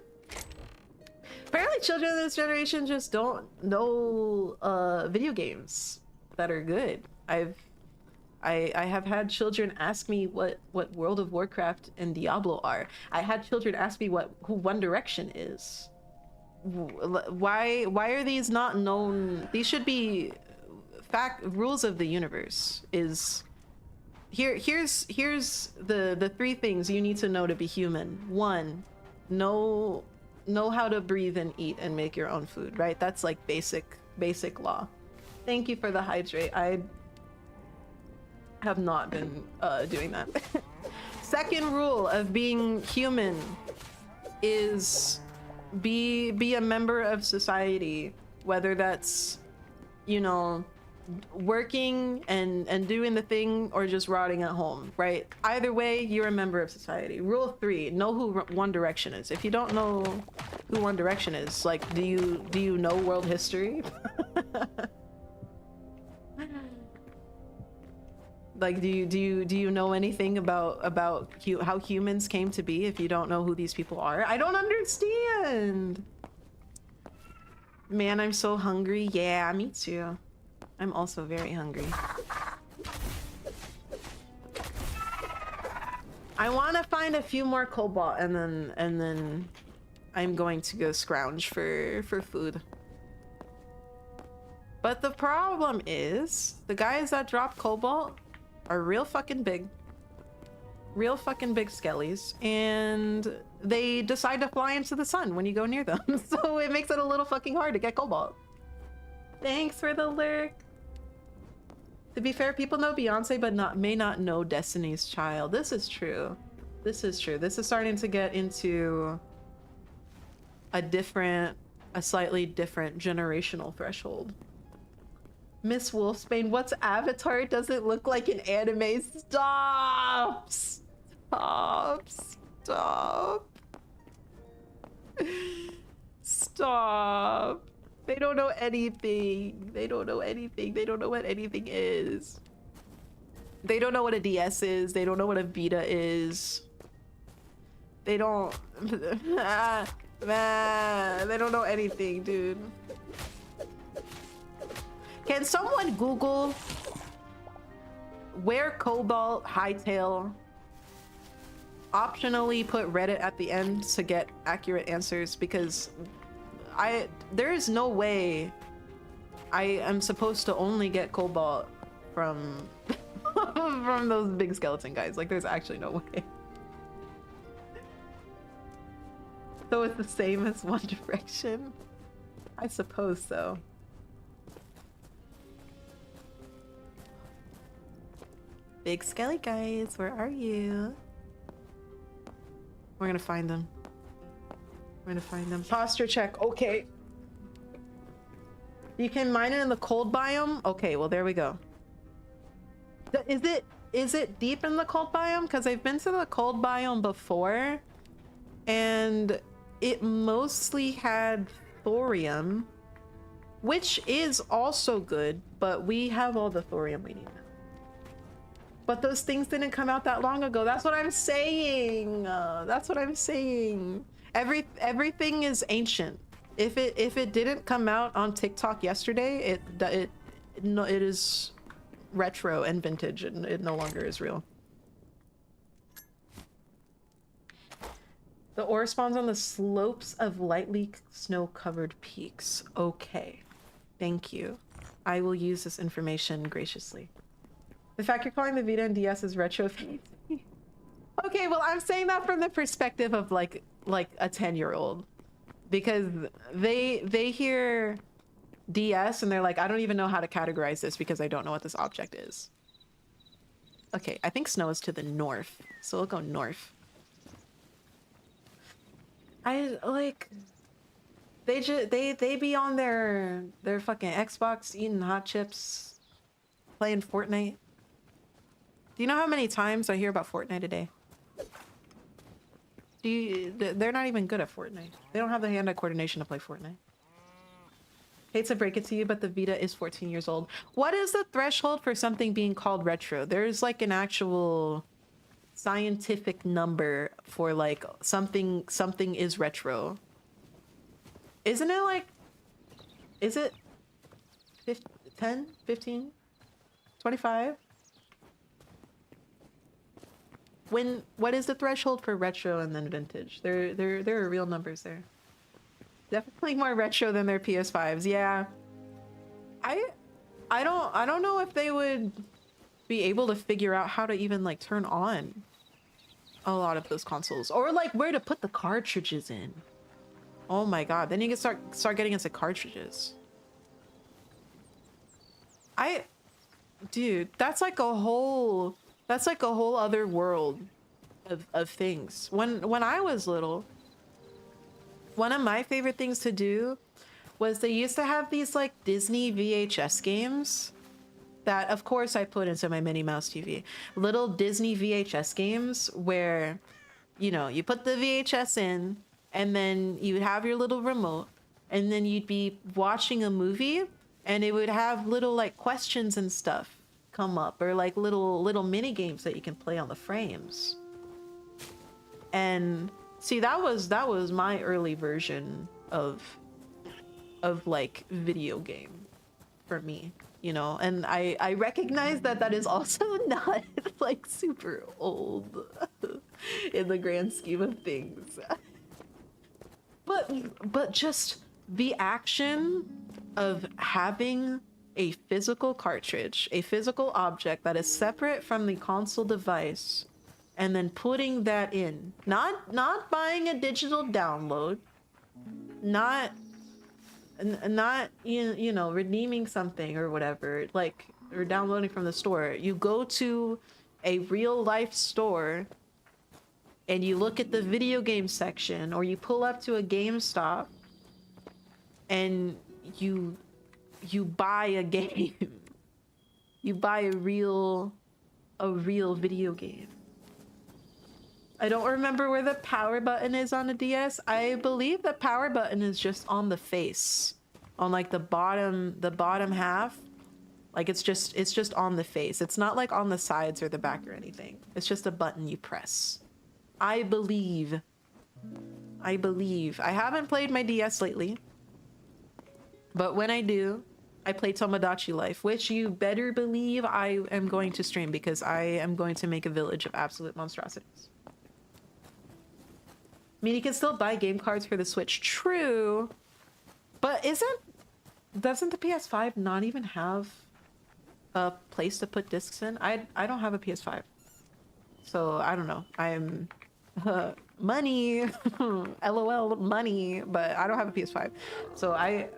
Apparently children in this generation just don't know video games that are good. I have had children ask me what World of Warcraft and Diablo are. I had children ask me who One Direction is. Why are these not known? These should be rules of the universe. Here's the three things you need to know to be human. 1, know how to breathe and eat and make your own food, right? That's like basic law. Thank you for the hydrate. I have not been doing that. Second rule of being human is be a member of society, whether that's, you know, working and doing the thing or just rotting at home, right? Either way, you're a member of society. Rule 3, know who One Direction is. If you don't know who One Direction is, like, do you know world history? Like, do you know anything about how humans came to be if you don't know who these people are? I don't understand. Man, I'm so hungry. Yeah, me too. I'm also very hungry. I want to find a few more cobalt and then I'm going to go scrounge for food. But the problem is the guys that drop cobalt are real fucking big. Real fucking big skellies, and they decide to fly into the sun when you go near them. So it makes it a little fucking hard to get cobalt. Thanks for the lurk. To be fair, people know Beyonce, but may not know Destiny's Child. This is true. This is true. This is starting to get into a slightly different generational threshold. Miss Wolfsbane, what's Avatar? Doesn't look like an anime. Stop! Stop! Stop! Stop! They don't know anything. They don't know anything. They don't know what anything is. They don't know what a DS is. They don't know what a Vita is. They don't... they don't know anything, dude. Can someone Google where Cobalt, Hytale, optionally put Reddit at the end to get accurate answers? Because there is no way I am supposed to only get Cobalt from from those big skeleton guys. Like, there's actually no way. So it's the same as One Direction? I suppose so. Big skelly guys, where are you? We're gonna find them. We're gonna find them. Posture check. Okay. You can mine it in the cold biome? Okay, well, there we go. Is it deep in the cold biome? Because I've been to the cold biome before, and it mostly had thorium, which is also good, but we have all the thorium we need now. But those things didn't come out that long ago. That's what I'm saying. That's what I'm saying. Everything is ancient. If it didn't come out on TikTok yesterday, it is retro and vintage, and it no longer is real. The ore spawns on the slopes of lightly snow-covered peaks. Okay. Thank you. I will use this information graciously. The fact you're calling the Vita and DS is retro. Okay, well, I'm saying that from the perspective of like a 10-year-old, because they hear DS and they're like, I don't even know how to categorize this because I don't know what this object is. Okay, I think snow is to the north, so we'll go north. I like they be on their fucking Xbox eating hot chips, playing Fortnite. Do you know how many times I hear about Fortnite a day? They're not even good at Fortnite. They don't have the hand-eye coordination to play Fortnite. Hate to break it to you, but the Vita is 14 years old. What is the threshold for something being called retro? There's like an actual scientific number for like something is retro. Isn't it like, is it 10, 15, 25? What is the threshold for retro and then vintage? There are real numbers there. Definitely more retro than their PS5s. Yeah. I don't know if they would be able to figure out how to even like turn on a lot of those consoles, or like where to put the cartridges in. Oh my god, then you can start getting into cartridges. Dude, that's like a whole other world of things. When I was little, one of my favorite things to do was they used to have these like Disney VHS games that of course I put into my Minnie Mouse TV. Little Disney VHS games where, you know, you put the VHS in and then you would have your little remote and then you'd be watching a movie and it would have little like questions and stuff come up, or like little mini games that you can play on the frames. And see, that was my early version of of like video game for me, you know, and I recognize that that is also not like super old in the grand scheme of things. But just the action of having a physical cartridge, a physical object that is separate from the console device, and then putting that in, not buying a digital download, not you know, redeeming something or whatever, like, or downloading from the store. You go to a real life store and you look at the video game section, or you pull up to a GameStop and you buy a game. You buy a real video game. I don't remember where the power button is on a DS. I believe the power button is just on the face, on like the bottom half. Like it's just on the face. It's not like on the sides or the back or anything. It's just a button you press. I believe. I haven't played my DS lately, but when I do, I play Tomodachi Life, which you better believe I am going to stream, because I am going to make a village of absolute monstrosities. I mean, you can still buy game cards for the Switch, true, but doesn't the PS5 not even have a place to put discs in? I don't have a PS5, so I don't know. I'm money, lol, money, but I don't have a PS5, so I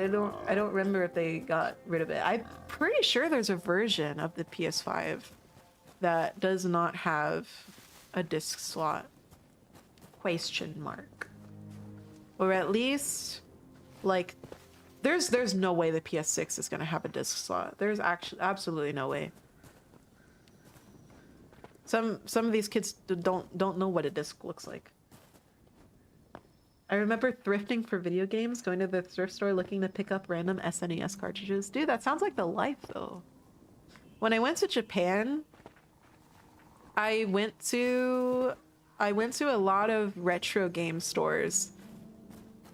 don't remember if they got rid of it. I'm pretty sure there's a version of the PS5 that does not have a disc slot. Question mark. Or at least, like, there's no way the PS6 is gonna have a disc slot. There's actually absolutely no way. Some of these kids don't know what a disc looks like. I remember thrifting for video games, going to the thrift store looking to pick up random SNES cartridges. Dude, that sounds like the life though. When I went to Japan, I went to a lot of retro game stores,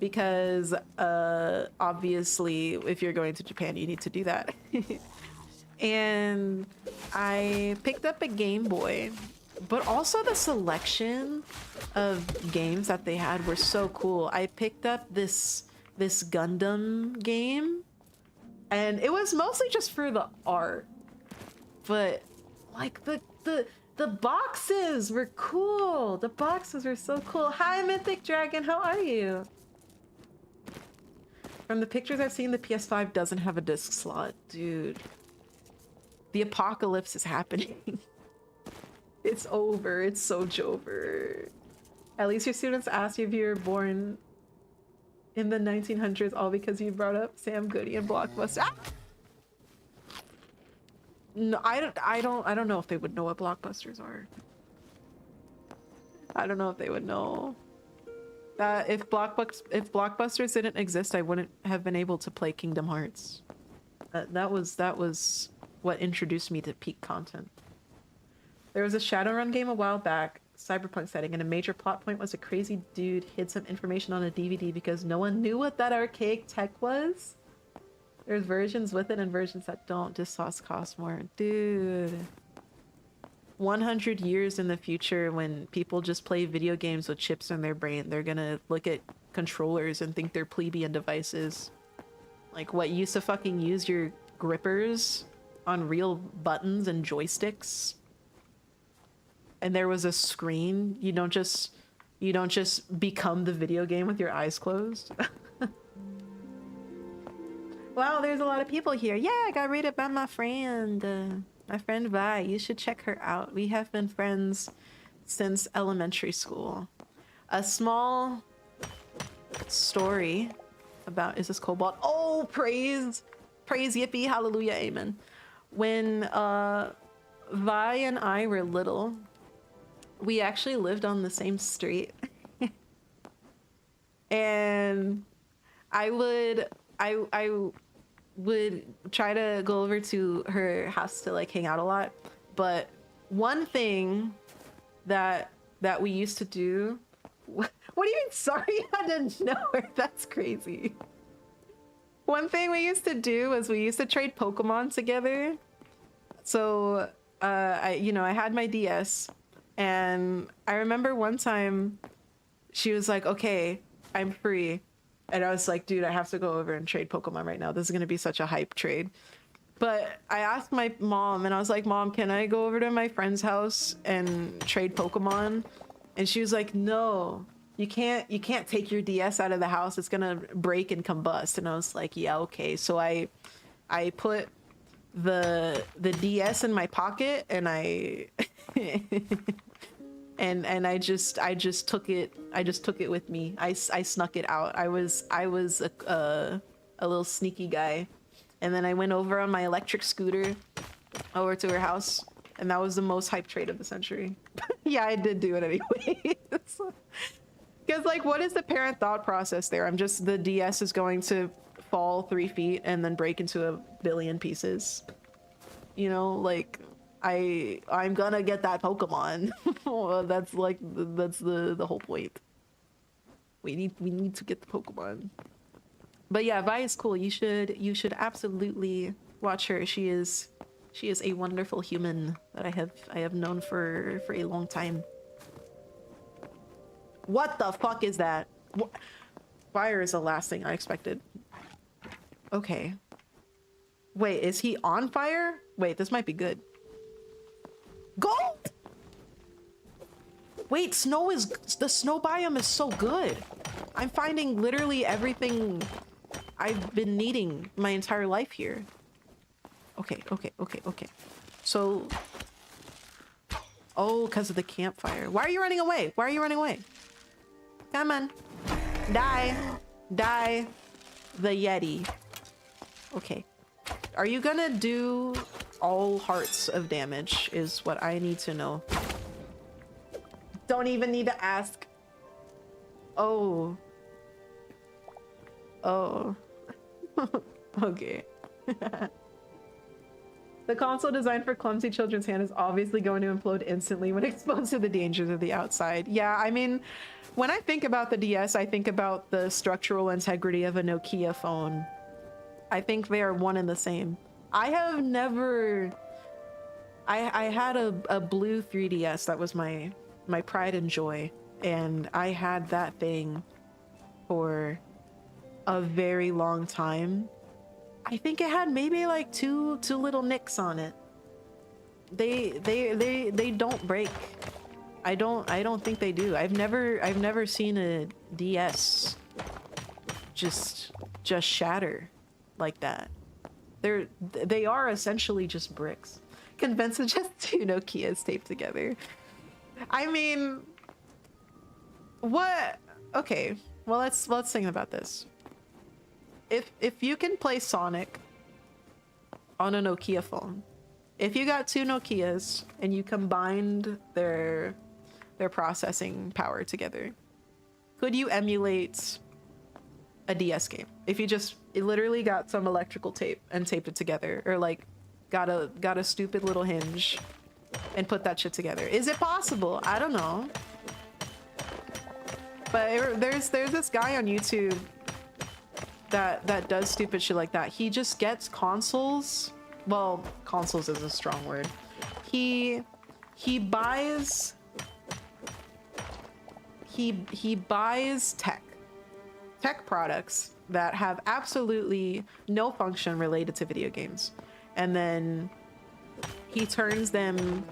because obviously if you're going to Japan you need to do that. And I picked up a Game Boy, but also the selection of games that they had were so cool. I picked up this Gundam game, and it was mostly just for the art, but like the boxes were cool. The boxes were so cool. Hi, Mythic Dragon, how are you? From the pictures I've seen, the PS5 doesn't have a disc slot. Dude, the apocalypse is happening. It's over. It's so over. At least your students ask you if you were born in the 1900s, all because you brought up Sam Goody and Blockbuster. Ah! No, I don't know if they would know what blockbusters are. I don't know if they would know. If blockbusters didn't exist, I wouldn't have been able to play Kingdom Hearts. That was what introduced me to peak content. There was a Shadowrun game a while back, cyberpunk setting, and a major plot point was a crazy dude hid some information on a DVD because no one knew what that archaic tech was. There's versions with it and versions that don't. Disc slots cost more. Dude. 100 years in the future, when people just play video games with chips in their brain, they're gonna look at controllers and think they're plebeian devices. Like, what used to fucking use your grippers on real buttons and joysticks? And there was a screen. You don't just become the video game with your eyes closed. Wow, there's a lot of people here. Yeah, I got rated by my friend Vi. You should check her out. We have been friends since elementary school. A small story about, is this Cobalt? Oh, praise, yippee, hallelujah, amen. When Vi and I were little, we actually lived on the same street. And I would try to go over to her house to like hang out a lot, but one thing that we used to do. What do you mean? Sorry, I didn't know her. That's crazy. One thing we used to do was we used to trade Pokemon together. So, I had my DS, and I remember one time she was like, okay, I'm free. And I was like, dude, I have to go over and trade Pokemon right now. This is going to be such a hype trade. But I asked my mom, and I was like, Mom, can I go over to my friend's house and trade Pokemon? And she was like, no, you can't take your DS out of the house. It's gonna break and combust. And I was like, yeah, okay. So I put the DS in my pocket, and I and I just took it with me. I snuck it out. I was a little sneaky guy. And then I went over on my electric scooter over to her house, and that was the most hype trade of the century. Yeah, I did do it anyway. Because, like, what is the parent thought process there? The DS is going to fall 3 feet and then break into a billion pieces. You know, like, I'm gonna get that Pokemon. Well, that's the whole point. We need to get the Pokemon. But yeah, Vi is cool. You should absolutely watch her. She is a wonderful human that I have known for a long time. What the fuck is that? Fire is the last thing I expected. Okay. Wait, is he on fire? Wait, this might be good. Gold! Wait, the snow biome is so good. I'm finding literally everything I've been needing my entire life here. Okay. So, oh, because of the campfire. Why are you running away? Come on. Die. The Yeti. Okay. Are you gonna do all hearts of damage is what I need to know. Don't even need to ask. Oh. Okay. The console designed for clumsy children's hand is obviously going to implode instantly when exposed to the dangers of the outside. Yeah, I mean, when I think about the DS, I think about the structural integrity of a Nokia phone. I think they are one and the same. I have never... I had a blue 3DS that was my pride and joy, and I had that thing for a very long time. I think it had maybe like two little nicks on it. They don't break. I don't think they do. I've never seen a DS just shatter like that. They are essentially just bricks. Convinced of just 2 Nokias taped together. I mean, what? Okay, well let's think about this. If you can play Sonic on a Nokia phone, if you got 2 Nokias and you combined their processing power together, could you emulate a DS game? If you literally got some electrical tape and taped it together, or like got a stupid little hinge and put that shit together. Is it possible? I don't know. But there's this guy on YouTube that does stupid shit like that. He just gets consoles. Well, consoles is a strong word. He buys tech products that have absolutely no function related to video games, and then he turns them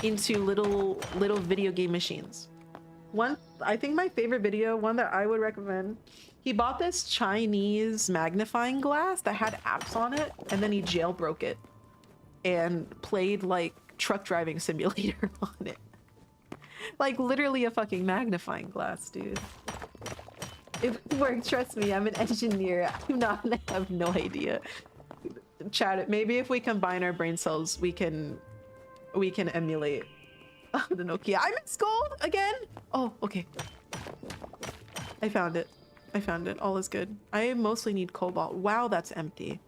into little video game machines. I think my favorite video, one that I would recommend, he bought this Chinese magnifying glass that had apps on it, and then he jailbroke it and played like truck driving simulator on it. Like literally a fucking magnifying glass, dude. It worked, trust me, I'm an engineer. I have no idea. Chat, maybe if we combine our brain cells, we can emulate the Nokia. I missed gold again. Oh, okay. I found it. All is good. I mostly need cobalt. Wow, that's empty.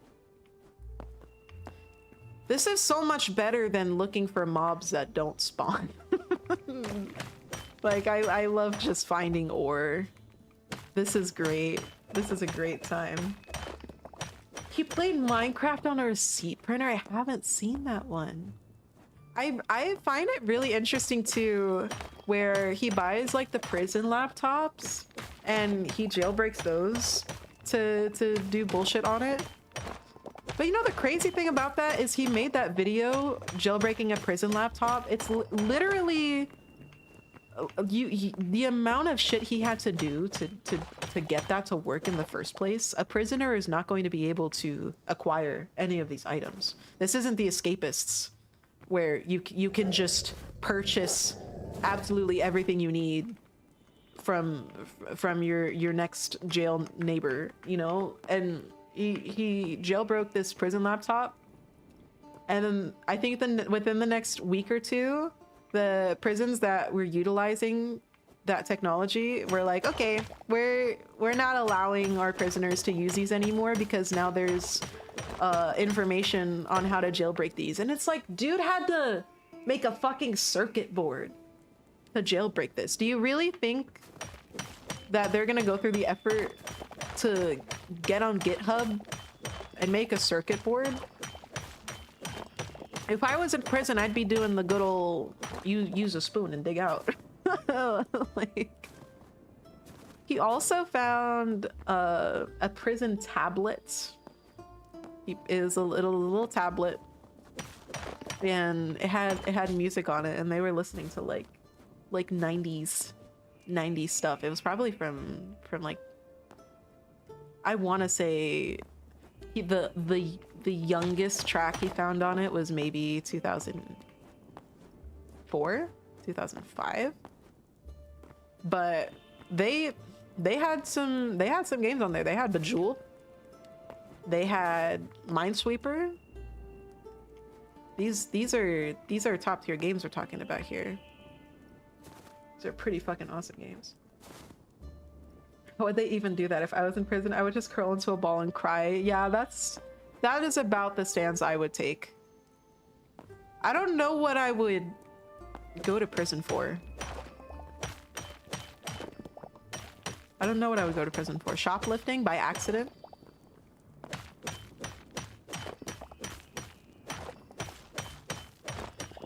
This is so much better than looking for mobs that don't spawn. Like, I love just finding ore. This is great. This is a great time. he played Minecraft on a receipt printer. I haven't seen that one. I find it really interesting too, where he buys like the prison laptops and he jailbreaks those to do bullshit on it. But you know the crazy thing about that is he made that video jailbreaking a prison laptop. It's literally the amount of shit he had to do to get that to work in the first place. A prisoner is not going to be able to acquire any of these items. This isn't the Escapists, where you can just purchase absolutely everything you need from your next jail neighbor, you know? And he jailbroke this prison laptop, and then I think within the next week or two, the prisons that were utilizing that technology were like, okay, we're not allowing our prisoners to use these anymore because now there's information on how to jailbreak these. And it's like, dude had to make a fucking circuit board to jailbreak this. Do you really think that they're gonna go through the effort to get on GitHub and make a circuit board? If I was in prison, I'd be doing the good old use a spoon and dig out. Like, he also found a prison tablet. It was a little tablet, and it had music on it, and they were listening to like 90s stuff. It was probably from like, I want to say the youngest track he found on it was maybe 2004, 2005. But they had some games on there. They had Bejeweled. They had Minesweeper. These are top tier games we're talking about here. These are pretty fucking awesome games. How would they even do that? If I was in prison, I would just curl into a ball and cry. Yeah, that is about the stance I would take. I don't know what I would go to prison for. I don't know what I would go to prison for. Shoplifting by accident?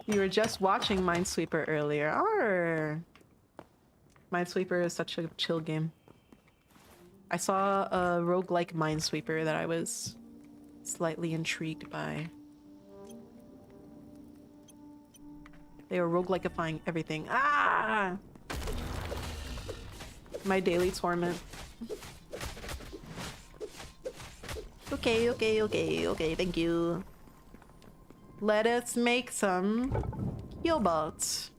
You were just watching Minesweeper earlier. Arr. Minesweeper is such a chill game. I saw a roguelike Minesweeper that I was slightly intrigued by. They were roguelikeifying everything. Ah! My daily torment. Okay, thank you. Let us make some healbots.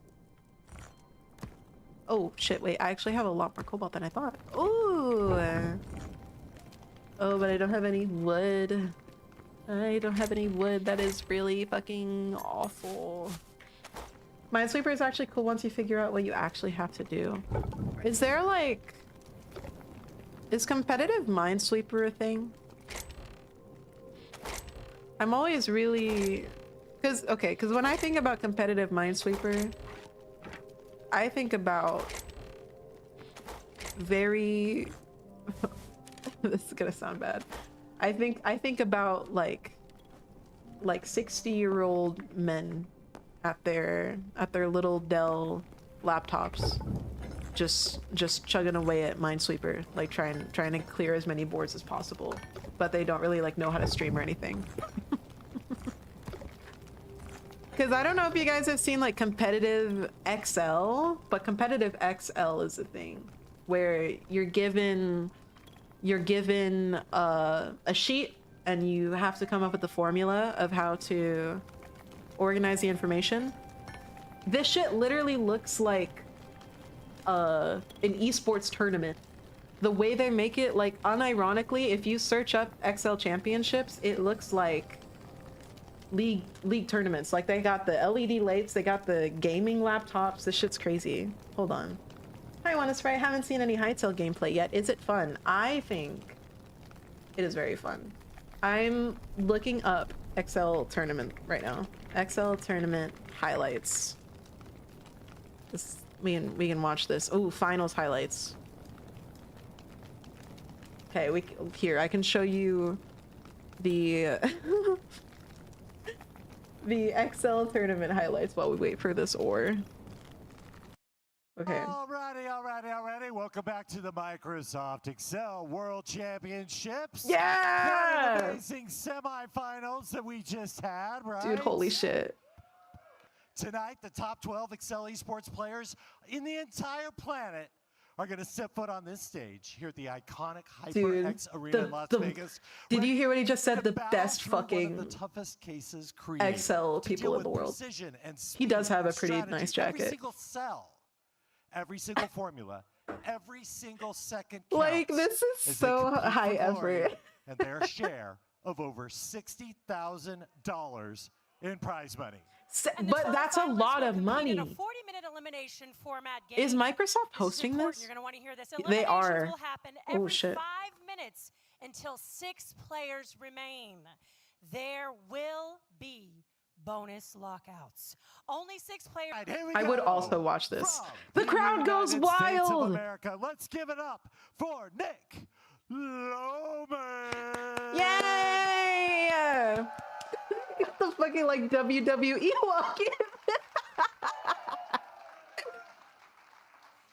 Oh shit, wait, I actually have a lot more cobalt than I thought. Ooh! Oh, but I don't have any wood. I don't have any wood. That is really fucking awful. Minesweeper is actually cool once you figure out what you actually have to do. Is there like... Is competitive Minesweeper a thing? I'm always really... Because when I think about competitive Minesweeper, I think about very... This is gonna sound bad. I think about like 60-year-old men at their little Dell laptops, just chugging away at Minesweeper, like trying to clear as many boards as possible, but they don't really like know how to stream or anything. Because I don't know if you guys have seen like competitive XL, but competitive XL is a thing where you're given a sheet and you have to come up with the formula of how to organize the information. This shit literally looks like an esports tournament. The way they make it, like, unironically, if you search up XL championships, it looks like league tournaments. Like, they got the LED lights, they got the gaming laptops. This shit's crazy. Hold on. Hi, Wanna Sprite. Haven't seen any Hytale gameplay yet. Is it fun? I think it is very fun. I'm looking up XL tournament right now. XL tournament highlights. We can watch this. Oh, finals highlights. Okay, here I can show you the the XL tournament highlights while we wait for this ore. Okay. Alrighty. Welcome back to the Microsoft Excel World Championships. Yeah! The amazing semifinals that we just had, right? Dude, holy shit. Tonight, the top 12 Excel esports players in the entire planet are going to set foot on this stage here at the iconic HyperX Arena in Las Vegas. Did you hear what he just said? The best fucking the toughest cases created XL people in the world. He does have a pretty nice jacket. Every single cell, every single formula, every single second counts. Like, this is so high effort. And their share of over $60,000 in prize money. But that's a lot of money. In a 40-minute elimination format game. Is Microsoft hosting this? You're going to want to hear this. They are. Will happen every oh shit. 5 minutes until 6 players remain. There will be bonus lockouts. Only 6 players. Right, I would also watch this. From The crowd goes United States of wild. America, let's give it up for Nick Loman. Yay! Got the fucking like WWE walking.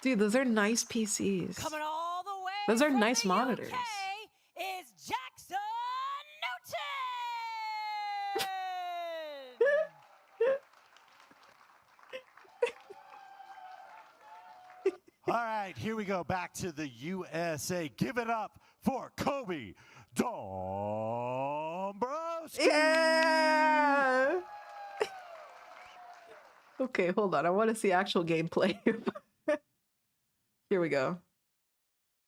Dude, those are nice PCs. Coming all the way. Those are from nice the monitors. UK is Jackson Newton. All right, here we go. Back to the USA. Give it up for Kobe Dombrowski. Yeah. Okay, hold on. I want to see actual gameplay. Here we go.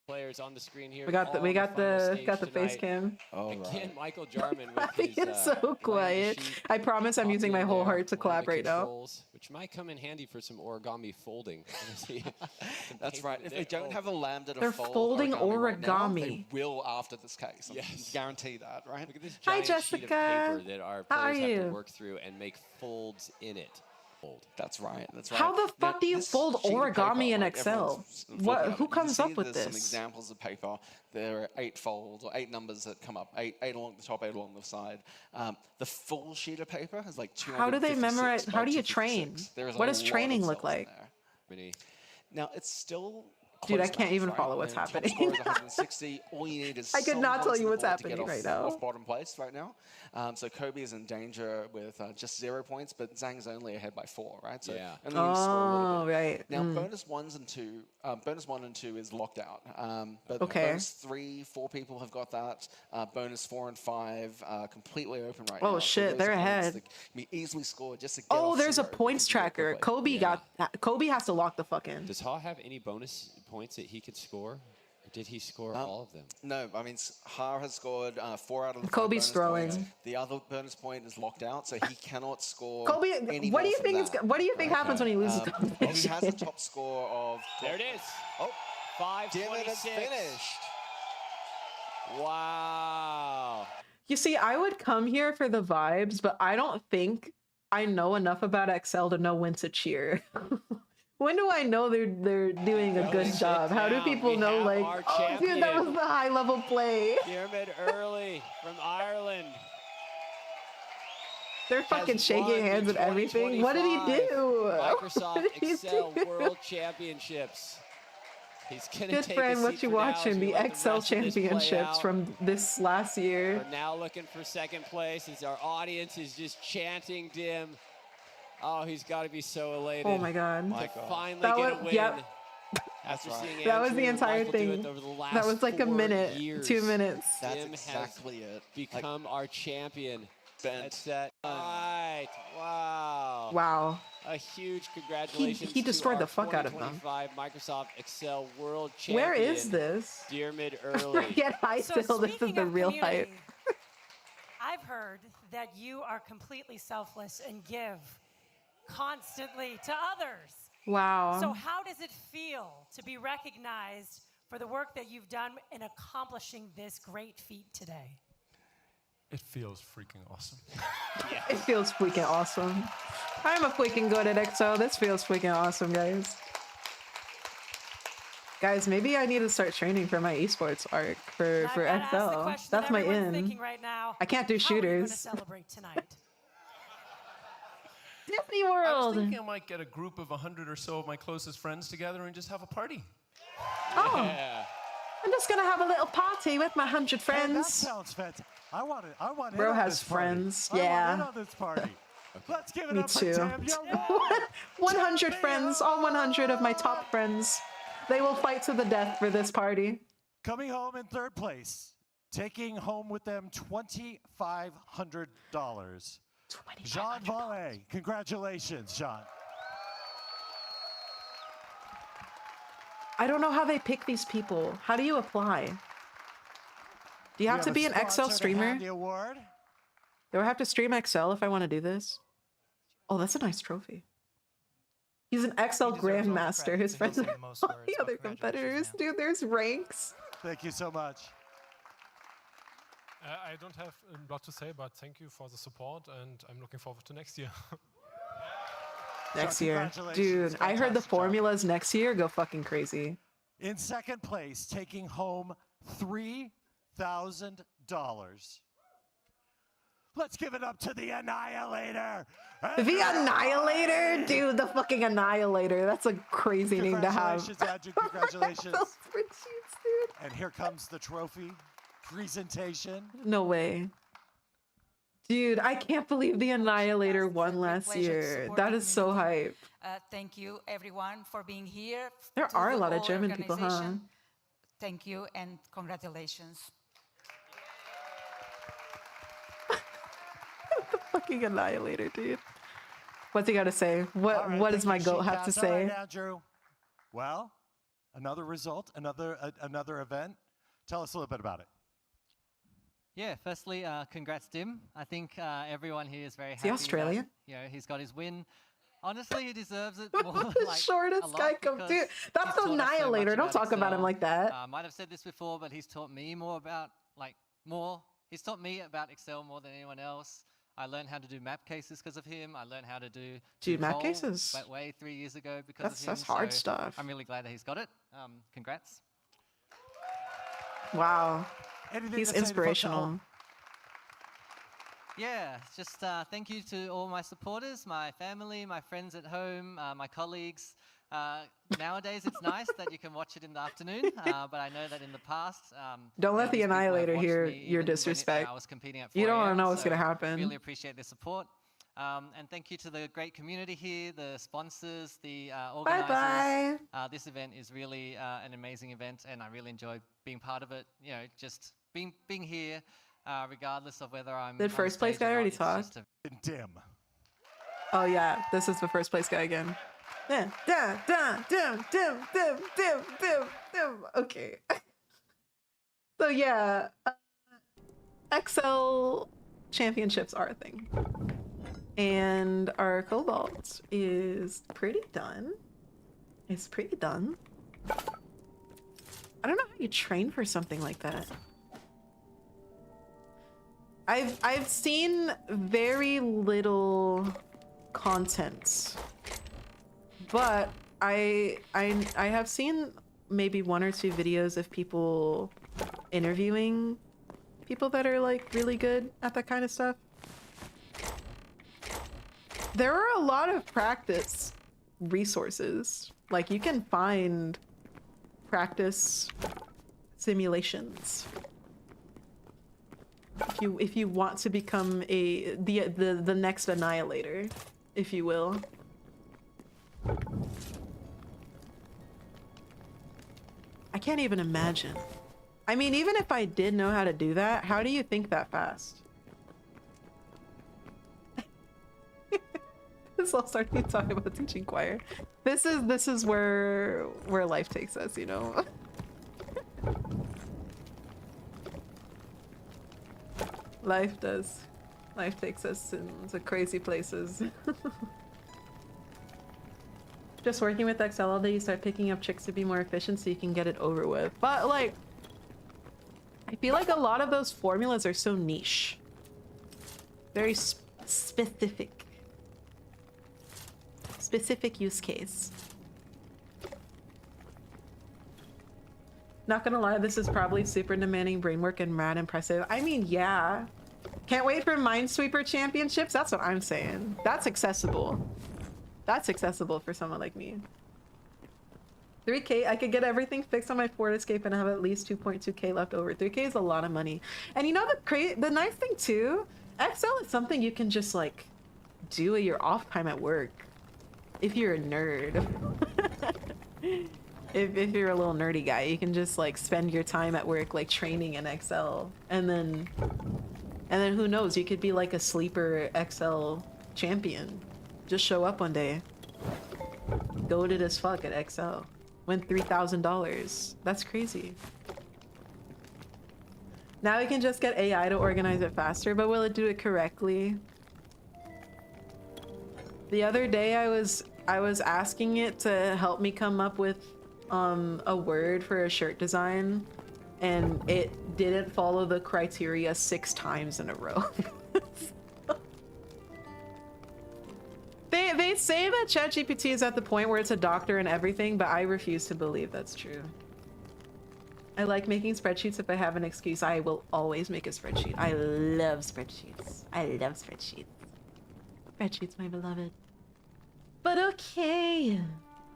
Players on the screen here. We got the face cam. Again, Michael Jarman He with his, is so quiet. I promise I'm using my whole heart to clap right now. Which might come in handy for some origami folding. That's right. If they don't have a lambda to They're fold folding origami, right now, origami. they will after this case. I Yes. guarantee that, right? Look at this Hi, giant sheet of Jessica. paper that our How are players have you? to work through and make folds in it. That's right. That's right. How the Now, fuck do you this fold sheet of origami paper, in like, Excel? everyone's flipping What? on Who it. You comes can up see with there's some this? examples of paper. There are 8 folds or 8 numbers that come up, eight along the top, 8 along the side. The full sheet of paper has like 256 How do they memorize? by How do you 256. train? There is What a does lot of training look cells in like? there. Mini. Now it's still. Dude, I close can't match, even right? follow what's Top happening. score is 160. All you need is I could not some tell runs you on the what's board to get happening right off now. bottom place right now. So Kobe is in danger with just 0 points, but Zhang's only ahead by 4, right? So Yeah. only needs to score a little Oh, bit. right. Now bonus 1 and 2 is locked out. But Okay. bonus 3, 4 people have got that. Bonus 4 and 5 completely open right now. Oh, So shit, those they're are points ahead. that can be easily scored just to get Oh, off there's a 0 points really tracker. quickly. Kobe has to lock the fuck in. Does Ha have any bonus points that he could score? Or did he score all of them? No, I mean, Ha has scored 4 out of the 5 Kobe's bonus throwing. points. The other bonus point is locked out, so he cannot score. Kobe, any what do more you from think? that. What do you think happens when he loses? He has a top score of. There it is. Oh, damn it, it's 526. finished. Wow. You see, I would come here for the vibes, but I don't think I know enough about Excel to know when to cheer. When do I know they're doing a good sit job? How do down. people We know, have like, our oh, dude, that was champion. the high level play? Diarmid Early from Ireland. They're fucking has shaking won the hands and everything. What did he 2025 do? Microsoft What did he Excel do? World Championships. He's gonna Good take friend, a what seat you for now as watching? we The let Excel rest of this play championships out. from this last year. We're now looking for second place as our audience is just chanting Dim. Oh, he's got to be so elated. Oh my god. To finally That get a was- win. yep. After seeing That was Andrew the and entire Michael do thing. it over the last That was like a 4 minute, years. 2 minutes. That's Dim has exactly it. become our champion. Bent. That's that. Right. Wow. Wow. A huge congratulations. He destroyed to the our fuck out of them. 2025 Microsoft Excel World Champion. Where is this? Diarmid Early. Get high So still. This is speaking the of real community, hype. I've heard that you are completely selfless and give constantly to others. Wow. So how does it feel to be recognized for the work that you've done in accomplishing this great feat today? It feels freaking awesome. It feels freaking awesome. I'm a freaking good at Excel. This feels freaking awesome, guys. Guys, maybe I need to start training for my esports arc for I've gotta ask the XL. question That's that my everyone's in. thinking right now. I can't do How are you gonna shooters. celebrate tonight? Disney I was World. thinking I might get a group of 100 or so of my closest friends together and just have a party. Oh, Yeah. I'm just gonna have a little party with my 100 Hey, that friends. sounds fantastic. I want it. I want Bro in on has this party. friends, I want yeah. in on this party. Let's give it Me up for too. Tim. You're wrong. 100 friends, all 100 of my top friends. They will fight to the death for this party. Coming home in third place, taking home with them $2,500. Jean Valle. Congratulations, Jean. I don't know how they pick these people. How do you apply? Do you have to be an XL streamer? The award. Do I have to stream XL if I want to do this? Oh, that's a nice trophy. He's an XL Grandmaster. His friends are all the other competitors. Dude, there's ranks. Thank you so much. I don't have a lot to say, but thank you for the support, and I'm looking forward to next year. Next year. congratulations. Dude, I heard the Fantastic job. formulas next year go fucking crazy. In second place, taking home $3,000. Let's give it up to the Annihilator. The Annihilator? Dude, the fucking Annihilator. That's a crazy name to have. Congratulations, Andrew. Congratulations. Those spreadsheets, dude. And here comes the trophy presentation. No way. Dude, I can't believe the Annihilator won last pleasure to year. support That the is so hype. Thank you, everyone, for being here. There To are a the lot of whole German people, huh? organization, Thank you and congratulations. The fucking Annihilator, dude. What's he got to say? What All right, What does thank my you, goat have to Sheepcast. All right, say? Andrew. Well, another result, another event. Tell us a little bit about it. Yeah, firstly, congrats, Dim. I think everyone here is very Is he happy. Australian? You know, he's got his win. Honestly, he deserves it more. The like, shortest a lot guy come, because dude. That's he's the taught us so much Annihilator. Don't talk about him Excel. like that. I might have said this before, but he's taught me more about, he's taught me about Excel more than anyone else. I learned how to do map cases because of him. I learned how to do Dude, map control cases. That way 3 years ago because of him. That's hard so stuff. I'm really glad that he's got it. Congrats. Wow. Anything He's to say to folks at inspirational. home? Yeah, just thank you to all my supporters, my family, my friends at home, my colleagues. Nowadays, it's nice that you can watch it in the afternoon, but I know that in the past, Don't let the these people have Annihilator watched hear me your even when disrespect. I was competing at You don't 4 wanna a.m., know what's so gonna happen. Really appreciate the support. And thank you to the great community here, the sponsors, the organizers. Bye-bye. This event is really an amazing event, and I really enjoy being part of it. You know, just being here, regardless of whether I'm. Did on first place stage or guy not, already it's talk? just a Dim. Oh yeah, this is the first place guy again. Yeah, dim. Okay. So yeah, XL championships are a thing, and our Cobalt is pretty done. It's pretty done. I don't know how you train for something like that. I've seen very little content, but I have seen maybe 1 or 2 videos of people interviewing people that are like really good at that kind of stuff. There are a lot of practice resources. Like you can find practice simulations if you want to become the next Annihilator, if you will. I can't even imagine. I mean, even if I did know how to do that, how do you think that fast? This all started me talking about teaching choir. This is where life takes us, you know. Life does. Life takes us into crazy places. Just working with XL all day, you start picking up chicks to be more efficient so you can get it over with. But like, I feel like a lot of those formulas are so niche. Very specific. Specific use case. Not gonna lie, this is probably super demanding brain work and mad impressive. I mean, yeah. Can't wait for Minesweeper championships. That's what I'm saying. That's accessible. That's accessible for someone like me. 3K, I could get everything fixed on my Ford Escape and have at least 2.2K left over. 3K is a lot of money. And you know the nice thing too, XL is something you can just like do at your off time at work. If you're a nerd. if you're a little nerdy guy, you can just like spend your time at work like training in XL. And then who knows, you could be like a sleeper XL champion. Just show up one day. Goated as fuck at XL. Win $3,000. That's crazy. Now we can just get AI to organize it faster, but will it do it correctly? The other day I was asking it to help me come up with a word for a shirt design, and it didn't follow the criteria 6 times in a row. They say that ChatGPT is at the point where it's a doctor and everything, but I refuse to believe that's true. I like making spreadsheets. If I have an excuse, I will always make a spreadsheet. I love spreadsheets. I love spreadsheets. Spreadsheets, my beloved. But okay.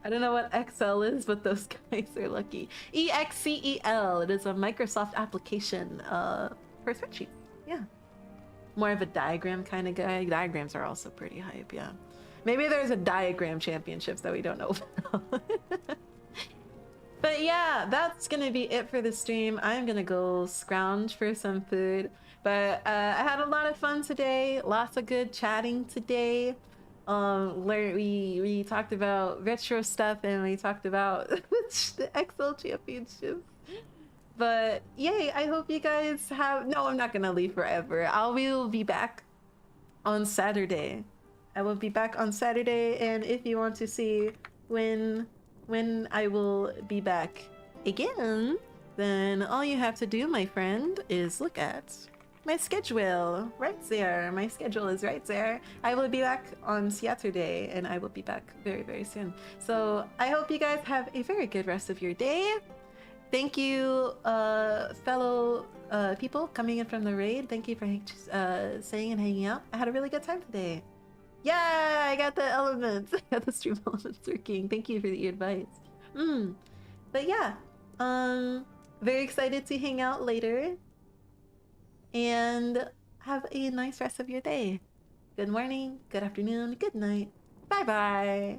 I don't know what XL is, but those guys are lucky. EXCEL. It is a Microsoft application for spreadsheets. Yeah. More of a diagram kind of guy. Diagrams are also pretty hype, yeah. Maybe there's a diagram championships that we don't know about. But yeah, that's gonna be it for the stream. I'm gonna go scrounge for some food. But I had a lot of fun today. Lots of good chatting today. We talked about retro stuff and we talked about the XL championships. But yay, I hope you guys have... No, I'm not gonna leave forever. I will be back on Saturday. I will be back on Saturday, and if you want to see when I will be back again, then all you have to do, my friend, is look at my schedule right there. My schedule is right there. I will be back on Saturday, and I will be back very, very soon. So I hope you guys have a very good rest of your day. Thank you, fellow people coming in from the raid. Thank you for staying and hanging out. I had a really good time today. Yeah, I got the elements. I got the stream elements working. Thank you for the advice. But yeah, very excited to hang out later. And have a nice rest of your day. Good morning, good afternoon, good night. Bye-bye.